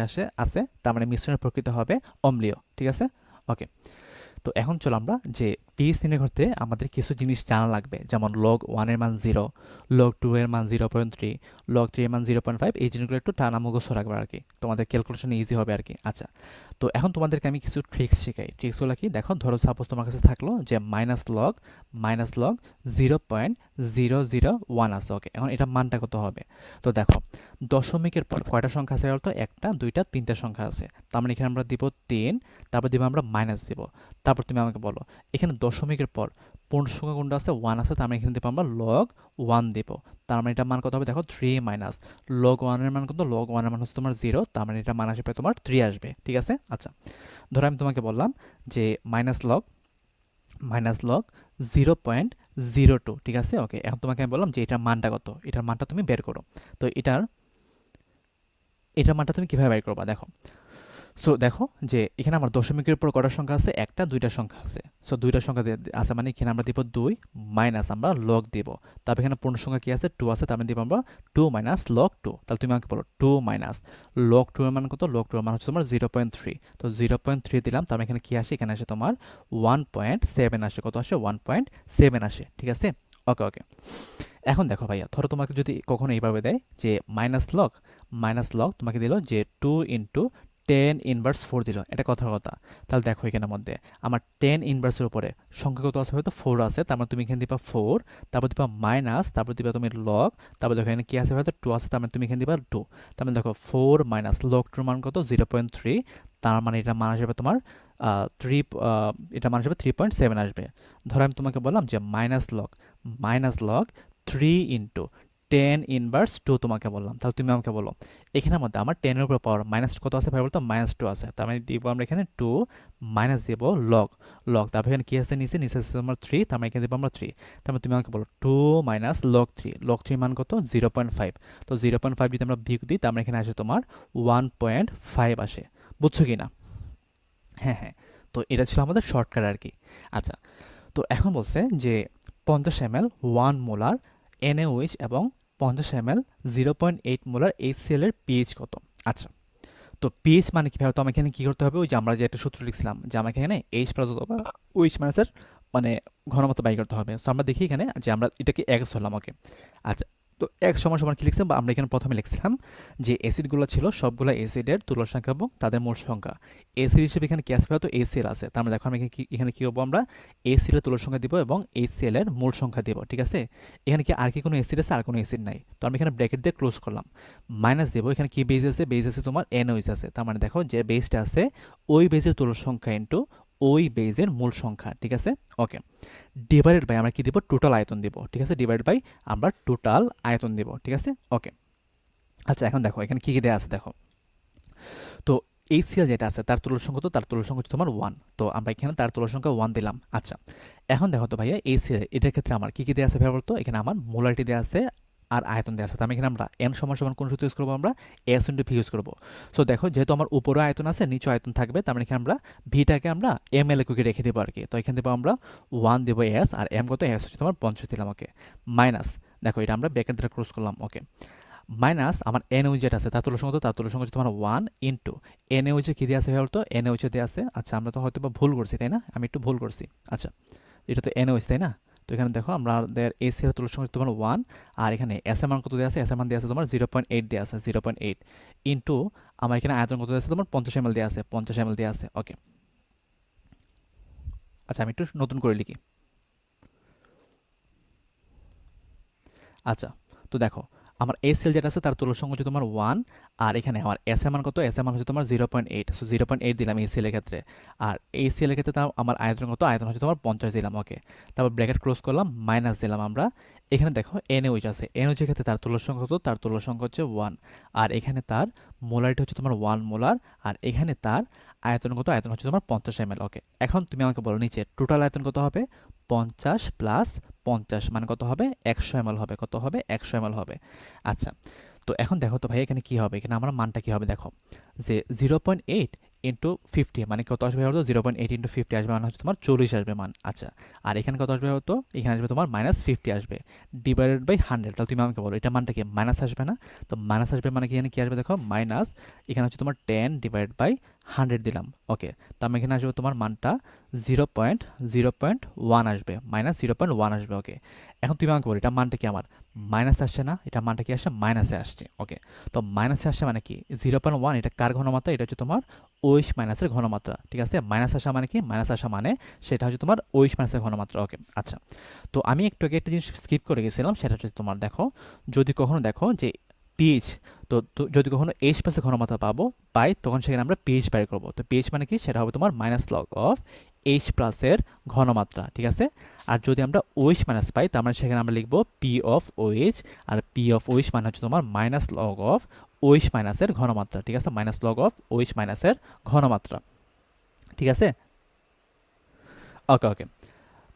আছে, তার মানে মিশ্রণের প্রকৃতি হবে অম্লীয়, ঠিক আছে, ওকে। তো এখন চলো আমরা যে পিএইচ নির্ণয় করতে আমাদের কিছু জিনিস জানা লাগবে, যেমন লগ 1 এর মান 0, লগ 2 এর মান 0.3, লগ 3 এর মান 0.5। এই জিনিসগুলো একটু টানা মুখস্থ রাখবে আর কি, তোমাদের ক্যালকুলেশন ইজি হবে আর কি। আচ্ছা, তো এখন তোমাদেরকে আমি কিছু ট্রিক্স শেখাই। ট্রিক্সগুলো কি দেখো, ধরো সাপোজ তোমার কাছে থাকলো যে মাইনাস লগ 0.001 আছে। ওকে, এখন এটা মানটা কত হবে? তো দেখো, দশমিকের পর কয়টা সংখ্যা আছে বলতো? একটা, দুইটা, তিনটা সংখ্যা আছে। তার মানে এখানে আমরা দিব 3, তারপর দিব আমরা মাইনাস দিব। তারপর তুমি আমাকে বলো, এখানে দশমিকের পর পূর্ণ সংখ্যা কোনটা আছে? 1 আছে। তার মানে এখানে দিব আমরা লগ 1 দিব। তার মানে এটার মান কত হবে? দেখো 3 মাইনাস লগ 1 এর মান কত? লগ 1 এর মান হচ্ছে তোমার 0, তার মানে এটা মান আসবে তোমার 3 আসবে। ঠিক আছে? আচ্ছা, ধরো আমি তোমাকে বললাম যে মাইনাস লগ 0.02, ঠিক আছে? ওকে, এখন তোমাকে আমি বললাম যে এটার মানটা কত, এটার মানটা তুমি বের করো। তো এটার মানটা তুমি কিভাবে বের করবা? দেখো, সো দেখো যে এখানে আমার দশমিকের উপর কটা সংখ্যা আছে? একটা, দুইটা সংখ্যা আছে। সো দুইটা সংখ্যা আছে, মানে এখানে আমরা দিব 2 মাইনাস আমরা লগ দিব। তারপর এখানে পূর্ণ সংখ্যা কি আছে? 2 আছে। তার মানে দিব আমরা 2 মাইনাস লগ 2। তাহলে তুমি আমাকে বলো 2 মাইনাস লগ 2 এর মান কত? লগ 2 এর মান হচ্ছে তোমার 0.3। তো 0.3 দিলাম, তার মানে এখানে কি আসে? এখানে আসে তোমার 1.7 আসে। কত আসে? 1.7 আসে। ঠিক আছে? ওকে ওকে, এখন দেখো ভাইয়া, ধরো তোমাকে যদি কখনো এইভাবে দেয় যে মাইনাস লগ তোমাকে দিল যে 2 ইন্টু 10 ইনভার্স 4 দিল, এটা কথার কথা। তাহলে দেখো এখানের মধ্যে আমার 10 ইনভার্সের উপরে সংখ্যা কত আছে? হয়তো 4 আছে। তার মানে তুমি এখানে দিবা 4, তারপর দিবা মাইনাস, তারপর দিবা তুমি লগ, তারপর দেখো এখানে কি আছে? হয়তো 2 আছে। তার মানে তুমি এখানে দিবা 2। তার মানে দেখো 4 মাইনাস লগ 2 মান কত? 0.3। তার মানে এটা মান আসবে তোমার 3, এটা মান আসবে 3.7 আসবে। ধরো আমি তোমাকে বললাম যে মাইনাস লগ 3 ইন্টু 10 ইনভার্স 2 তোমাকে বললাম। তাহলে তুমি আমাকে বলো, এখানের মধ্যে আমার 10 এর উপর পাওয়ার মাইনাস কত আছে ভাই বলতো? -2 আছে। তার মানে দিব আমরা এখানে 2 মাইনাস দিব লগ, তারপর এখানে কি আছে? নিচে আছে আমার 3, তার মানে এখানে দিব আমরা 3। তার মানে তুমি আমাকে বলো 2 মাইনাস লগ 3 মান কত? 0.5। তো 0.5 যদি আমরা বিয়োগ দিই, তার মানে এখানে আসে তোমার 1.5 আসে। বুঝছো কি না? হ্যাঁ হ্যাঁ, তো এটা ছিল আমাদের শর্টকাট আর কি। আচ্ছা, তো এখন বলছে যে 50 ml 1 মোলার NaOH এবং 50 ml 0.8 মোলার HCl এর পিএইচ কত? আচ্ছা, তো পিএইচ মানে কি? তো আমাকে এখানে কি করতে হবে? ওই যে আমরা যে একটা সূত্র লিখছিলাম যে আমাকে এখানে H প্লাস অথবা OH মাইনাসের মানে ঘনমাত্রা বাই করতে হবে। সো আমরা দেখি এখানে যে আমরা এটাকে X ধরলাম। ওকে, আচ্ছা, তো X সমান সমান কি লিখছিলাম? বা আমরা এখানে প্রথমে লিখছিলাম যে অ্যাসিডগুলো ছিল সবগুলো অ্যাসিডের তুলনা সংখ্যা এবং তাদের মোল সংখ্যা। অ্যাসিড হিসেবে এখানে কি আসবে? হয়তো HCl আছে। তার মানে দেখো আমি এখানে কি করবো? আমরা HCl এর তুলনা সংখ্যা দিব এবং HCl এর মোল সংখ্যা দিব। ঠিক আছে? এখানে কি আর কি কোনো অ্যাসিড আছে? আর কোনো অ্যাসিড নাই। তো আমি এখানে ব্র্যাকেট দিয়ে ক্লোজ করলাম, মাইনাস দেবো। এখানে কি বেজ আছে? বেজ আছে তোমার NaOH আছে। তার মানে দেখো যে বেজটা আছে ওই বেজের তুলনা সংখ্যা ইন্টু ওই বেজের মূল সংখ্যা। ঠিক আছে? ওকে, ডিভাইডেড বাই আমরা কি দিব? টোটাল আয়তন দিব। ঠিক আছে? ডিভাইড বাই আমরা টোটাল আয়তন দিব। ঠিক আছে? ওকে, আচ্ছা, এখন দেখো এখানে কি কি দেওয়া আছে দেখো। তো HCl যেটা আছে তার তুলনা সংখ্যা, তো তার তুলনা সংখ্যা হচ্ছে তোমার 1। তো আমরা এখানে তার তুলনা সংখ্যা 1 দিলাম। আচ্ছা, এখন দেখো তো ভাইয়া HCl এটার ক্ষেত্রে আমার কি কি দেওয়া আছে ভাইয়া বলতো? এখানে আমার মোলারিটি দেওয়া আছে আর আয়তন দেওয়া আছে। তার মানে এখানে আমরা n সমান সমান কোন সূত্র ইউজ করবো? আমরা S ইন্টু ভি ইউজ করবো। সো দেখো, যেহেতু আমার উপরে আয়তন আছে, নিচে আয়তন থাকবে, তার মানে এখানে আমরা ভিটাকে আমরা ml এ রেখে দেবো আর কি। তো এখানে দেবো আমরা 1 দেবো S, আর m কত? S হচ্ছে তোমার 50 দিলাম। ওকে, মাইনাস দেখো এটা আমরা ব্র্যাকেট দ্বারা ক্লোজ করলাম। ওকে, মাইনাস আমার NaOH যেটা আছে তার তুলনা সংখ্যা, তার তুলনা সংখ্যা হচ্ছে তোমার 1 ইন্টু NaOH কি দিয়ে আছে ভাই বলতো? NaOH দিয়ে আছে। আচ্ছা, আমরা তো হয়তো বা ভুল করছি, তাই না? আমি একটু ভুল করছি। আচ্ছা, এটা তো NaOH, তাই না? তো এখানে দেখো আমাদের HCl এর তুলনা সংখ্যা তোমার 1, আর এখানে S এর মান কত দেওয়া আছে? S এর মান দেওয়া আছে তোমার 0.8 দেওয়া আছে। 0.8 ইন্টু আমার এখানে আয়তন কত দেওয়া আছে? তোমার 50 ml দেওয়া আছে। 50 ml দেওয়া আছে। ওকে, আচ্ছা, আমি একটু নতুন করে লিখি। আচ্ছা, তো দেখো আমার HCl যেটা আছে তার তুলনা সংখ্যা হচ্ছে তোমার 1, আর এখানে আমার S এর মান কত? S এর মান হচ্ছে তোমার 0.8। সো 0.8 দিলাম HCl এর ক্ষেত্রে, আর HCl এর ক্ষেত্রে তার আমার আয়তন কত? আয়তন হচ্ছে তোমার 50 দিলাম। ওকে, তারপর ব্র্যাকেট ক্লোজ করলাম, মাইনাস দিলাম আমরা। এখানে দেখো NaOH আছে। NaOH এর ক্ষেত্রে তার তুলনা সংখ্যা কত? তার তুলনা সংখ্যা হচ্ছে 1, আর এখানে তার মোলারিটি হচ্ছে তোমার 1 মোলার, আর এখানে তার আয়তন কত? আয়তন হচ্ছে তোমার 50 ml। ওকে, এখন তুমি আমাকে বলো নিচে টোটাল আয়তন কত হবে? 50 প্লাস 50 মানে কত হবে? 100 ml হবে। কত হবে? 100 ml হবে। আচ্ছা, তো এখন দেখো তো ভাই এখানে কি হবে? এখানে আমার মানটা কি হবে? দেখো যে 0.8 ইন্টু 50 মানে কত আসবে হতো 0.8 ইন্টু 50 আসবে মানে হচ্ছে তোমার 40 আসবে মান। আচ্ছা, আর এখানে কত আসবে হতো, এখানে আসবে তোমার -50 আসবে ডিভাইডেড বাই 100। তাহলে তুমি আমাকে বলো এটা মানটা কি মাইনাস আসবে না? তো মাইনাস আসবে মানে কি, এখানে কি আসবে দেখো মাইনাস, এখানে হচ্ছে তোমার 10 ডিভাইড বাই 100 দিলাম। ওকে, তো আমি এখানে আসবে তোমার মানটা 0.1 আসবে, -0.1 আসবে। ওকে, এখন তুমি আমাকে বলো এটা মানটা কি আমার মাইনাস আসছে না? এটা মানটা কি আসছে মাইনাসে আসছে। ওকে, তো মাইনাসে আসছে মানে কি 0.1 এটা কার ঘনমাত্রা, এটা হচ্ছে তোমার ওইশ মাইনাসের ঘনমাত্রা। ঠিক আছে, মাইনাস আসা মানে কি, মাইনাস আসা মানে সেটা হচ্ছে তোমার ওইশ মাইনাসের ঘনমাত্রা। ওকে, আচ্ছা, তো আমি একটু আগে একটা জিনিস স্কিপ করে গেছিলাম, সেটা হচ্ছে তোমার দেখো যদি কখনো দেখো যে পিএইচ, যদি কখনো এইচ প্লাসের ঘনমাত্রা পাই তখন সেখানে আমরা পিএইচ বের করবো। তো পিএইচ মানে কি, সেটা হবে তোমার মাইনাস লগ অফ এইচ প্লাসের ঘনমাত্রা। ঠিক আছে, আর যদি আমরা ওইচ মাইনাস পাই তার মানে সেখানে আমরা লিখবো পি অফ ওইচ, আর পি অফ ওইচ মানে হচ্ছে তোমার মাইনাস লগ অফ ওইচ মাইনাসের ঘনমাত্রা। ঠিক আছে, মাইনাস লগ অফ ওইচ মাইনাসের ঘনমাত্রা। ঠিক আছে, ওকে ওকে।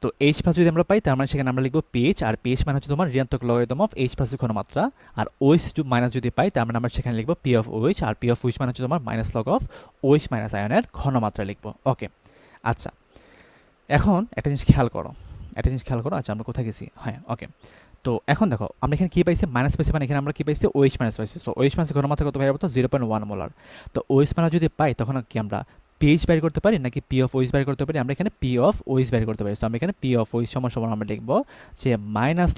তো এইচ প্লাস যদি আমরা পাই তার মানে সেখানে আমরা লিখবো পিএইচ, আর পিএইচ মানে হচ্ছে তোমার ঋণাত্মক লগারিদম অফ এইচ প্লাসের ঘনমাত্রা। আর ওইচ মাইনাস যদি পাই তার মানে আমরা সেখানে লিখবো পি অফ ওইচ, আর পি অফ ওইচ মানে হচ্ছে তোমার minus log of OH minus আয়নের ঘনমাত্রা লিখবো। ওকে, আচ্ছা, এখন একটা জিনিস খেয়াল করো, আচ্ছা আমরা কোথায় গেছি, হ্যাঁ ওকে। তো এখন দেখো আমরা এখানে কি পাইছি, মাইনাস পাইছি, মানে এখানে আমরা কি পাইছি ওইচ মাইনাস পাইছি। সো ওইচ মাইনাসের ঘনমাত্রা কত পাইবো, তো 0.1 মোলার। তো ওইচ মাইনাস যদি পাই তখন কি আমরা পিএইচ বের করতে পারি নাকি পি অফ ওইচ বের করতে পারি? আমরা এখানে পি অফ ওইচ বের করতে পারি। তো আমরা এখানে পি অফ ওইচ সমান সমান আমরা লিখবো যে মাইনাস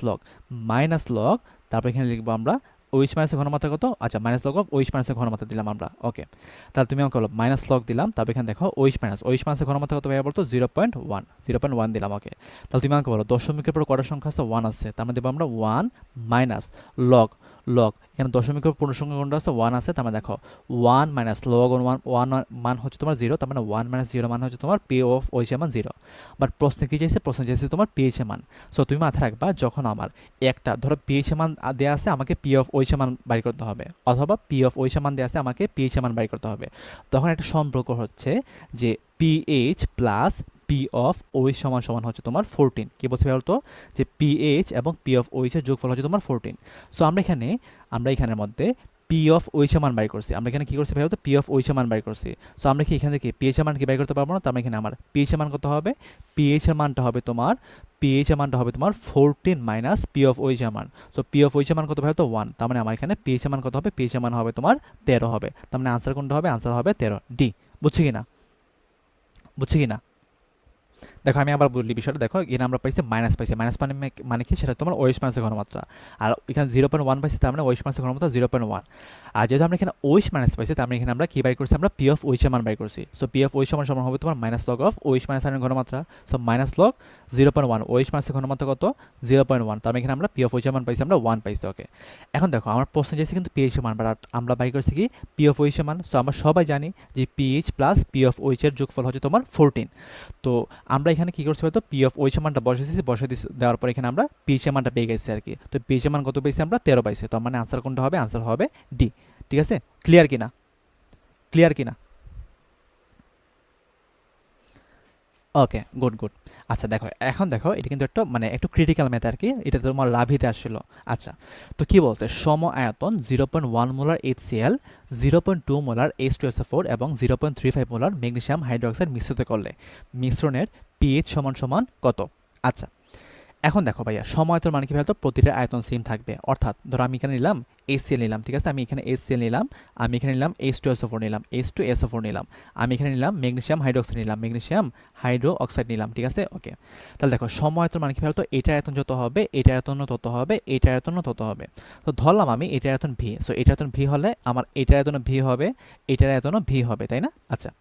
লগ, তারপর এখানে লিখবো আমরা ওইচ মাইনাসের ঘনমাত্রা কত, আচ্ছা মাইনাস লগ অফ ওইচ মাইনাসের ঘনমাত্রা দিলাম আমরা। ওকে, তাহলে তুমি আমাকে বলো মাইনাস লগ দিলাম, তারপর এখানে দেখো ওইচ মাইনাসের ঘনমাত্রা কত পাইবো, বলতো 0.1 দিলাম। ওকে, তাহলে তুমি আমাকে বলো দশমিকের পর কটা সংখ্যা আছে, 1 আছে, তার মানে দেবো আমরা 1 মাইনাস লগ এখানে দশমিকের পূর্ণসংখ্যা কোনটা আছে, 1 আছে, তার মানে দেখো 1 মাইনাস লগ 1 মান হচ্ছে তোমার 0, তার মানে 1 মাইনাস 0 মান হচ্ছে তোমার পি অফ ওইচ এর মান 0। বাট প্রশ্নে কি চাইছে, তোমার পিএইচ এর মান। সো তুমি মাথায় রাখবা যখন আমার একটা ধরো পিএইচ এর মান দেওয়া আছে, আমাকে পি অফ ওইচ এর মান বাই করতে হবে, অথবা পি অফ ওইচ এর মান দেওয়া আছে, আমাকে পিএইচ এর মান বাই করতে হবে। তখন একটা সম্পর্ক হচ্ছে যে pH plus P of OH সমান সমান হচ্ছে তোমার 14। কি বলছে বলতো, যে পিএইচ এবং পি অফ ওইচ এর যোগফল হচ্ছে তোমার 14। সো আমরা এখানের মধ্যে পি অফ ওইচ মান বাই করছি। আমরা এখানে কি করছি ভাই, পি অফ ওইচ মান বাই করছি। সো আমরা কি এখান থেকে পিএইচ এর মান কি বাই করতে পারবো না? তার মানে এখানে আমার পিএইচ এর মান কত হবে, পিএইচ এর মানটা হবে তোমার 14 মাইনাস পি অফ ওইচ এর মান। সো পি অফ ওইচ এর মান কত ভাই, তো 1। তার মানে আমার এখানে পিএইচ এর মান কত হবে, পিএইচ এর মান হবে তোমার 13 হবে। তার মানে আনসার কোনটা হবে, আনসার হবে 13 ডি। বুঝছি কিনা? দেখো আমি আবার বলি বিষয়টা, দেখো এখানে আমরা পাইছি মাইনাস মানে কি, সেটা তোমার ওয়েস্ট মাইনাসের ঘনমাত্রা। আর এখানে 0.1 পাইছি, তার মানে ওয়েস্ট মাইনাসের ঘনমাত্রা 0.1। আর যেহেতু আমরা এখানে ওয়েস্ট মাইনাস পাইছি, তার মানে এখানে আমরা কি বাই করছি, আমরা পি অফ ওয়েস্ট মান বাই করছি। সো পি অফ ওয়েস্ট সমান সমান হবে তোমার minus log of West minus এর ঘনমাত্রা। সো মাইনাস লগ 0.1, ওয়েস্ট মাইনাসের ঘনমাত্রা কত 0.1, তার মানে এখানে আমরা পি অফ ওয়েস্ট মান পাইছি, আমরা 1 পাইছি। ওকে, এখন দেখো আমার প্রশ্ন চাইছে কিন্তু পিএইচ মান, বাট আমরা বাই করছি কি পি অফ ওয়েস্ট মান। সো আমরা সবাই জানি যে pH plus P of West এর যোগফল হচ্ছে তোমার 14। তো আমরা এখানে কি করছি বলতো, পি অফ ওইচ মানটা বসে দেওয়ার পর এখানে আমরা পিএইচ মান পেয়ে গেছি আর কি। তো পিএইচ মান কত পেয়েছি আমরা, 13 পাইছি। তো মানে আনসার কোনটা হবে, আনসার হবে ডি। ঠিক আছে, ক্লিয়ার কিনা? ওকে, গুড। আচ্ছা দেখো, এখন দেখো এটা কিন্তু একটা একটু ক্রিটিক্যাল ম্যাথ আর কি, এটা তোমার লাভিতে আসছিল। আচ্ছা, তো কি বলছে, সম আয়তন 0.1 মোলার HCl, 0.2 মোলার H2SO4 এবং 0.35 মোলার ম্যাগনেসিয়াম হাইড্রোক্সাইড মিশ্রিত করলে মিশ্রণের পিএইচ সমান সমান কত? আচ্ছা, এখন দেখো ভাইয়া, সম আয়তন মানে কি বলতো, প্রতিটা আয়তন সেম থাকবে। অর্থাৎ ধরো আমি এখানে নিলাম HCl নিলাম, ঠিক আছে, আমি এখানে HCl নিলাম, আমি এখানে নিলাম H2SO4 নিলাম, H2SO4 নিলাম, আমি এখানে নিলাম ম্যাগনেসিয়াম হাইড্রোক্সাইড নিলাম, ম্যাগনেসিয়াম হাইড্রো অক্সাইড নিলাম। ঠিক আছে, ওকে। তাহলে দেখো সম আয়তন মানে কি বলতো, এটার আয়তন যত হবে, এটার আয়তনও তত হবে, এটার আয়তনও তত হবে। তো ধরলাম আমি এটার আয়তন ভি। সো এটার আয়তন ভি হলে আমার এটার আয়তনও ভি হবে, এটার আয়তনও ভি হবে, তাই না? আচ্ছা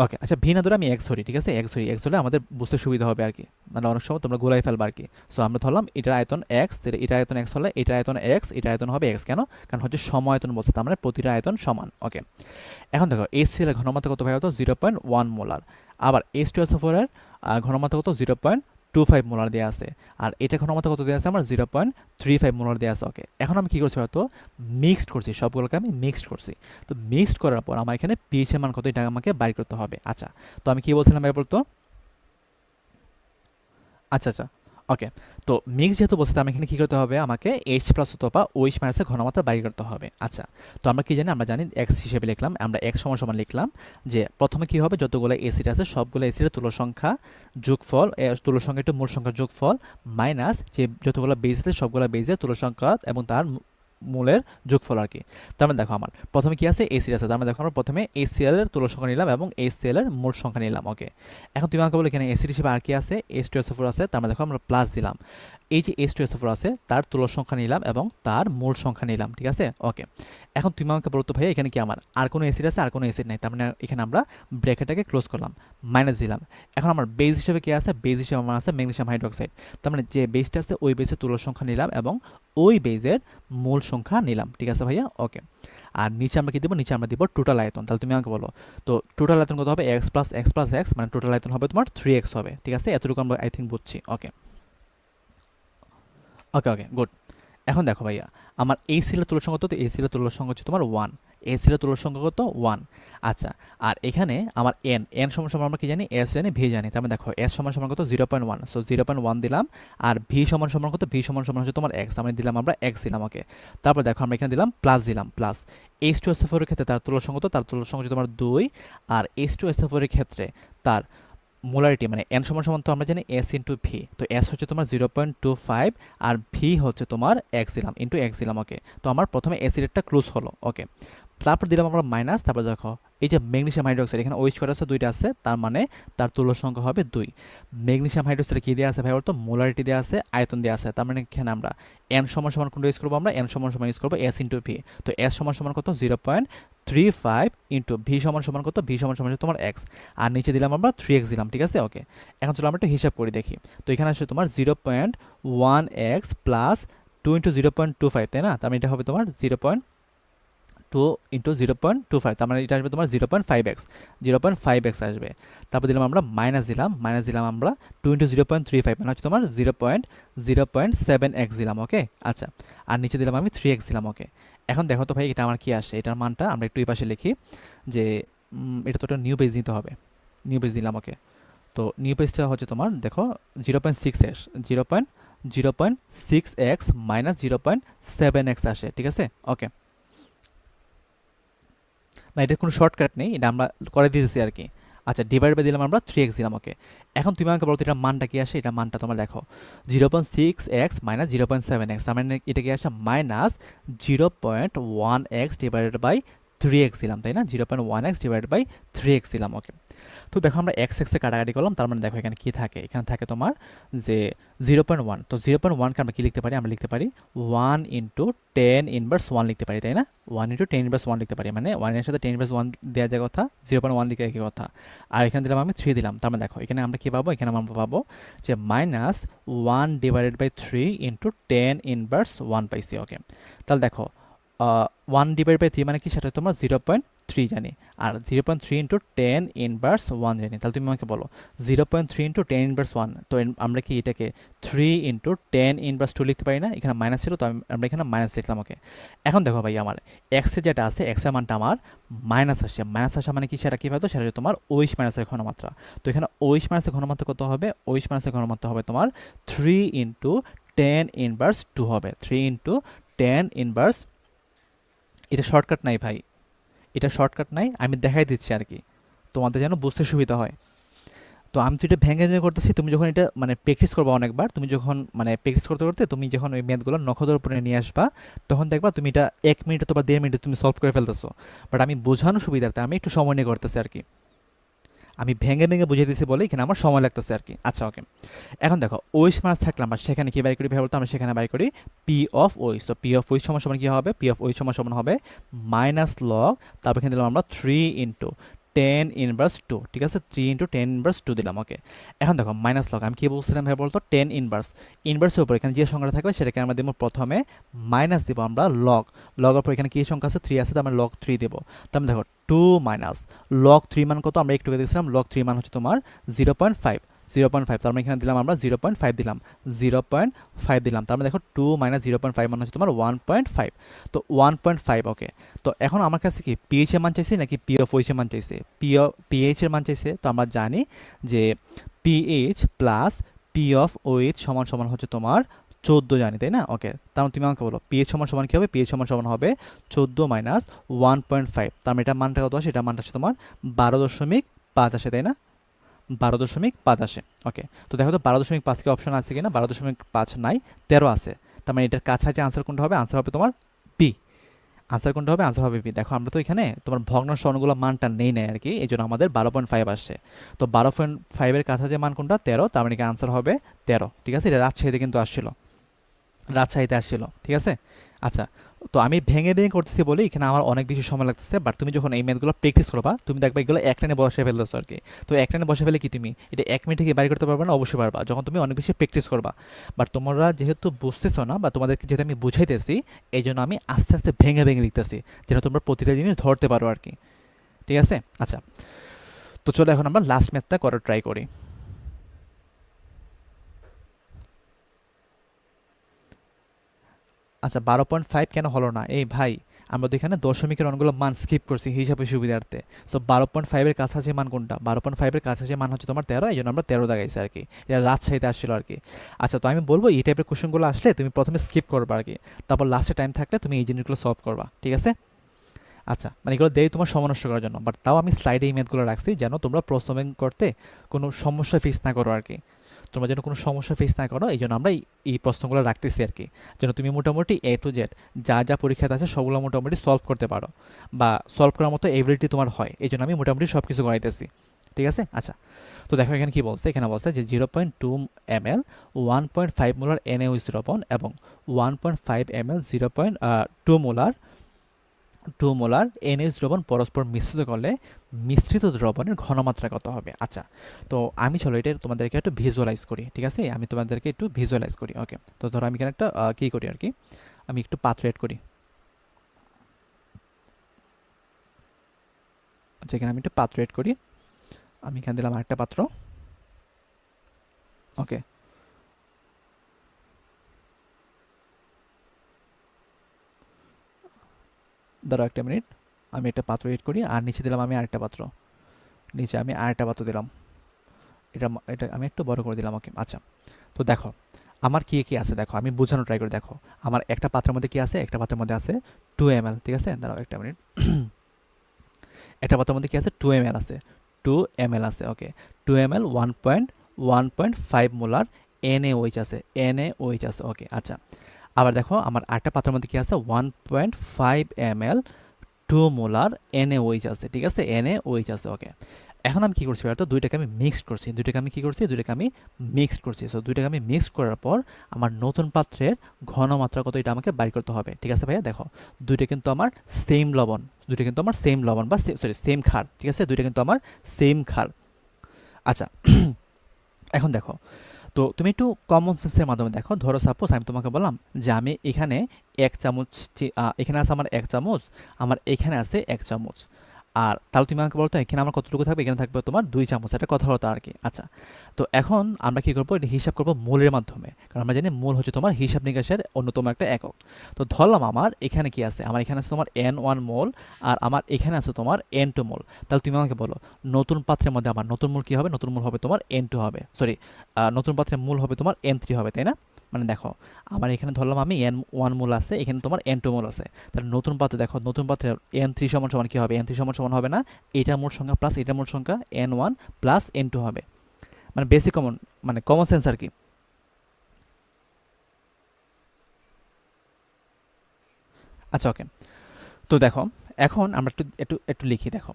ওকে, আচ্ছা ভি না ধরে আমি এক্স ধরি, ঠিক আছে, এক্স হলে আমাদের বুঝতে সুবিধা হবে আর কি, মানে অনেক সময় তোমরা গোলাই ফেলবা আর কি। সো আমরা ধরলাম এটার আয়তন এক্স, এটার আয়তন এক্স হলে এটার আয়তন এক্স, এটার আয়তন হবে এক্স। কেন? কারণ হচ্ছে সম আয়তন বলছে, তার মানে প্রতিটা আয়তন সমান। ওকে, এখন দেখো HCl এর ঘনমাত্রা কত ভাই, হতো 0.1 মোলার। আবার H2SO4 এর ঘনমাত্রা কত 0.25 মোলার দেওয়া আছে। আর এটা ঘনমাত্রা কত দেওয়া আছে আমার, 0.35 মোলার দেওয়া আছে। ওকে, এখন আমি কি করছি হয়তো, মিক্সড করছি, সবগুলোকে আমি মিক্সড করছি। তো মিক্সড করার পর আমার এখানে পিএইচ এর মান কত, এটা আমাকে বাইর করতে হবে। আচ্ছা, তো আমি কি বলছিলাম ভাই বলতো, আচ্ছা ওকে, তো মিক্স যেহেতু বলছে, তো আমি এখানে কী করতে হবে, আমাকে এইচ প্লাস অথবা ওইচ মাইনাসের ঘনমাত্রা বাইর করতে হবে। আচ্ছা, তো আমরা কি জানি, আমরা জানি এক্স হিসেবে লিখলাম, আমরা এক্স সমান সমান লিখলাম যে প্রথমে কি হবে, যতগুলো এসিড আছে সবগুলো এসিডের তুল্য সংখ্যা যোগফল, তুল্য সংখ্যা একটু মূল সংখ্যার যোগফল মাইনাস যে যতগুলো বেজ আছে সবগুলো বেজের তুল্য সংখ্যা এবং তার মূলের যোগফল আর কি। তার মানে দেখো আমার প্রথমে কি আছে, এসিড আছে, তার মানে দেখো আমরা প্রথমে এসিএল এর তুল্য সংখ্যা নিলাম এবং এসিএল এর মূল সংখ্যা নিলাম। ওকে, এখন তুমি আমাকে বলো এখানে এসিড হিসেবে আর কি আছে, H2SO4 আছে, তার মানে দেখো আমরা প্লাস দিলাম। এই যে H2SO4 আছে তার তুল্য সংখ্যা নিলাম এবং তার মূল সংখ্যা নিলাম, ঠিক আছে। ওকে, এখন তুমি আমাকে বলো তো ভাই এখানে কি আমার আর কোনো এসিড আছে, আর কোনো এসিড নাই, তার মানে এখানে আমরা ব্র্যাকেটটাকে ক্লোজ করলাম, মাইনাস দিলাম। এখন আমার বেস হিসেবে কি আছে, বেস হিসেবে আমার আছে ম্যাগনেসিয়াম হাইড্রোক্সাইড, তার মানে যে বেসটা আছে ওই বেসের তুল্য সংখ্যা নিলাম এবং ওই বেজের মূল সংখ্যা নিলাম, ঠিক আছে ভাইয়া। ওকে, আর নিচে আমরা কি দিব, নিচে আমরা দিব টোটাল আয়তন। তাহলে তুমি আমাকে বলো তো টোটাল আয়তন কত হবে, x plus x plus x, মানে টোটাল আয়তন হবে তোমার 3x হবে, ঠিক আছে। এতটুকু আমরা আই থিঙ্ক বুঝছি। ওকে ওকে ওকে গুড। এখন দেখো ভাইয়া, আমার এই সিলের তুল্য সংখ্যা কত, এই সিলের তুল্য সংখ্যা হচ্ছে তোমার 1, এই সিলের তুল্য সংখ্যা কত 1। আচ্ছা, আর এখানে আমার এন, এন সমান সমান আমরা কি জানি, এস জানি, ভি জানি, তার মানে দেখো এস সমান সমান কত 0.1, সো 0.1 দিলাম। আর ভি সমান সমান কত, ভি সমান সমান হচ্ছে তোমার এক্স, তার মানে দিলাম আমরা এক্স দিলাম। ওকে, তারপর দেখো আমরা এখানে দিলাম প্লাস, দিলাম প্লাস। H2SO4 এর ক্ষেত্রে তার তুল্য সংখ্যা কত, তার তুল্য সংখ্যা হচ্ছে তোমার 2, আর H2SO4 এর ক্ষেত্রে তার মোলারিটি মানে এন সমান সমান তো আমরা জানি এস ইন্টু ভি, তো এস হচ্ছে তোমার 0.25 আর ভি হচ্ছে তোমার এক্স দিলাম ইন্টু এক্স দিলাম। ওকে, তো আমার প্রথমে অ্যাসিডেরটা ক্লোজ হলো। ওকে, তারপর দিলাম আমরা মাইনাস, তারপর দেখো এই যে ম্যাগনেসিয়াম হাইড্রোক্সাইড এখানে ওইচ করা আছে, দুইটা আছে, তার মানে তার তুল্য সংখ্যা হবে 2। ম্যাগনেসিয়াম হাইড্রোক্সাইড কি দেওয়া আছে ভাই বলতো, মোলারিটি দেওয়া আছে, আয়তন দেওয়া আছে, তার মানে এখানে আমরা এন সমান সমান কোনটা ইউজ করবো, আমরা এন সমান সমান ইউজ করবো এস ইন্টু ভি, তো এস সমান সমান কত 0.35 ইন্টু ভি সমান সমান কত, ভি সমান সমান তোমার এক্স, আর নিচে দিলাম আমরা 3x দিলাম, ঠিক আছে। ওকে, এখন চলো আমরা একটু হিসাব করে দেখি। তো এখানে আসলে তোমার 0.1x প্লাস 2 ইন্টু 0.25, তাই না, তার মানে এটা হবে তোমার 0.2 ইন্টু 0.25, তার মানে এটা আসবে তোমার 0.5x, 0.5x আসবে। তারপর দিলাম আমরা মাইনাস দিলাম, মাইনাস দিলাম আমরা 2 ইন্টু 0.35, মানে হচ্ছে তোমার 0.7x দিলাম। ওকে, আচ্ছা, আর নিচে দিলাম আমি 3x দিলাম। ওকে, এখন দেখো তো ভাই এটা আমার কি আসে, এটার মানটা আমরা একটু এই পাশে লিখি যে এটা তো একটা নিউ পেজ নিতে হবে, নিউ পেজ দিলাম। ওকে, তো নিউ পেজটা হচ্ছে তোমার দেখো 0.6x, 0.6x মাইনাস 0.7x আসে, ঠিক আছে। ওকে, না এটা কোনো শর্টকাট নেই, এটা আমরা করে দিতেছি আর কি। আচ্ছা, ডিভাইড বাই দিলাম আমরা 3x দিলাম। ওকে, এখন তুমি আমাকে বলো এটার মানটা কি আসে, এটা মানটা তোমার দেখো 0.6x মাইনাস 0.7x, তার মানে এটা কি আসে minus 0.1x divided by 3x দিলাম, তাই না, 0.1x ডিভাইডেড বাই 3x দিলাম। ওকে, তো দেখো আমরা এক্স এক্সে কাটাকাটি করলাম, তার মানে দেখো এখানে কি থাকে, এখানে থাকে তোমার যে 0.1, তো 0.1কে আমরা কি লিখতে পারি, আমরা লিখতে পারি 1 ইন্টু 10 ইনভার্স 1 লিখতে পারি, তাই না, 1 ইন্টু 10 ইনভার্স 1 লিখতে পারি, মানে 1 এর সাথে 10 ইনভার্স 1 দেওয়া যায় কথা, 0.1 লিখে একই কথা। আর এখানে দিলাম আমি 3 দিলাম, তার মানে দেখো এখানে আমরা কি পাবো, এখানে আমরা পাবো যে minus 1 divided by 3 into 10 inverse 1 পাইছি। ওকে, তাহলে দেখো 1 ডিভাইড বাই 3 মানে কি, সেটা তোমার 0.3 জানি, আর 0.3 ইন্টু 10 ইনভার্স 1 জানি, তাহলে তুমি আমাকে বলো 0.3 ইন্টু 10 ইনভার্স 1, তো আমরা কি এটাকে 3 ইন্টু 10 ইনভার্স 2 লিখতে পারি না, এখানে মাইনাস ছিল, তো আমরা এখানে মাইনাস লিখলাম। ওকে, এখন দেখো ভাই আমার এক্সের যেটা আছে, এক্সের মানটা আমার মাইনাস আসছে, মাইনাস আসা মানে কি, সেটা কি হয়তো, সেটা হচ্ছে তোমার ওইশ মাইনাসের ঘনমাত্রা। তো এখানে ওইশ মাইনাসের ঘনমাত্রা কত হবে, ওইশ মাইনাসের ঘনমাত্রা হবে তোমার 3 ইন্টু 10 ইনভার্স 2 হবে, 3 ইন্টু 10 ইনভার্স, এটা শর্টকাট নাই ভাই, এটা শর্টকাট নাই, আমি দেখাই দিচ্ছি আর কি, তোমাদের যেন বুঝতে সুবিধা হয়। তো আমি তো এটা ভেঙে ভেঙে করতেছি, তুমি যখন এটা মানে প্র্যাকটিস করবা অনেকবার, তুমি যখন মানে প্র্যাকটিস করতে করতে তুমি যখন ওই ম্যাথগুলো নখদের উপরে নিয়ে আসবা, তখন দেখবা তুমি এটা 1 মিনিটে অথবা 1.5 মিনিটে তুমি সলভ করে ফেলতেছো। বাট আমি বোঝানো সুবিধার্থে আমি একটু সময় নিয়ে করতেছি আর কি, আমি ভেঙে ভেঙে বুঝিয়ে দিচ্ছি বলে এখানে আমার সময় লাগতেছে আর কি। আচ্ছা ওকে, এখন দেখো ওইশ মাস থাকলে আমরা সেখানে কি বাই করি ভাই বলতো, আমরা সেখানে বাই করি পি অফ ওইশ, তো পি অফ ওইশ সমান সমান কি হবে, পি অফ ওইশ সমান সমান হবে মাইনাস লগ, তারপর এখানে দিলাম আমরা 3 ইন্টু 10 ইনভার্স 2, ঠিক আছে, 3 ইন্টু 10 ইনভার্স 2 দিলাম। ওকে, এখন দেখো মাইনাস লগ, আমি কি বলছিলাম ভাই বলতো, 10 ইনভার্স, ইনভার্সের উপর এখানে যে সংখ্যাটা থাকবে সেটাকে আমরা দেবো প্রথমে মাইনাস দিব আমরা লগ, লগের পর এখানে কি সংখ্যা আছে 3 আছে, তো আমরা লগ 3 দেবো। তাহলে দেখো 2 মাইনাস লগ 3 মান কত, আমরা একটু দেখছিলাম লগ 3 মান হচ্ছে তোমার 0.5, 0.5, তার মানে এখানে দিলাম আমরা 0.5 দিলাম, 0.5 দিলাম, তার মানে দেখো 2 মাইনাস 0.5 মানে হচ্ছে তোমার 1.5, তো 1.5। ওকে, তো এখন আমার কাছে কি পিএইচ এর মান চাইছে নাকি পি অফ ওইচ এর মান চাইছে, পিএইচ এর মান চাইছে, তো আমরা জানি যে pH plus P of OH সমান সমান হচ্ছে তোমার 14 জানি, তাই না? ওকে, তার মানে তুমি আমাকে বলো পি এইচ সমান সমান কী হবে? পি এইচ সমান সমান হবে 14 মাইনাস 1.5, তার মানে এটা মানটা কত আসে? এটা মানটা আসে তোমার 12.5 আসে, তাই না? 12.5 আসে। ওকে, তো দেখো তো 12.5 কি অপশন আছে কিনা? 12.5 নাই, 13 আছে। তার মানে এটার কাছাকাছি আনসার কোনটা হবে? আনসার হবে তোমার বি। আনসার কোনটা হবে? আনসার হবে বি। দেখো আমরা তো এখানে তোমার ভগ্নাংশ অনুগুলো মানটা নেই নাই আর কি, এই জন্য আমাদের 12.5 আসছে। তো 12.5-এর কাছাকাছি মান কোনটা? 13, তার মানে কি আনসার হবে 13। ঠিক আছে, এটা রাজশাহীতে কিন্তু আসছিল, রাজশাহীতে আসছিল। ঠিক আছে, আচ্ছা। তো আমি ভেঙে ভেঙে করতেছি বলে এখানে আমার অনেক বেশি সময় লাগতেছে, বাট তুমি যখন এই ম্যাথগুলো প্র্যাকটিস করবা তুমি দেখবে এগুলো এক লাইনে বসে ফেলতেছো আর কি। তো এক লাইনে বসে ফেলে কি তুমি এটা 1 মিনিটে কি বাড়ি করতে পারবে না? অবশ্যই পারবা, যখন তুমি অনেক বেশি প্র্যাকটিস করবা। বাট তোমরা যেহেতু বুঝতেছো না বা তোমাদেরকে যেহেতু আমি বুঝাইতেছি, এই জন্য আমি আস্তে আস্তে ভেঙে ভেঙে লিখতেছি যেন তোমরা প্রতিটা জিনিস ধরতে পারো আর কি। ঠিক আছে, আচ্ছা। তো চলো এখন আমরা লাস্ট ম্যাথটা করার ট্রাই করি। আচ্ছা, 12.5 কেন হলো না? এই ভাই, আমরা তো এখানে দশমিকের অনেকগুলো মান স্কিপ করছি হিসাবে সুবিধার্থে। সো 12.5-এর কাছাকাছি মান কোনটা? 12.5-এর কাছাকাছি মান হচ্ছে তোমার 13, এই জন্য আমরা 13 দেখাইছি আর কি। এটা রাজশাহীতে আসছিল আর কি। আচ্ছা, তো আমি বলবো এই টাইপের কোশ্চেনগুলো আসলে তুমি প্রথমে স্কিপ করবা আর কি, তারপর লাস্টে টাইম থাকলে তুমি এই জিনিসগুলো সলভ করবা। ঠিক আছে, আচ্ছা। মানে এগুলো দেই তোমার সময় নষ্ট করার জন্য, বাট তাও আমি স্লাইডে এই ম্যাথগুলো রাখছি যেন তোমরা প্রশ্ন ব্যাংক করতে কোনো সমস্যা ফেস না করো আর কি। তোমরা যেন কোনো সমস্যা ফেস না করো, এই জন্য আমরা এই প্রশ্নগুলো রাখতেছি আর কি, যেন তুমি মোটামুটি এ টু জেড যা যা পরীক্ষাতে আছে সবগুলো মোটামুটি সলভ করতে পারো বা সলভ করার মতো এবিলিটি তোমার হয়, এই জন্য আমি মোটামুটি সব কিছু করাইতেছি। ঠিক আছে, আচ্ছা। তো দেখো এখানে কি বলছে? এখানে বলছে যে 0.2 ml 1.5 মোলার NaOH দ্রবণ এবং 1.5 ml 0.2 মোলার 2 মোলার NaOH দ্রবণ পরস্পর মিশ্রিত করলে মিশ্রিত দ্রবণের ঘনমাত্রা কত হবে? আচ্ছা, তো আমি চলো এটা তোমাদেরকে একটু ভিজুয়ালাইজ করি। ঠিক আছে, আমি তোমাদেরকে একটু ভিজুয়ালাইজ করি। ওকে, তো ধরো আমি এখানে একটা কী করি আর কি, আমি একটু পাত্র এড করি। আচ্ছা, এখানে আমি একটা পাত্র এড করি। আমি এখানে দিলাম আরেকটা পাত্র। ওকে, ধরো একটা মিনিট, আমি একটা পাত্র এড করি আর নিচে দিলাম আমি আরেকটা পাত্র, নিচে আমি আরেকটা পাত্র দিলাম। এটা এটা আমি একটু বড় করে দিলাম। ওকে, আচ্ছা। তো দেখো আমার কি কি আছে, দেখো আমি বোঝানো ট্রাই করি। দেখো আমার একটা পাত্রের মধ্যে কি আছে? একটা পাত্রের মধ্যে আছে 2 ml। ঠিক আছে, দাঁড়াও একটা মিনিট। একটা পাত্রের মধ্যে কি আছে? 2 ml আছে, 2 ml আছে। ওকে, 2 ml 1.5 মোলার NaOH আছে, NaOH আছে। ওকে, আচ্ছা। আবার দেখো আমার আরেকটা পাত্রের মধ্যে কি আছে? 1.5 ml 2 মোলার NaOH আছে। ঠিক আছে, NaOH আছে। ওকে, এখন আমি কি করছি বলতো? দুইটাকে আমি মিক্সড করছি। দুইটাকে আমি কি করছি? দুইটাকে আমি মিক্সড করছি। সো দুইটাকে আমি মিক্সড করার পর আমার নতুন পাত্রের ঘনমাত্রা কত এটা আমাকে বাইর করতে হবে। ঠিক আছে ভাইয়া, দেখো দুইটা কিন্তু আমার সেম লবণ, দুইটা কিন্তু আমার সেম লবণ বা সরি সেম ক্ষার। ঠিক আছে, দুইটা কিন্তু আমার সেম ক্ষার। আচ্ছা, এখন দেখো, তো তুমি একটু কমন সেন্সের মাধ্যমে দেখো। ধরো সাপোজ আমি তোমাকে বললাম যে আমি এখানে 1 চামচ, এখানে আছে আমার 1 চামচ, আমার এখানে আছে 1 চামচ। আর তাহলে তুমি আমাকে বলতো এখানে আমার কতটুকু থাকবে? এখানে থাকবে তোমার 2 চামচ। এটা কথা হতো আর কি। আচ্ছা, তো এখন আমরা কি করবো? এটা হিসাব করবো মূলের মাধ্যমে, কারণ আমরা জানি মূল হচ্ছে তোমার হিসাব নিকাশের অন্যতম একটা একক। তো ধরলাম আমার এখানে কি আছে? আমার এখানে আছে তোমার N1 মোল আর আমার এখানে আছে তোমার N2 মোল। তাহলে তুমি আমাকে বলো নতুন পাত্রের মধ্যে আমার নতুন মূল কি হবে? নতুন মূল হবে তোমার N2 হবে, সরি নতুন পাত্রের মূল হবে তোমার N3 হবে, তাই না? মানে দেখো আমার এখানে ধরলাম আমি N1 মোল আছে, এখানে তোমার N2 মোল আছে। তাহলে নতুন পাত্রে দেখো, নতুন পাত্রে N3 সমান সমান কি হবে? N3 সমান সমান হবে না এটা মোট সংখ্যা প্লাস এটা মোট সংখ্যা N1 প্লাস N2 হবে। মানে বেসিক কমন, মানে কমন সেন্স আর কি। আচ্ছা, ওকে। তো দেখো এখন আমরা একটু একটু একটু লিখি। দেখো,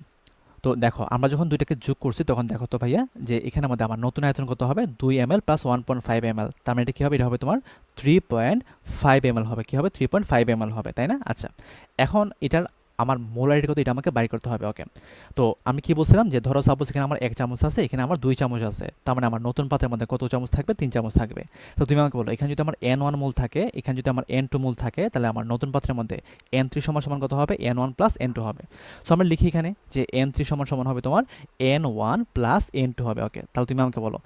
তো দেখো আমরা যখন দুইটাকে যোগ করছি তখন দেখো তো ভাইয়া যে এখানে মধ্যে আমার নতুন আয়তন কত হবে? 2 ml প্লাস 1.5 ml, তার মানে এটা কি হবে? এটা হবে তোমার 3.5 ml হবে। কি হবে? 3.5 ml হবে, তাই না? আচ্ছা, এখন এটার আমার মোলারিটি কত এটা আমাকে বাইর করতে হবে। ওকে, তো আমি কি বলছিলাম যে ধরো সাপোজ এখানে আমার 1 চামচ আছে, এখানে আমার 2 চামচ আছে, তার মানে আমার নতুন পাত্রের মধ্যে কত চামচ থাকবে? 3 চামচ থাকবে। তো তুমি আমাকে বলো এখানে যদি আমার N1 মোল থাকে, এখানে যদি আমার N2 মোল থাকে, তাহলে আমার নতুন পাত্রের মধ্যে N3 সমান সমান কত হবে? N1 প্লাস N2 হবে। সো আমরা লিখি এখানে যে N3 সমান সমান হবে তোমার N1 প্লাস N2 হবে। ওকে, তাহলে তুমি আমাকে বলো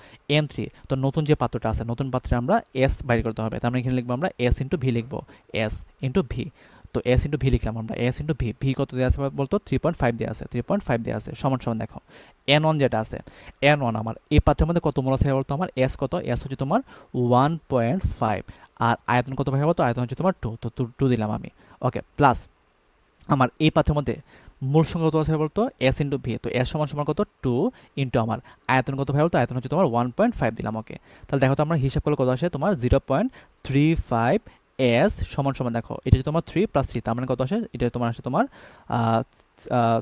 N3, তো নতুন যে পাত্রটা আছে নতুন পাত্রে আমরা S বাইর করতে হবে, তার মানে এখানে লিখবো আমরা S ইন্টু ভি লিখবো, S ইন্টু ভি। তো এস ইন্টু ভি লিখলাম আমরা, এস ইন্টু ভি, ভি কত দেওয়া আছে বলতো 3.5 দেওয়া আছে, 3.5 দেওয়া আছে, সমান সমান দেখো এন ওয়ান যেটা আছে, এন ওয়ান আমার এই পাত্রের মধ্যে কত মোল আছে বলতো, আমার এস কত, এস হচ্ছে তোমার 1.5, আর আয়তন কত ভাই বলতো, আয়তন হচ্ছে তোমার 2, তো 2 দিলাম আমি। ওকে, প্লাস আমার এই পাত্রের মধ্যে মূল সংখ্যা কত আছে বলতো, এস ইন্টু ভি, তো এস সমান সমান কত 2 ইন্টু আমার আয়তন কত ভাই বলতো, আয়তন হচ্ছে তোমার 1.5 দিলাম। ওকে, তাহলে দেখো তো আমরা হিসাব করলে কত আসে তোমার 0.35 এস সমান সমান দেখো এটা হচ্ছে তোমার 3 প্লাস 3, তার মানে কত আসে, এটা তোমার আসে তোমার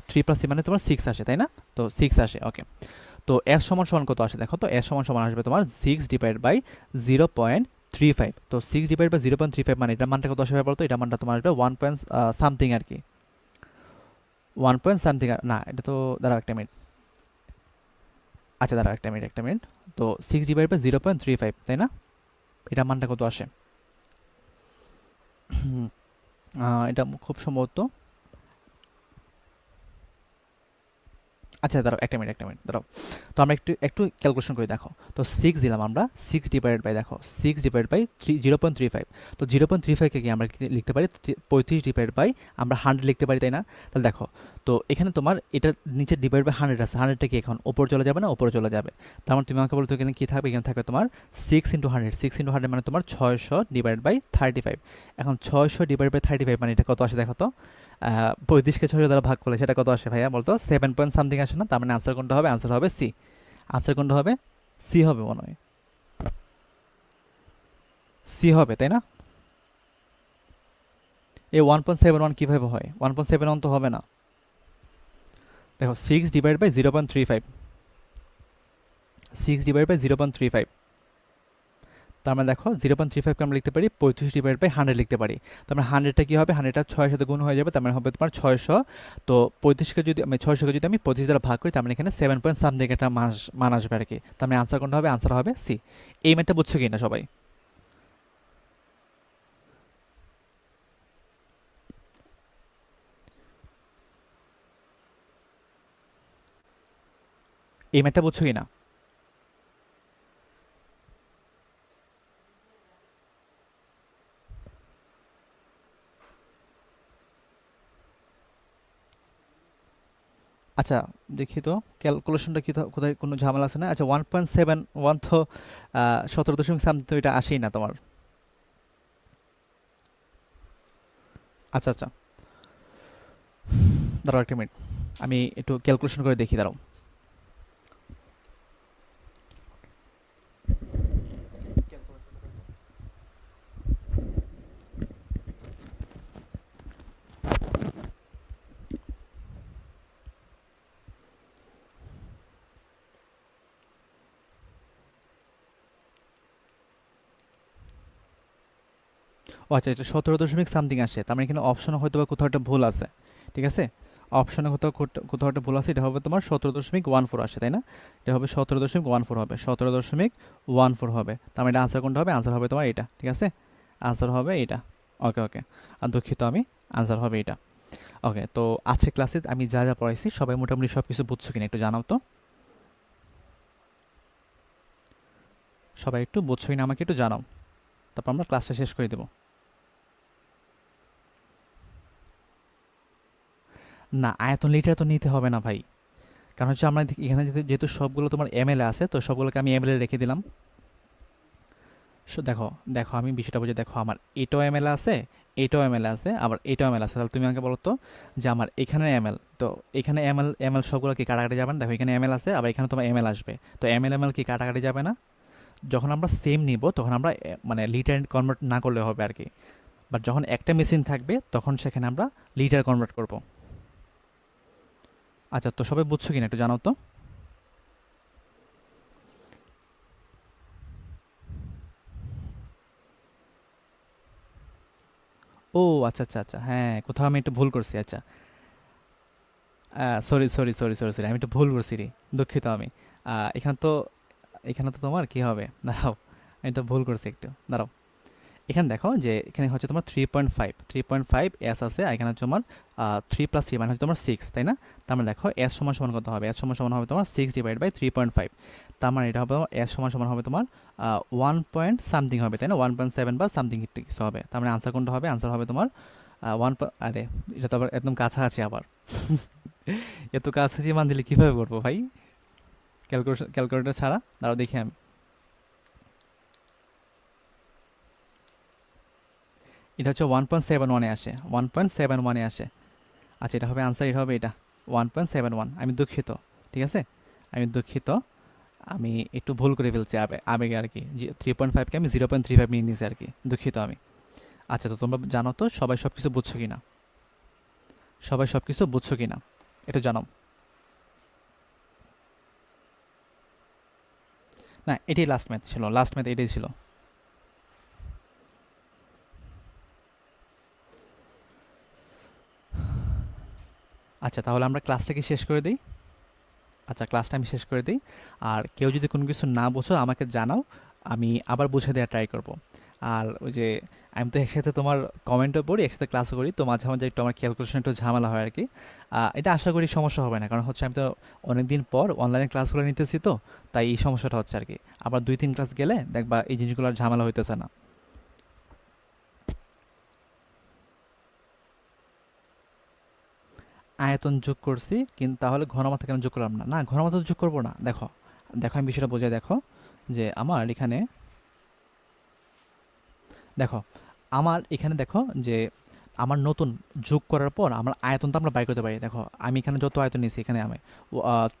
3 প্লাস 3 মানে তোমার 6 আসে, তাই না? তো 6 আসে। ওকে, তো এস সমান সমান কত আসে দেখো তো, এস সমান সমান আসবে তোমার 6 ডিভাইড বাই 0.35, তো 6 ডিভাইড বাই 0.35 মানে এটা মানটা কত আসবে বলতো, এটা মানটা তোমার আসবে 1 পয়েন্ট সামথিং আর কি, 1 পয়েন্ট সামথিং, না এটা তো দাঁড়াও একটা মিনিট, আচ্ছা দাঁড়াও একটা মিনিট, তো 6 ডিভাইড বাই 0.35 তাই না, এটা মানটা কত আসে? এটা খুব সম্ভবত, আচ্ছা দাঁড়াও একটা মিনিট দাঁড়াও, তো আমরা একটু একটু ক্যালকুলেশন করে দেখো, তো 6 দিলাম আমরা, 6 ডিভাইডেড বাই দেখো 6 ডিভাইড বাই 0.35, তো 0.35কে কি আমরা লিখতে পারি 35 ডিভাইড বাই আমরা 100 লিখতে পারি, তাই না? তাহলে দেখো, তো এখানে তোমার এটা নিচে ডিভাইড বাই 100 আছে, 100টা কি এখন ওপরে চলে যাবে না, ওপরে চলে যাবে, তার মানে তুমি আমাকে বলতো এখানে কি থাকবে, এখানে থাকবে তোমার 6 ইন্টু 100, 6 ইন্টু 100 মানে তোমার 600 ডিভাইড বাই 35, এখন 600 ডিভাইড বাই 35 মানে এটা কত আসে দেখো তো, 35কে 6 দ্বারা ভাগ করলে সেটা কত আসে ভাইয়া বলতো, 7 পয়েন্ট সামথিং আসে না, তার মানে আনসার কোনটা হবে, আনসার হবে সি, আনসার কোনটা হবে, সি হবে মনে হয়, সি হবে তাই না? এই 1.71 কীভাবে হয়, 1.71 তো হবে না, দেখো 6 ডিভাইড বাই 0.35, 6 ডিভাইড বাই 0.35, তার মানে দেখো 0.35কে আমরা লিখতে পারি 35 ডিভাইড বাই 100 লিখতে পারি, তার মানে 100টা কী হবে, 100টা 6 সাথে গুণ হয়ে যাবে, তার মানে হবে তোমার 600, তো 35কে যদি আমি 600কে যদি আমি 35 দ্বারা ভাগ করি, তার মানে এখানে 7 পয়েন্ট সামথিং একটা মান আসবে আর কি, তার মানে আনসার কোনটা হবে, আনসার হবে সি। এই ম্যাথটা বুঝছো কি না সবাই? এই ম্যাথটা বুঝছো কি না? আচ্ছা দেখি তো ক্যালকুলেশনটা কি, কোথায় কোনো ঝামেলা আছে না? আচ্ছা 1.71 তো 17 দশমিক সামথিং, তো এটা আসেই না তোমার। আচ্ছা আচ্ছা দাঁড়াও একটা মিনিট, আমি একটু ক্যালকুলেশন করে দেখি, দাঁড়াও। ও আচ্ছা, এটা 17 দশমিক সামথিং আসে, তার মানে এখানে অপশনে হয়তো বা কোথাও একটা ভুল আছে, ঠিক আছে? অপশনে কোথাও কোথাও একটা ভুল আছে, এটা হবে তোমার 17.14 আসে, তাই না? এটা হবে 17.14 হবে, 17.14 হবে, তার মানে এটা আনসার কোনটা হবে, আনসার হবে তোমার এটা, ঠিক আছে? আনসার হবে এটা। ওকে ওকে, আর দুঃখিত আমি, আনসার হবে এটা। ওকে, তো আজকে ক্লাসে আমি যা যা পড়াইছি সবাই মোটামুটি সব কিছু বুঝছো কিনা একটু জানাও তো, সবাই একটু বুঝছো কিনা আমাকে একটু জানাও, তারপর আমরা ক্লাসটা শেষ করে দেবো। না, আয়তন লিটার তো নিতে হবে না ভাই, কারণ হচ্ছে আমরা এখানে যেহেতু সবগুলো তোমার এমএল আছে, তো সবগুলোকে আমি এমএল রেখে দিলাম। দেখো দেখো আমি বিষয়টা বুঝে দেখো, আমার এটাও এমএল আছে, এটাও এমএল আছে, আবার এটাও এমএল আছে, তাহলে তুমি আমাকে বলো তো যে আমার এখানে এমএল, তো এখানে এমএল এমএল সবগুলো কি কাটাকাটি যাবে না? দেখো এখানে এমএল আছে, আবার এখানে তোমার এমএল আসবে, তো এমএল এমএল কি কাটাকাটি যাবে না? যখন আমরা সেম নিব তখন আমরা মানে লিটার কনভার্ট না করলে হবে আর কি, বাট যখন একটা মেশিন থাকবে তখন সেখানে আমরা লিটার কনভার্ট করব। আচ্ছা, তো সবাই বুঝছো কিনা একটু জানাও তো। ও আচ্ছা আচ্ছা আচ্ছা, হ্যাঁ কোথাও আমি একটু ভুল করছি, আচ্ছা sorry sorry sorry sorry sorry, আমি একটু ভুল করছি রে, দুঃখিত আমি। এখানে তো, এখানে তো তোমার কি হবে, দাঁড়াও, আমি তো ভুল করছি একটু, দাঁড়াও। এখানে দেখো যে এখানে হচ্ছে তোমার 3.5 এস আছে, আর এখানে হচ্ছে তোমার 3 + 3 মানে হচ্ছে তোমার 6, তাই না? তার মানে দেখো এস সমান সমান কত হবে, এস সমান সমান হবে তোমার 6 ডিভাইড বাই 3.5, তার মানে এটা হবে এস সমান সমান হবে তোমার 1 পয়েন্ট সামথিং হবে, তাই না? 1.7 বা সামথিং কিছু হবে, তার মানে আনসার কোনটা হবে, আনসার হবে তোমার আরে এটা তো আবার একদম কাছাকাছি আবার। এত কাছাকাছি মান দিলে কিভাবে করবো ভাই? ক্যালকুলেটর ছাড়া দাঁড়াও দেখি আমি। এটা হচ্ছে 1.71-এ আসে, 1.71-এ আসে। আচ্ছা, এটা হবে আনসার, এটা হবে এটা 1.71। আমি দুঃখিত, ঠিক আছে, আমি দুঃখিত। আমি একটু ভুল করে ফেলছি আবেগে আর কি, 3.5কে আমি 0.35 নিয়ে নিয়েছি আর কি, দুঃখিত আমি। আচ্ছা, তো তোমরা জানো তো সবাই সব কিছু বুঝছো কি না? সবাই সব কিছু বুঝছো কি না এটা জানাও। না, এটাই লাস্ট ম্যাথ ছিল, লাস্ট ম্যাথ এটাই ছিল। আচ্ছা, তাহলে আমরা ক্লাসটা কি শেষ করে দিই? আচ্ছা, ক্লাসটা আমি শেষ করে দিই। আর কেউ যদি কোনো কিছু না বোঝো আমাকে জানাও, আমি আবার বুঝে দেওয়ার ট্রাই করব। আর ওই যে, আমি তো একসাথে তোমার কমেন্টও পড়ি, একসাথে ক্লাসও করি, তো মাঝে মাঝে একটু আমার ক্যালকুলেশন একটু ঝামেলা হয় আর কি। এটা আশা করি সমস্যা হবে না, কারণ হচ্ছে আমি তো অনেক দিন পর অনলাইনে ক্লাসগুলো নিতেছি, তো তাই এই সমস্যাটা হচ্ছে আর কি। আবার 2-3 ক্লাস গেলে দেখবা এই জিনিসগুলো আর ঝামেলা হইতেছে না। আয়তন যোগ করছি, কিন্তু তাহলে ঘনমাত্রা কেন যোগ করলাম না? না, ঘনমাত্রা তো যোগ করবো না। দেখো, দেখো আমি বিষয়টা বোঝাই, দেখো যে আমার এখানে, দেখো আমার এখানে দেখো যে আমার নতুন যোগ করার পর আমার আয়তনটা আমরা বাইর করতে পারি। দেখো আমি এখানে যত আয়তন নিছি, এখানে আমি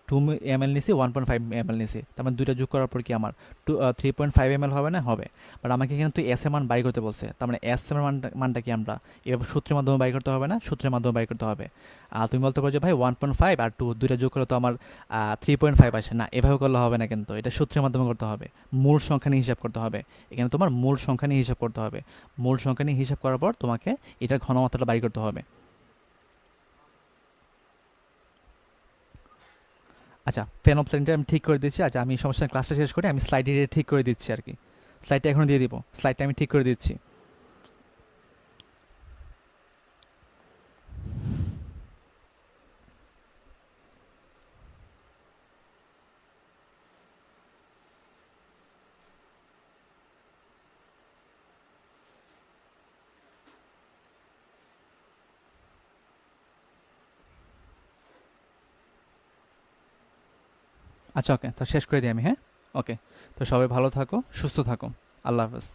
2 ml নিছি, 1.5 ml নিছি, তার মানে দুইটা যোগ করার পর কি আমার 3.5 ml হবে না? হবে। বাট আমাকে এখানে তো এস এর মান বাইর করতে বলছে, তার মানে এস এর মানটা কি আমরা এভাবে সূত্রের মাধ্যমে বাইর করতে হবে না? সূত্রের মাধ্যমে বাইর করতে হবে। আর তুমি বলতে পারো যে ভাই 1.5 আর 2 দুইটা যোগ করলে তো আমার 3.5 আসে না, এভাবে করলে হবে না, কিন্তু এটা সূত্রের মাধ্যমে করতে হবে, মূল সংখ্যা নিয়ে হিসাব করতে হবে। এখানে তোমার মূল সংখ্যা নিয়ে হিসাব করতে হবে। মূল সংখ্যা নিয়ে হিসাব করার পর তোমাকে এটার ঘনমাত্রাটা বাইর করতে হবে। আচ্ছা, ফেনোপ্লেনটা আমি ঠিক করে দিচ্ছি। আচ্ছা, আমি সমস্যা নেই, ক্লাসটা শেষ করে আমি স্লাইডে ঠিক করে দিচ্ছি আর কি। স্লাইডটা এখনো দিয়ে দিব, স্লাইডটা আমি ঠিক করে দিচ্ছি। আচ্ছা, ওকে, তো শেষ করে দিই আমি, হ্যাঁ। ওকে, তো সবাই ভালো থাকো, সুস্থ থাকো। আল্লাহ হাফেজ।